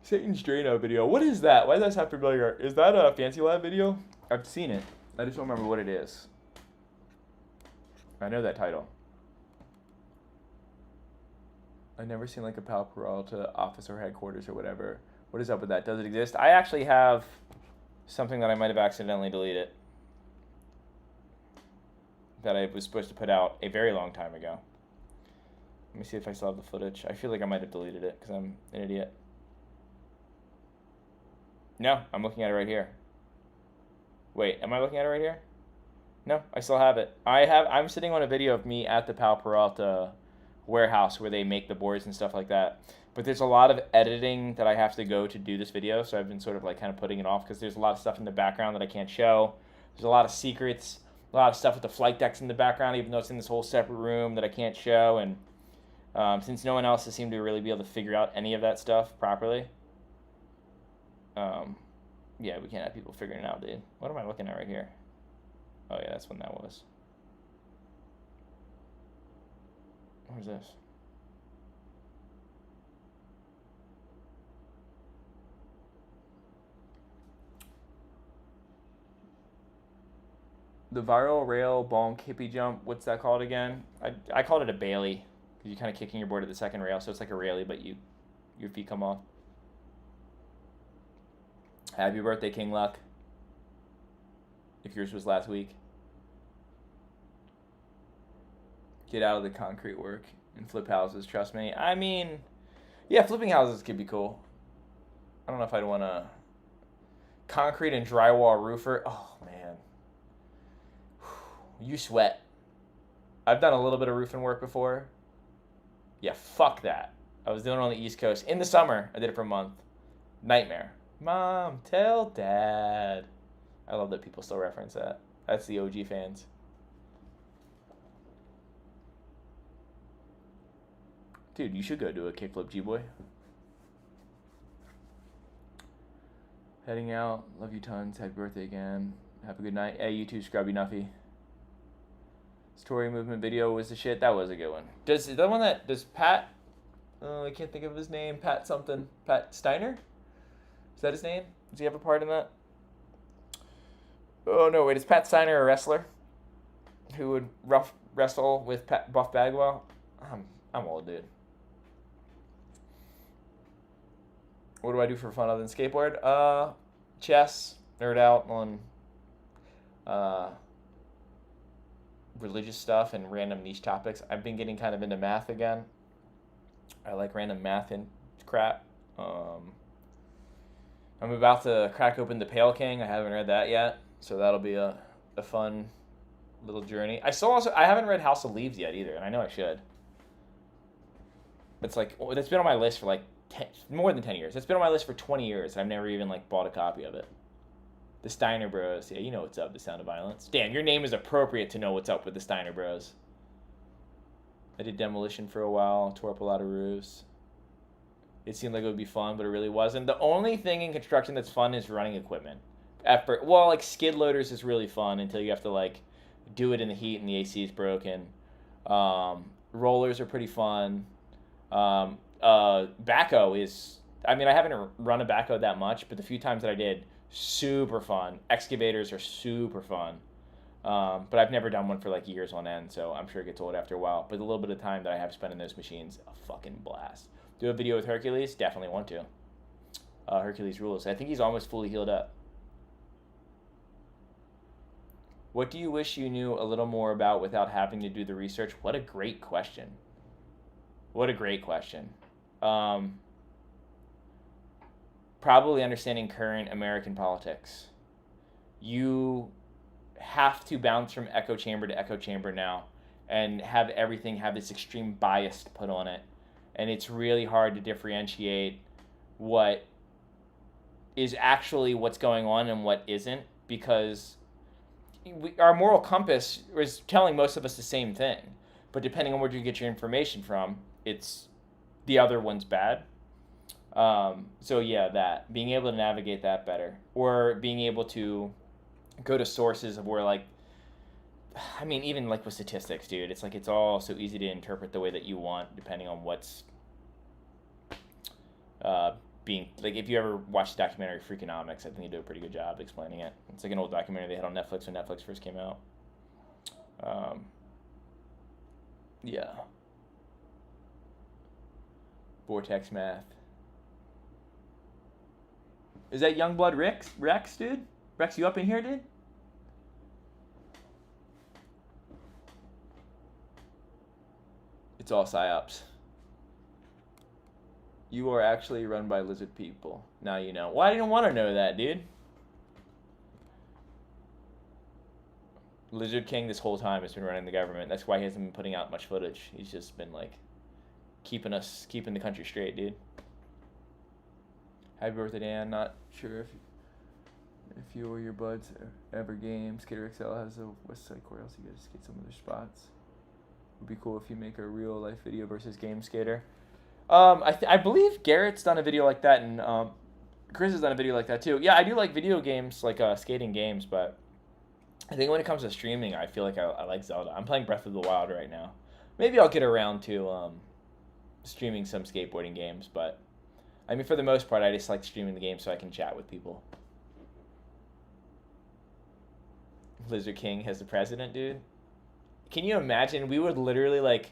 Satan's Drano video. What is that? Why does that sound familiar? Is that a Fancy Lab video? I've seen it. I just don't remember what it is. I know that title. I've never seen like a Pal Peralta office or headquarters or whatever. What is up with that? Does it exist? I actually have something that I might have accidentally deleted that I was supposed to put out a very long time ago. Let me see if I still have the footage. I feel like I might have deleted it because I'm an idiot. No, I'm looking at it right here. Wait, am I looking at it right here? No, I still have it. I'm sitting on a video of me at the Pal Peralta warehouse where they make the boards and stuff like that. But there's a lot of editing that I have to go to do this video, so I've been sort of like kind of putting it off because there's a lot of stuff in the background that I can't show. There's a lot of secrets, a lot of stuff with the flight decks in the background, even though it's in this whole separate room that I can't show. And since no one else has seemed to really be able to figure out any of that stuff properly, yeah, we can't have people figuring it out, dude. What am I looking at right here? Oh, yeah, that's when that was. Where's this? The viral rail bonk hippie jump, what's that called again? I called it a Bailey because you're kind of kicking your board at the second rail, so it's like a railie, but your feet come off. Happy birthday, King Luck. If yours was last week. Get out of the concrete work and flip houses, trust me. I mean, yeah, flipping houses could be cool. I don't know if I'd want to... Concrete and drywall roofer. Oh, man. You sweat. I've done a little bit of roofing work before. Yeah, fuck that. I was doing it on the East Coast. In the summer, I did it for a month. Nightmare. Mom, tell Dad. I love that people still reference that. That's the OG fans. Dude, you should go do a kickflip, G-boy. Heading out. Love you tons. Happy birthday again. Have a good night. Hey, you too, Scrubby Nuffy. Story movement video was the shit. That was a good one. Does Pat... I can't think of his name. Pat something. Pat Steiner? Is that his name? Does he have a part in that? Oh, no, wait. Is Pat Steiner a wrestler who would wrestle with Buff Bagwell? I'm old, dude. What do I do for fun other than skateboard? Chess. Nerd out on religious stuff and random niche topics. I've been getting kind of into math again. I like random math and crap. I'm about to crack open The Pale King. I haven't read that yet, so that'll be a fun little journey. I haven't read House of Leaves yet either, and I know I should. It's been on my list for like more than 10 years. It's been on my list for 20 years, and I've never even like bought a copy of it. The Steiner Bros. Yeah, you know what's up, The Sound of Violence. Damn, your name is appropriate to know what's up with the Steiner Bros. I did demolition for a while, tore up a lot of roofs. It seemed like it would be fun, but it really wasn't. The only thing in construction that's fun is running equipment. Like skid loaders is really fun until you have to like do it in the heat and the AC is broken. Rollers are pretty fun. Backhoe is, I haven't run a backhoe that much, but the few times that I did, super fun. Excavators are super fun. But I've never done one for like years on end, so I'm sure it gets old after a while. But the little bit of time that I have spent in those machines, a fucking blast. Do a video with Hercules? Definitely want to. Hercules rules. I think he's almost fully healed up. What do you wish you knew a little more about without having to do the research? What a great question. What a great question. Probably understanding current American politics. You have to bounce from echo chamber to echo chamber now and have everything have this extreme bias put on it. And it's really hard to differentiate what is actually what's going on and what isn't, because our moral compass is telling most of us the same thing, but depending on where you get your information from, it's the other one's bad. So yeah, that being able to navigate that better, or being able to go to sources of where, like, I mean, even like with statistics, dude, it's like it's all so easy to interpret the way that you want, depending on what's being, like, if you ever watched the documentary Freakonomics, I think they do a pretty good job explaining it. It's like an old documentary they had on Netflix when Netflix first came out. Yeah. Vortex math. Is that Youngblood Rex, dude? Rex, you up in here, dude? It's all psyops. You are actually run by lizard people. Now you know. Well, I didn't want to know that, dude. Lizard King this whole time has been running the government. That's why he hasn't been putting out much footage. He's just been like keeping the country straight, dude. Happy birthday, Dan. Not sure if you or your buds ever game. Skater XL has a West Side Courthouse. You guys skate some of their spots. Would be cool if you make a real life video versus game skater. I believe Garrett's done a video like that, and Chris has done a video like that too. Yeah, I do like video games, like skating games, but I think when it comes to streaming, I feel like I like Zelda. I'm playing Breath of the Wild right now. Maybe I'll get around to streaming some skateboarding games, but I mean, for the most part, I just like streaming the game so I can chat with people. Lizard King has the president, dude. Can you imagine? We would literally, like,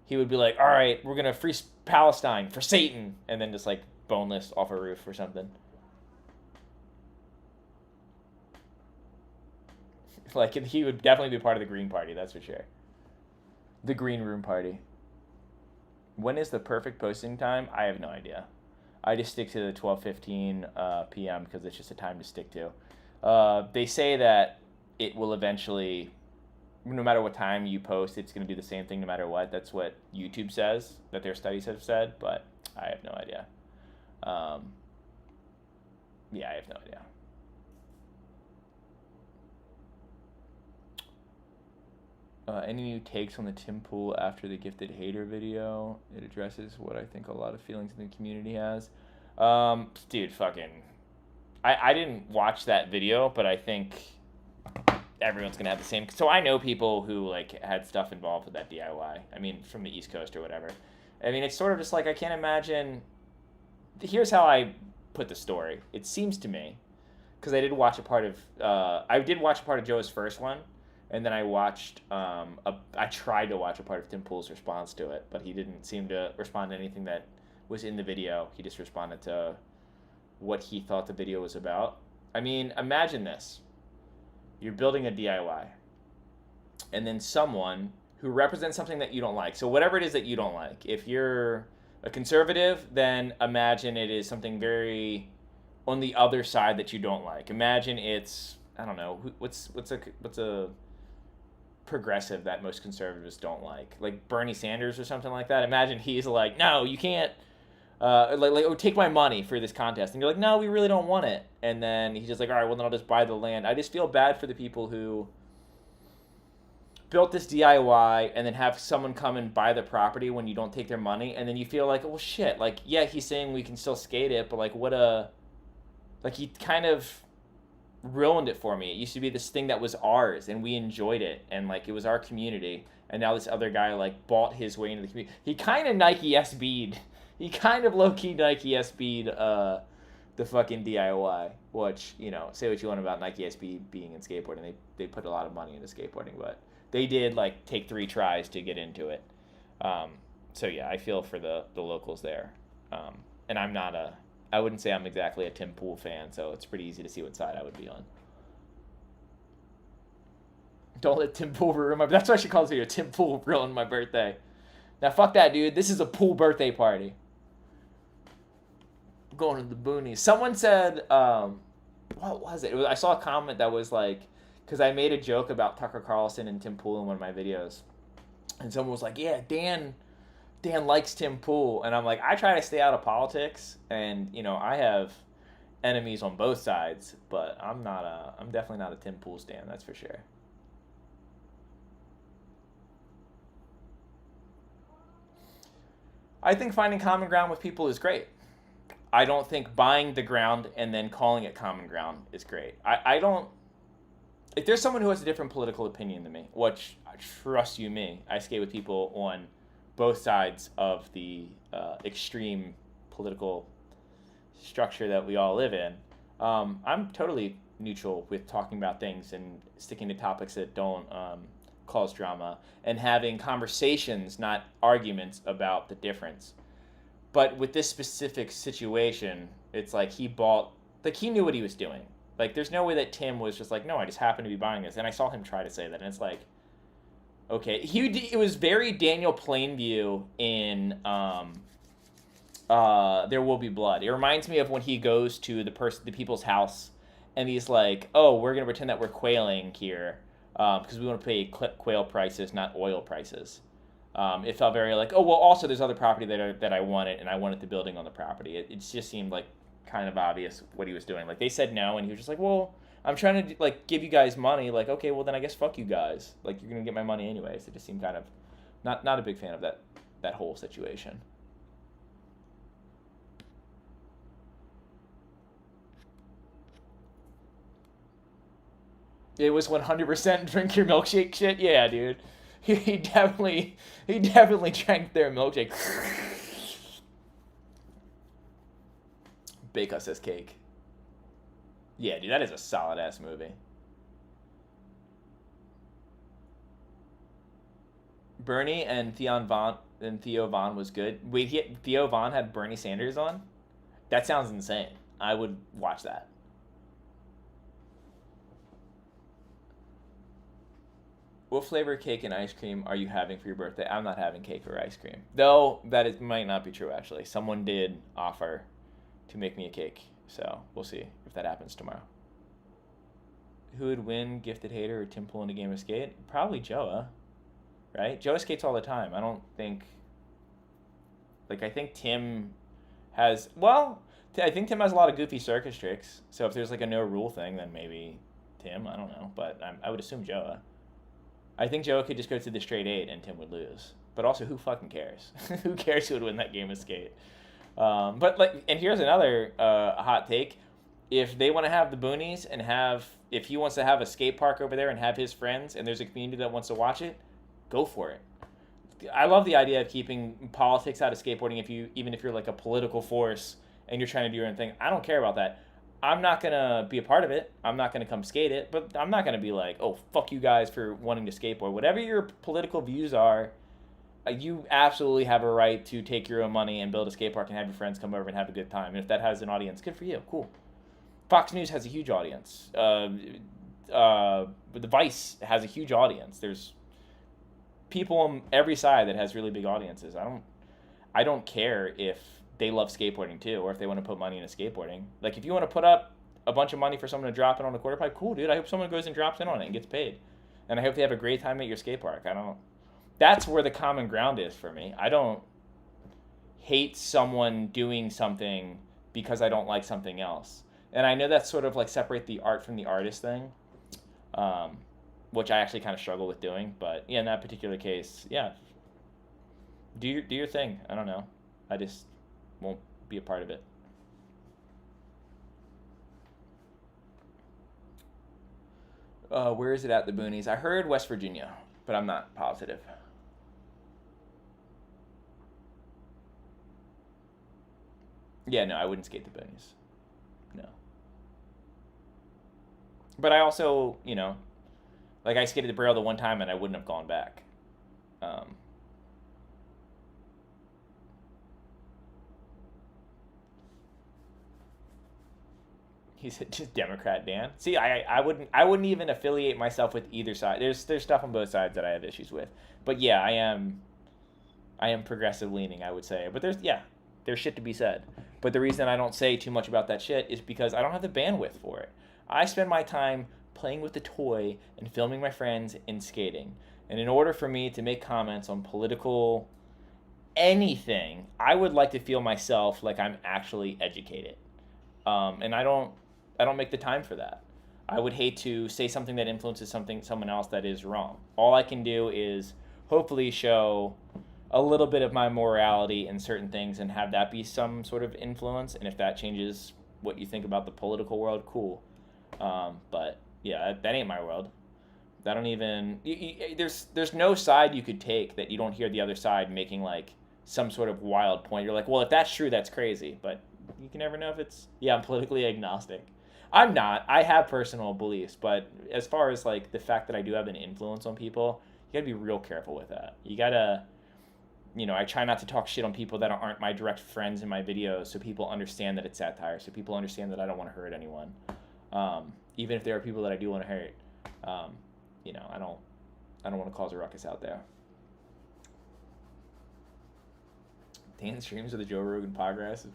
he would be like, all right, we're going to free Palestine for Satan, and then just, like, boneless off a roof or something. Like, he would definitely be part of the Green Party, that's for sure. The Green Room Party. When is the perfect posting time? I have no idea. I just stick to the 12:15 p.m. because it's just a time to stick to. They say that it will eventually, no matter what time you post, it's going to do the same thing no matter what. That's what YouTube says, that their studies have said, but I have no idea. Yeah, I have no idea. Any new takes on the Tim Pool after the Gifted Hater video? It addresses what I think a lot of feelings in the community has. Dude, fucking... I didn't watch that video, but I think everyone's going to have the same... So I know people who, like, had stuff involved with that DIY. I mean, from the East Coast or whatever. I mean, it's sort of just like, I can't imagine... Here's how I put the story. It seems to me, because I did watch a part of Joe's first one, and then I watched, I tried to watch a part of Tim Pool's response to it, but he didn't seem to respond to anything that was in the video. He just responded to what he thought the video was about. I mean, imagine this. You're building a DIY, and then someone who represents something that you don't like. So whatever it is that you don't like, if you're a conservative, then imagine it is something very on the other side that you don't like. Imagine it's, I don't know, what's a progressive that most conservatives don't like Bernie Sanders or something like that. Imagine he's like, no, you can't, oh, take my money for this contest, and you're like, no, we really don't want it, and then he's just like, all right, well then I'll just buy the land. I just feel bad for the people who built this DIY and then have someone come and buy the property when you don't take their money, and then you feel like, well, shit, like, yeah, he's saying we can still skate it, but like, he kind of ruined it for me. It used to be this thing that was ours, and we enjoyed it, and like, it was our community, and now this other guy like bought his way into the community. He kind of Nike SB'd. He kind of low-key Nike SB'd the fucking DIY, which, you know, say what you want about Nike SB being in skateboarding. They put a lot of money into skateboarding, but they did like take 3 tries to get into it. So yeah, I feel for the locals there. And I wouldn't say I'm exactly a Tim Pool fan, so it's pretty easy to see what side I would be on. Don't let Tim Pool ruin my... That's why she calls me a Tim Pool ruin my birthday. Now, fuck that, dude. This is a Pool birthday party. I'm going to the boonies. Someone said... what was it? I saw a comment that was like... Because I made a joke about Tucker Carlson and Tim Pool in one of my videos. And someone was like, yeah, Dan likes Tim Pool. And I'm like, I try to stay out of politics. And, you know, I have enemies on both sides, but I'm definitely not a Tim Pool stan, that's for sure. I think finding common ground with people is great. I don't think buying the ground and then calling it common ground is great. I don't. If there's someone who has a different political opinion than me, which, trust you me, I skate with people on both sides of the extreme political structure that we all live in. I'm totally neutral with talking about things and sticking to topics that don't cause drama and having conversations, not arguments, about the difference. But with this specific situation, it's like he knew what he was doing. Like, there's no way that Tim was just like, no, I just happened to be buying this. And I saw him try to say that, and it's like, okay, it was very Daniel Plainview in There Will Be Blood. It reminds me of when he goes to the people's house, and he's like, oh, we're gonna pretend that we're quailing here, because we want to pay quail prices, not oil prices. It felt very like, oh, well, also there's other property that I wanted, and I wanted the building on the property. It just seemed like kind of obvious what he was doing. Like, they said no, and he was just like, well, I'm trying to like give you guys money. Like, okay, well then I guess fuck you guys. Like, you're gonna get my money anyways. It just seemed kind of not a big fan of that whole situation. It was 100% drink your milkshake shit. Yeah, dude. He definitely drank their milkshake. Bake us as cake. Yeah, dude, that is a solid ass movie. Bernie and Theo Vaughn was good. Wait, Theo Vaughn had Bernie Sanders on? That sounds insane. I would watch that. What flavor cake and ice cream are you having for your birthday? I'm not having cake or ice cream. Though might not be true actually. Someone did offer to make me a cake. So we'll see if that happens tomorrow. Who would win, Gifted Hater or Tim Pool in a game of skate? Probably Joa, right? Joa skates all the time. I don't think. Like, I think Tim has. Well, I think Tim has a lot of goofy circus tricks. So if there's like a no rule thing, then maybe Tim. I don't know. But I would assume Joa. I think Joe could just go to the straight eight and Tim would lose. But also, who fucking cares? Who cares who would win that game of skate? But like, and here's another hot take: if they want to have the boonies and if he wants to have a skate park over there and have his friends, and there's a community that wants to watch it, go for it. I love the idea of keeping politics out of skateboarding. Even if you're like a political force and you're trying to do your own thing, I don't care about that. I'm not going to be a part of it. I'm not going to come skate it, but I'm not going to be like, oh, fuck you guys for wanting to skateboard. Whatever your political views are, you absolutely have a right to take your own money and build a skate park and have your friends come over and have a good time. And if that has an audience, good for you. Cool. Fox News has a huge audience. The Vice has a huge audience. There's people on every side that has really big audiences. I don't care if they love skateboarding too, or if they want to put money into skateboarding. Like, if you want to put up a bunch of money for someone to drop it on a quarter pipe, cool, dude. I hope someone goes and drops in on it and gets paid. And I hope they have a great time at your skate park. That's where the common ground is for me. I don't hate someone doing something because I don't like something else. And I know that's sort of like separate the art from the artist thing, which I actually kind of struggle with doing. But yeah, in that particular case, yeah, do your thing. I don't know. I just won't be a part of it. Where is it at, the boonies? I heard West Virginia, but I'm not positive. Yeah, no, I wouldn't skate the boonies. No. But I also, like, I skated the Braille the one time and I wouldn't have gone back. Um, He said, "Just Democrat Dan." See, I wouldn't even affiliate myself with either side. There's stuff on both sides that I have issues with, but yeah, I am progressive leaning, I would say. But there's shit to be said. But the reason I don't say too much about that shit is because I don't have the bandwidth for it. I spend my time playing with the toy and filming my friends and skating. And in order for me to make comments on political anything, I would like to feel myself like I'm actually educated. And I don't make the time for that. I would hate to say something that influences someone else that is wrong. All I can do is hopefully show a little bit of my morality in certain things and have that be some sort of influence. And if that changes what you think about the political world, cool. But yeah, that ain't my world. I don't even. There's no side you could take that you don't hear the other side making like some sort of wild point. You're like, well, if that's true, that's crazy. But you can never know if it's. Yeah, I'm politically agnostic. I'm not. I have personal beliefs, but as far as like the fact that I do have an influence on people, you gotta be real careful with that. You gotta. I try not to talk shit on people that aren't my direct friends in my videos, so people understand that it's satire, so people understand that I don't want to hurt anyone, even if there are people that I do want to hurt. I don't want to cause a ruckus out there. Dan streams of the Joe Rogan podcast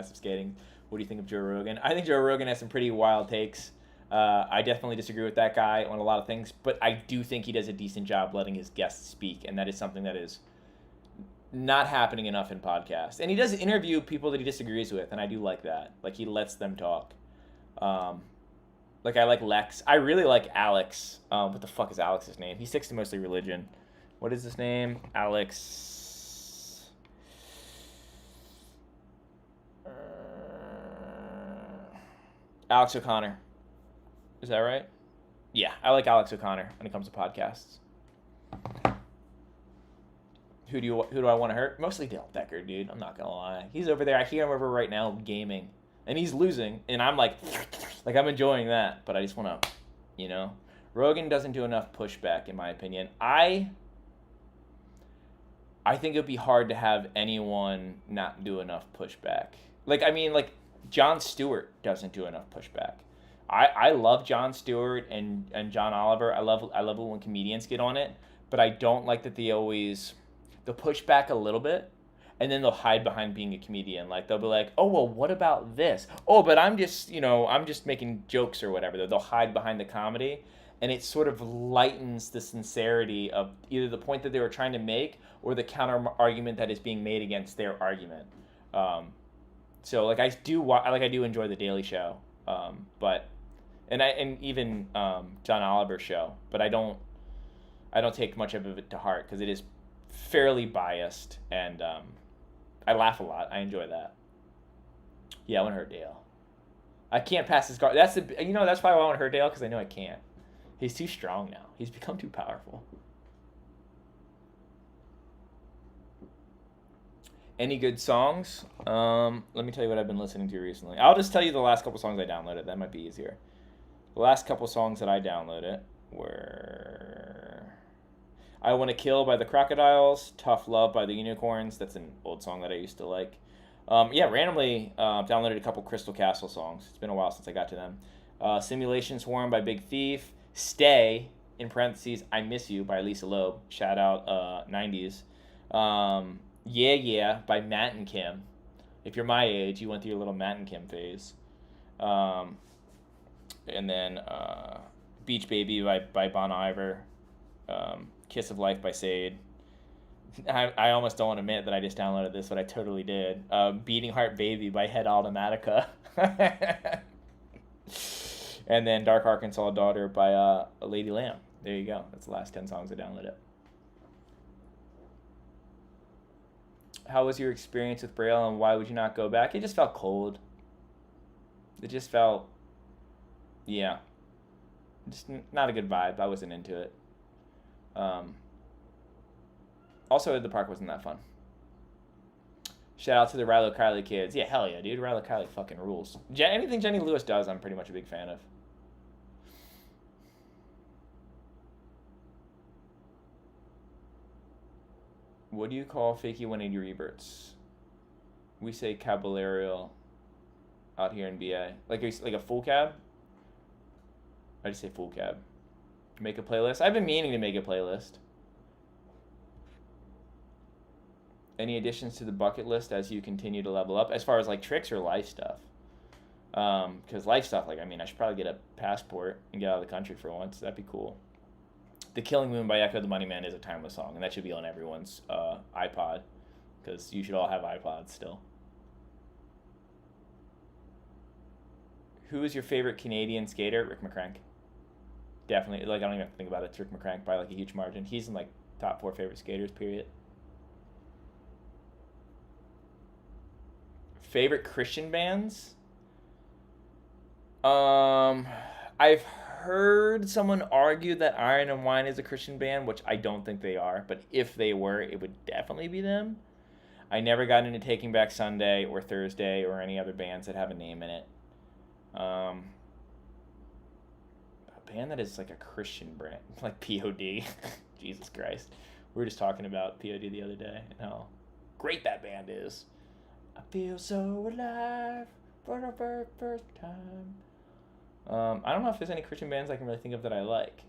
of skating. What do you think of Joe Rogan? I think Joe Rogan has some pretty wild takes. I definitely disagree with that guy on a lot of things, but I do think he does a decent job letting his guests speak, and that is something that is not happening enough in podcasts. And he does interview people that he disagrees with, and I do like that. Like, he lets them talk. Like, I like Lex. I really like Alex. What the fuck is Alex's name? He sticks to mostly religion. What is his name? Alex O'Connor. Is that right? Yeah, I like Alex O'Connor when it comes to podcasts. Who do I want to hurt? Mostly Dale Decker, dude. I'm not gonna lie. He's over there. I hear him over right now gaming, and he's losing, and I'm like I'm enjoying that. But I just want to, Rogan doesn't do enough pushback, in my opinion. I think it'd be hard to have anyone not do enough pushback. Like Jon Stewart doesn't do enough pushback. I love Jon Stewart and John Oliver. I love it when comedians get on it, but I don't like that they'll push back a little bit, and then they'll hide behind being a comedian. Like, they'll be like, oh, well, what about this? Oh, but I'm just making jokes or whatever. They'll hide behind the comedy, and it sort of lightens the sincerity of either the point that they were trying to make or the counter argument that is being made against their argument. So I do enjoy The Daily Show, but even John Oliver's show, but I don't take much of it to heart because it is fairly biased, and I laugh a lot. I enjoy that. Yeah, I want to hurt Dale. I can't pass his guard. That's probably why I want to hurt Dale, because I know I can't. He's too strong now. He's become too powerful. Any good songs? Let me tell you what I've been listening to recently. I'll just tell you the last couple songs I downloaded. That might be easier. The last couple songs that I downloaded were I Want to Kill by the Crocodiles, Tough Love by the Unicorns. That's an old song that I used to like. Randomly downloaded a couple Crystal Castle songs. It's been a while since I got to them. Simulation Swarm by Big Thief. Stay, in parentheses, I Miss You by Lisa Loeb. Shout out 90s. Yeah Yeah by Matt and Kim. If you're my age, you went through your little Matt and Kim phase. And then Beach Baby by Bon Iver. Kiss of Life by Sade. I almost don't want to admit that I just downloaded this, but I totally did. Beating Heart Baby by Head Automatica. And then Dark Arkansas Daughter by Lady Lamb. There you go. That's the last 10 songs I downloaded. How was your experience with Braille, and why would you not go back? It just felt cold. It just felt, just not a good vibe. I wasn't into it. Also, the park wasn't that fun. Shout out to the Rilo Kiley kids. Yeah, hell yeah, dude. Rilo Kiley fucking rules. Anything Jenny Lewis does, I'm pretty much a big fan of. What do you call fakey 180 reverts? We say caballero out here in BA. Like a full cab? I just say full cab. Make a playlist? I've been meaning to make a playlist. Any additions to the bucket list as you continue to level up? As far as tricks or life stuff? Because life stuff, I should probably get a passport and get out of the country for once. That'd be cool. The Killing Moon by Echo the Money Man is a timeless song, and that should be on everyone's iPod, because you should all have iPods still. Who is your favorite Canadian skater? Rick McCrank. Definitely. Like, I don't even have to think about it. It's Rick McCrank by, like, a huge margin. He's in, like, top 4 favorite skaters, period. Favorite Christian bands? I've heard someone argue that Iron and Wine is a Christian band, which I don't think they are. But if they were, it would definitely be them. I never got into Taking Back Sunday or Thursday or any other bands that have a name in it. A band that is like a Christian brand, like POD. Jesus Christ. We were just talking about POD the other day and how great that band is. I feel so alive for the very first time. I don't know if there's any Christian bands I can really think of that I like.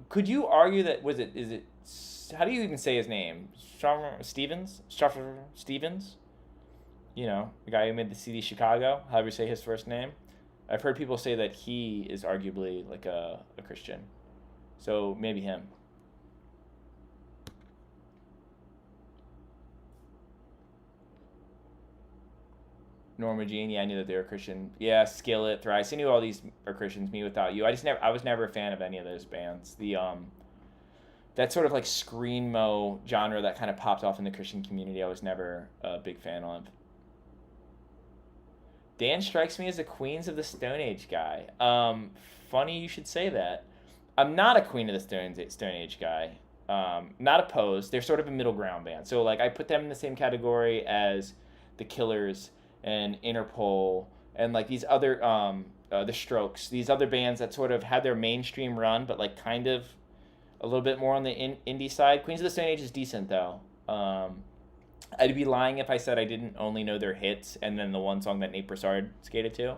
Could you argue that, how do you even say his name? Stevens? Stevens? You know, the guy who made the CD Chicago, however you say his first name. I've heard people say that he is arguably like a Christian. So maybe him. Norma Jean, yeah, I knew that they were Christian. Yeah, Skillet, Thrice, I knew all these are Christians. Me Without You, I was never a fan of any of those bands. That sort of like screamo genre that kind of popped off in the Christian community, I was never a big fan of. Dan strikes me as a Queens of the Stone Age guy. Funny you should say that. I'm not a Queen of the Stone Age guy. Not opposed. They're sort of a middle ground band. So like I put them in the same category as the Killers and Interpol and like these other the Strokes, these other bands that sort of had their mainstream run but like kind of a little bit more on the indie side. Queens of the Stone Age is decent though. I'd be lying if I said I didn't only know their hits and then the one song that Nate Broussard skated to,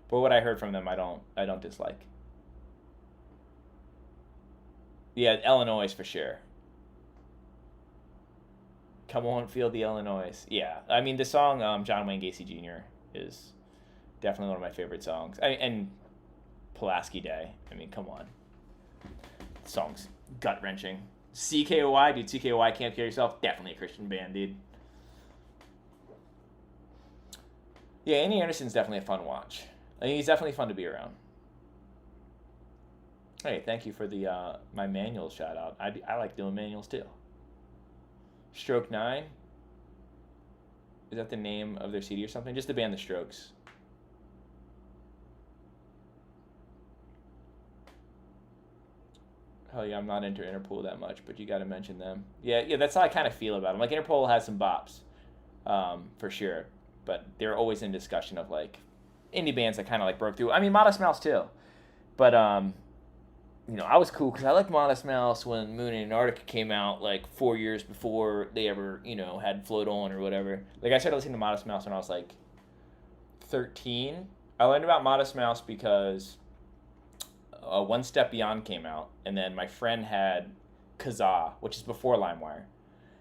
but what I heard from them I don't dislike. Yeah, Illinois for sure. Come on, feel the Illinois. Yeah, I mean the song John Wayne Gacy Jr. is definitely one of my favorite songs. And Pulaski Day. I mean, come on. The song's gut wrenching. CKOY, dude. CKOY, Can't Kill Yourself. Definitely a Christian band, dude. Yeah, Andy Anderson's definitely a fun watch. I mean, he's definitely fun to be around. Hey, thank you for the my manual shout out. I like doing manuals too. Stroke 9. Is that the name of their CD or something? Just the band The Strokes. Hell yeah, I'm not into Interpol that much, but you got to mention them. Yeah, that's how I kind of feel about them. Like Interpol has some bops, for sure, but they're always in discussion of like indie bands that kind of like broke through. I mean, Modest Mouse too, but you know, I was cool because I liked Modest Mouse when Moon in Antarctica came out like 4 years before they ever, you know, had Float On or whatever. Like I started listening to Modest Mouse when I was like 13. I learned about Modest Mouse because One Step Beyond came out, and then my friend had Kazaa, which is before LimeWire,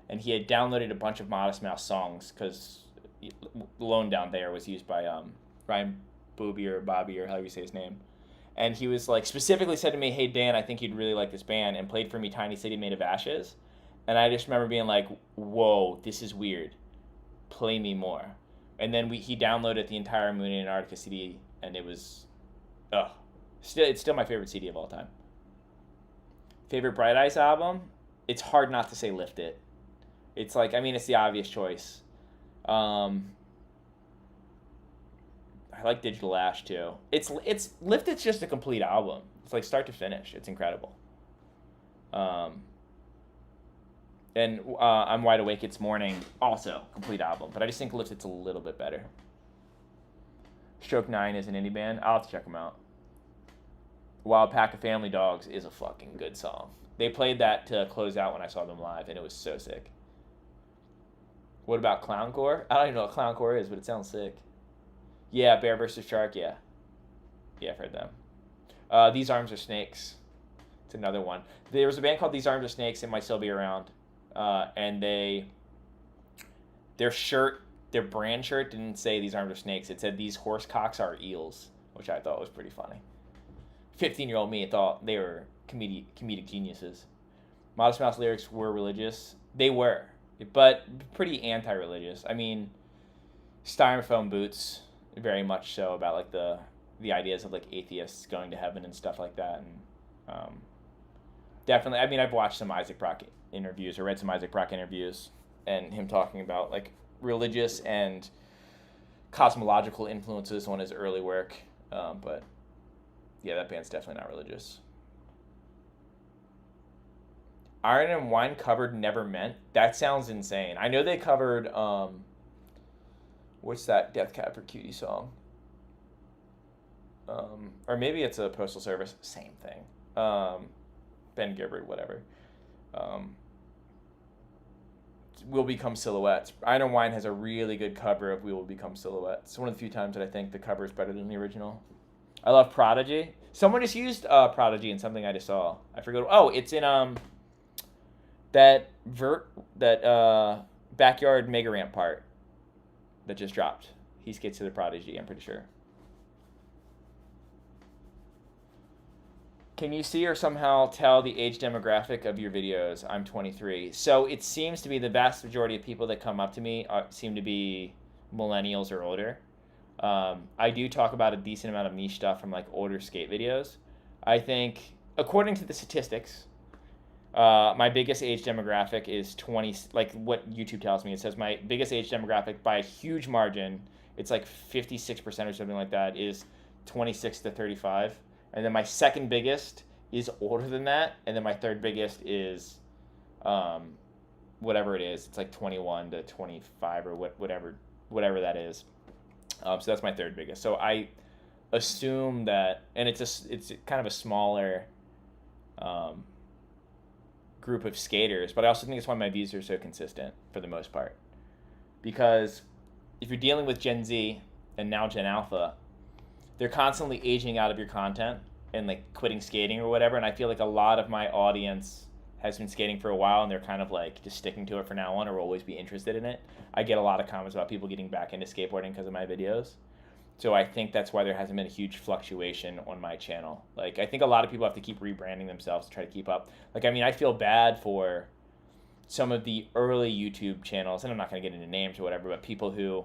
and he had downloaded a bunch of Modest Mouse songs because Lone Down There was used by Ryan Bobby or however you say his name. And he was like specifically said to me, "Hey Dan, I think you'd really like this band," and played for me Tiny City Made of Ashes. And I just remember being like, "Whoa, this is weird. Play me more." And then he downloaded the entire Moon in Antarctica CD, and it was, it's still my favorite CD of all time. Favorite Bright Eyes album? It's hard not to say Lift It. It's like, I mean, it's the obvious choice. I like Digital Ash too. It's Lift It's just a complete album. It's like start to finish. It's incredible. And I'm Wide Awake It's Morning, also complete album. But I just think Lift It's a little bit better. Stroke 9 is an indie band. I'll have to check them out. Wild Pack of Family Dogs is a fucking good song. They played that to close out when I saw them live, and it was so sick. What about Clowncore? I don't even know what Clowncore is, but it sounds sick. Yeah, Bear vs. Shark, yeah. Yeah, I've heard them. These Arms Are Snakes. It's another one. There was a band called These Arms Are Snakes. It might still be around. And their brand shirt didn't say These Arms Are Snakes. It said These Horse Cocks Are Eels, which I thought was pretty funny. 15-year-old me thought they were comedic geniuses. Modest Mouse lyrics were religious. They were, but pretty anti-religious. I mean, styrofoam boots, very much so, about like the ideas of like atheists going to heaven and stuff like that. And definitely, I mean, I've watched some Isaac Brock interviews or read some Isaac Brock interviews, and him talking about like religious and cosmological influences on his early work. But yeah, that band's definitely not religious. Iron and Wine covered Never Meant. That sounds insane. I know they covered what's that Death Cab for Cutie song? Or maybe it's a Postal Service. Same thing. Ben Gibbard, whatever. Will Become Silhouettes. Iron and Wine has a really good cover of We Will Become Silhouettes. It's one of the few times that I think the cover is better than the original. I love Prodigy. Someone just used Prodigy in something I just saw. I forget. Oh, it's in that backyard mega ramp part that just dropped. He skates to the Prodigy, I'm pretty sure. Can you see or somehow tell the age demographic of your videos? I'm 23. So it seems to be the vast majority of people that come up to me seem to be millennials or older. I do talk about a decent amount of niche stuff from like older skate videos. I think, according to the statistics, my biggest age demographic is 20, like what YouTube tells me. It says my biggest age demographic by a huge margin, it's like 56% or something like that, is 26 to 35. And then my second biggest is older than that. And then my third biggest is whatever it is. It's like 21 to 25 or whatever that is. So that's my third biggest. So I assume that, and it's kind of a smaller group of skaters, but I also think it's why my views are so consistent for the most part. Because if you're dealing with Gen Z and now Gen Alpha, they're constantly aging out of your content and like quitting skating or whatever. And I feel like a lot of my audience has been skating for a while and they're kind of like just sticking to it for now on or will always be interested in it. I get a lot of comments about people getting back into skateboarding because of my videos. So I think that's why there hasn't been a huge fluctuation on my channel. Like, I think a lot of people have to keep rebranding themselves to try to keep up. Like, I mean, I feel bad for some of the early YouTube channels, and I'm not going to get into names or whatever, but people who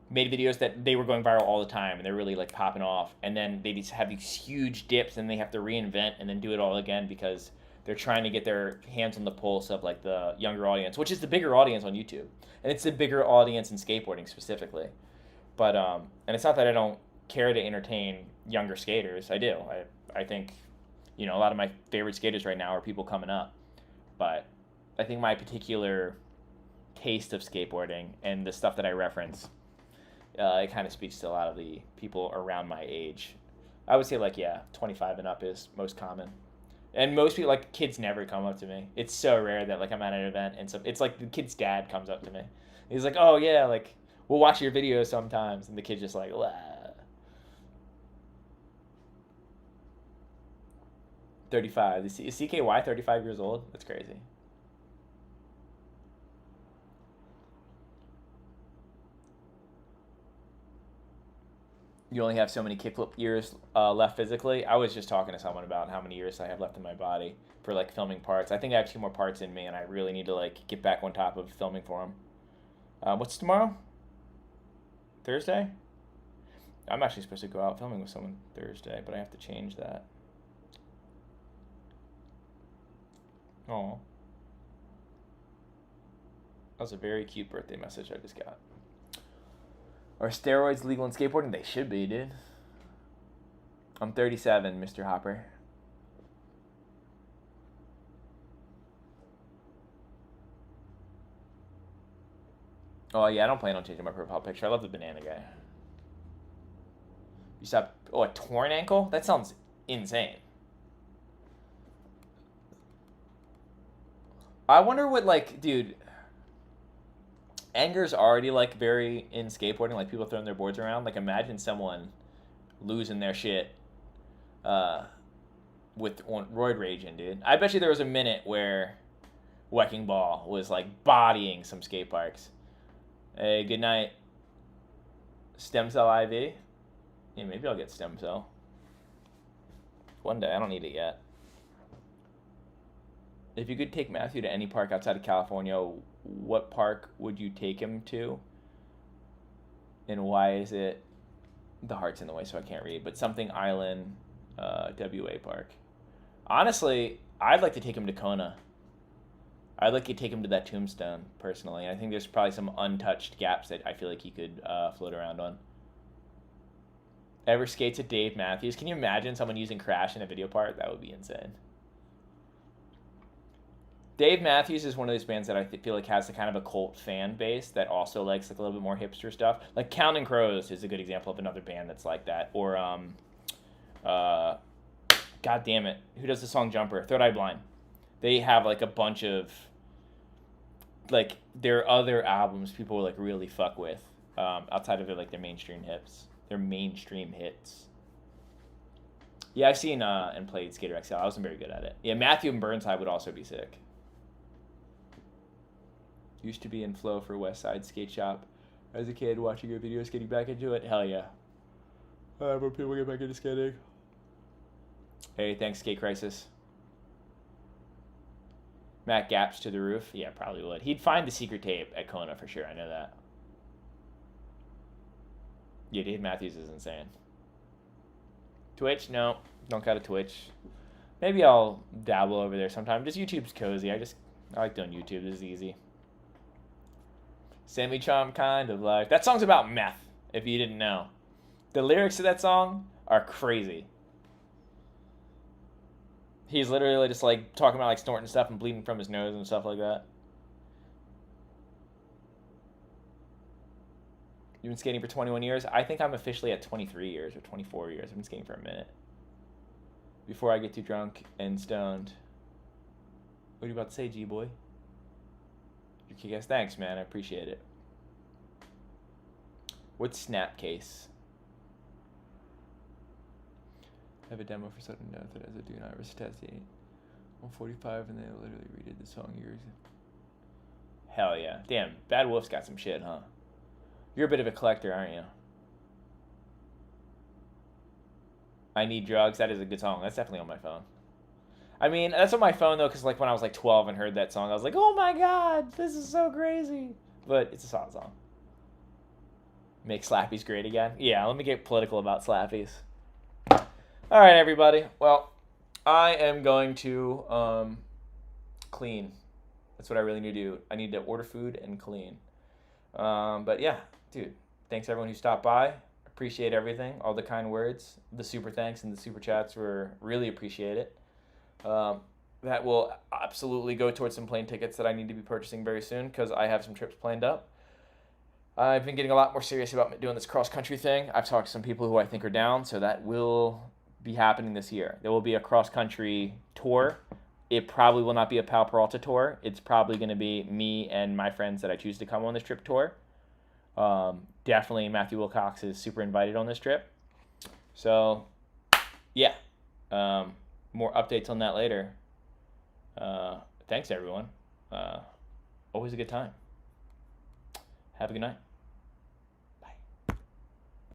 made videos that they were going viral all the time and they're really like popping off, and then they just have these huge dips and they have to reinvent and then do it all again because they're trying to get their hands on the pulse of like the younger audience, which is the bigger audience on YouTube, and it's the bigger audience in skateboarding specifically. But and it's not that I don't care to entertain younger skaters. I do. I think, you know, a lot of my favorite skaters right now are people coming up, but I think my particular taste of skateboarding and the stuff that I reference, it kind of speaks to a lot of the people around my age. I would say, like, yeah, 25 and up is most common. And most people, like, kids never come up to me. It's so rare that, like, I'm at an event and so it's like the kid's dad comes up to me. He's like, oh, yeah, like, we'll watch your videos sometimes. And the kid's just like, wah. 35. Is CKY 35 years old? That's crazy. You only have so many kickflip years left physically. I was just talking to someone about how many years I have left in my body for like filming parts. I think I have 2 more parts in me, and I really need to like get back on top of filming for them. What's tomorrow? Thursday? I'm actually supposed to go out filming with someone Thursday, but I have to change that. Oh, that was a very cute birthday message I just got. Are steroids legal in skateboarding? They should be, dude. I'm 37, Mr. Hopper. Oh, yeah, I don't plan on changing my profile picture. I love the banana guy. You stop... Oh, a torn ankle? That sounds insane. I wonder what, like, dude... Anger's already, like, very in skateboarding, like, people throwing their boards around. Like, imagine someone losing their shit with roid raging, dude. I bet you there was a minute where Wrecking Ball was, like, bodying some skate parks. Hey, good night. Stem cell IV? Yeah, maybe I'll get stem cell. One day. I don't need it yet. If you could take Matthew to any park outside of California, what park would you take him to? And why is it the heart's in the way so I can't read? But something Island, WA Park. Honestly, I'd like to take him to Kona. I'd like to take him to that tombstone, personally. I think there's probably some untouched gaps that I feel like he could float around on. Ever skates at Dave Matthews? Can you imagine someone using Crash in a video part? That would be insane. Dave Matthews is one of those bands that I feel like has a kind of a cult fan base that also likes like a little bit more hipster stuff. Like Counting Crows is a good example of another band that's like that. Or, God damn it, who does the song Jumper? Third Eye Blind. They have like a bunch of like their other albums people like really fuck with outside of their mainstream hits. Their mainstream hits. Yeah, I've seen and played Skater XL. I wasn't very good at it. Yeah, Matthew and Burnside would also be sick. Used to be in flow for West Side Skate Shop. As a kid, watching your videos, getting back into it. Hell yeah. More people get back into skating. Hey, thanks, Skate Crisis. Matt Gaps to the roof. Yeah, probably would. He'd find the secret tape at Kona for sure. I know that. Yeah, Dave Matthews is insane. Twitch? No. Don't got a Twitch. Maybe I'll dabble over there sometime. Just YouTube's cozy. I like doing YouTube. This is easy. Semi-charm kind of life. That song's about meth, if you didn't know. The lyrics to that song are crazy. He's literally just like talking about like snorting stuff and bleeding from his nose and stuff like that. You've been skating for 21 years? I think I'm officially at 23 years or 24 years. I've been skating for a minute. Before I get too drunk and stoned. What are you about to say, G-boy? Your kick-ass. Thanks, man. I appreciate it. What's Snapcase? I have a demo for Sudden Death that has a do not resuscitate 145 and they literally redid the song years ago. Hell yeah. Damn, Bad Wolf's got some shit, huh? You're a bit of a collector, aren't you? I Need Drugs. That is a good song. That's definitely on my phone. I mean, that's on my phone, though, because like when I was like 12 and heard that song, I was like, oh my god, this is so crazy. But it's a solid song. Make Slappies great again? Yeah, let me get political about Slappies. All right, everybody. Well, I am going to clean. That's what I really need to do. I need to order food and clean. But yeah, dude, thanks everyone who stopped by. Appreciate everything, all the kind words, the super thanks and the super chats were really appreciated. That will absolutely go towards some plane tickets that I need to be purchasing very soon because I have some trips planned up. I've been getting a lot more serious about doing this cross-country thing. I've talked to some people who I think are down, so that will be happening this year. There will be a cross-country tour. It probably will not be a Pal Peralta tour. It's probably going to be me and my friends that I choose to come on this trip tour. Definitely Matthew Wilcox is super invited on this trip. So, yeah. More updates on that later. Thanks, everyone. Always a good time. Have a good night.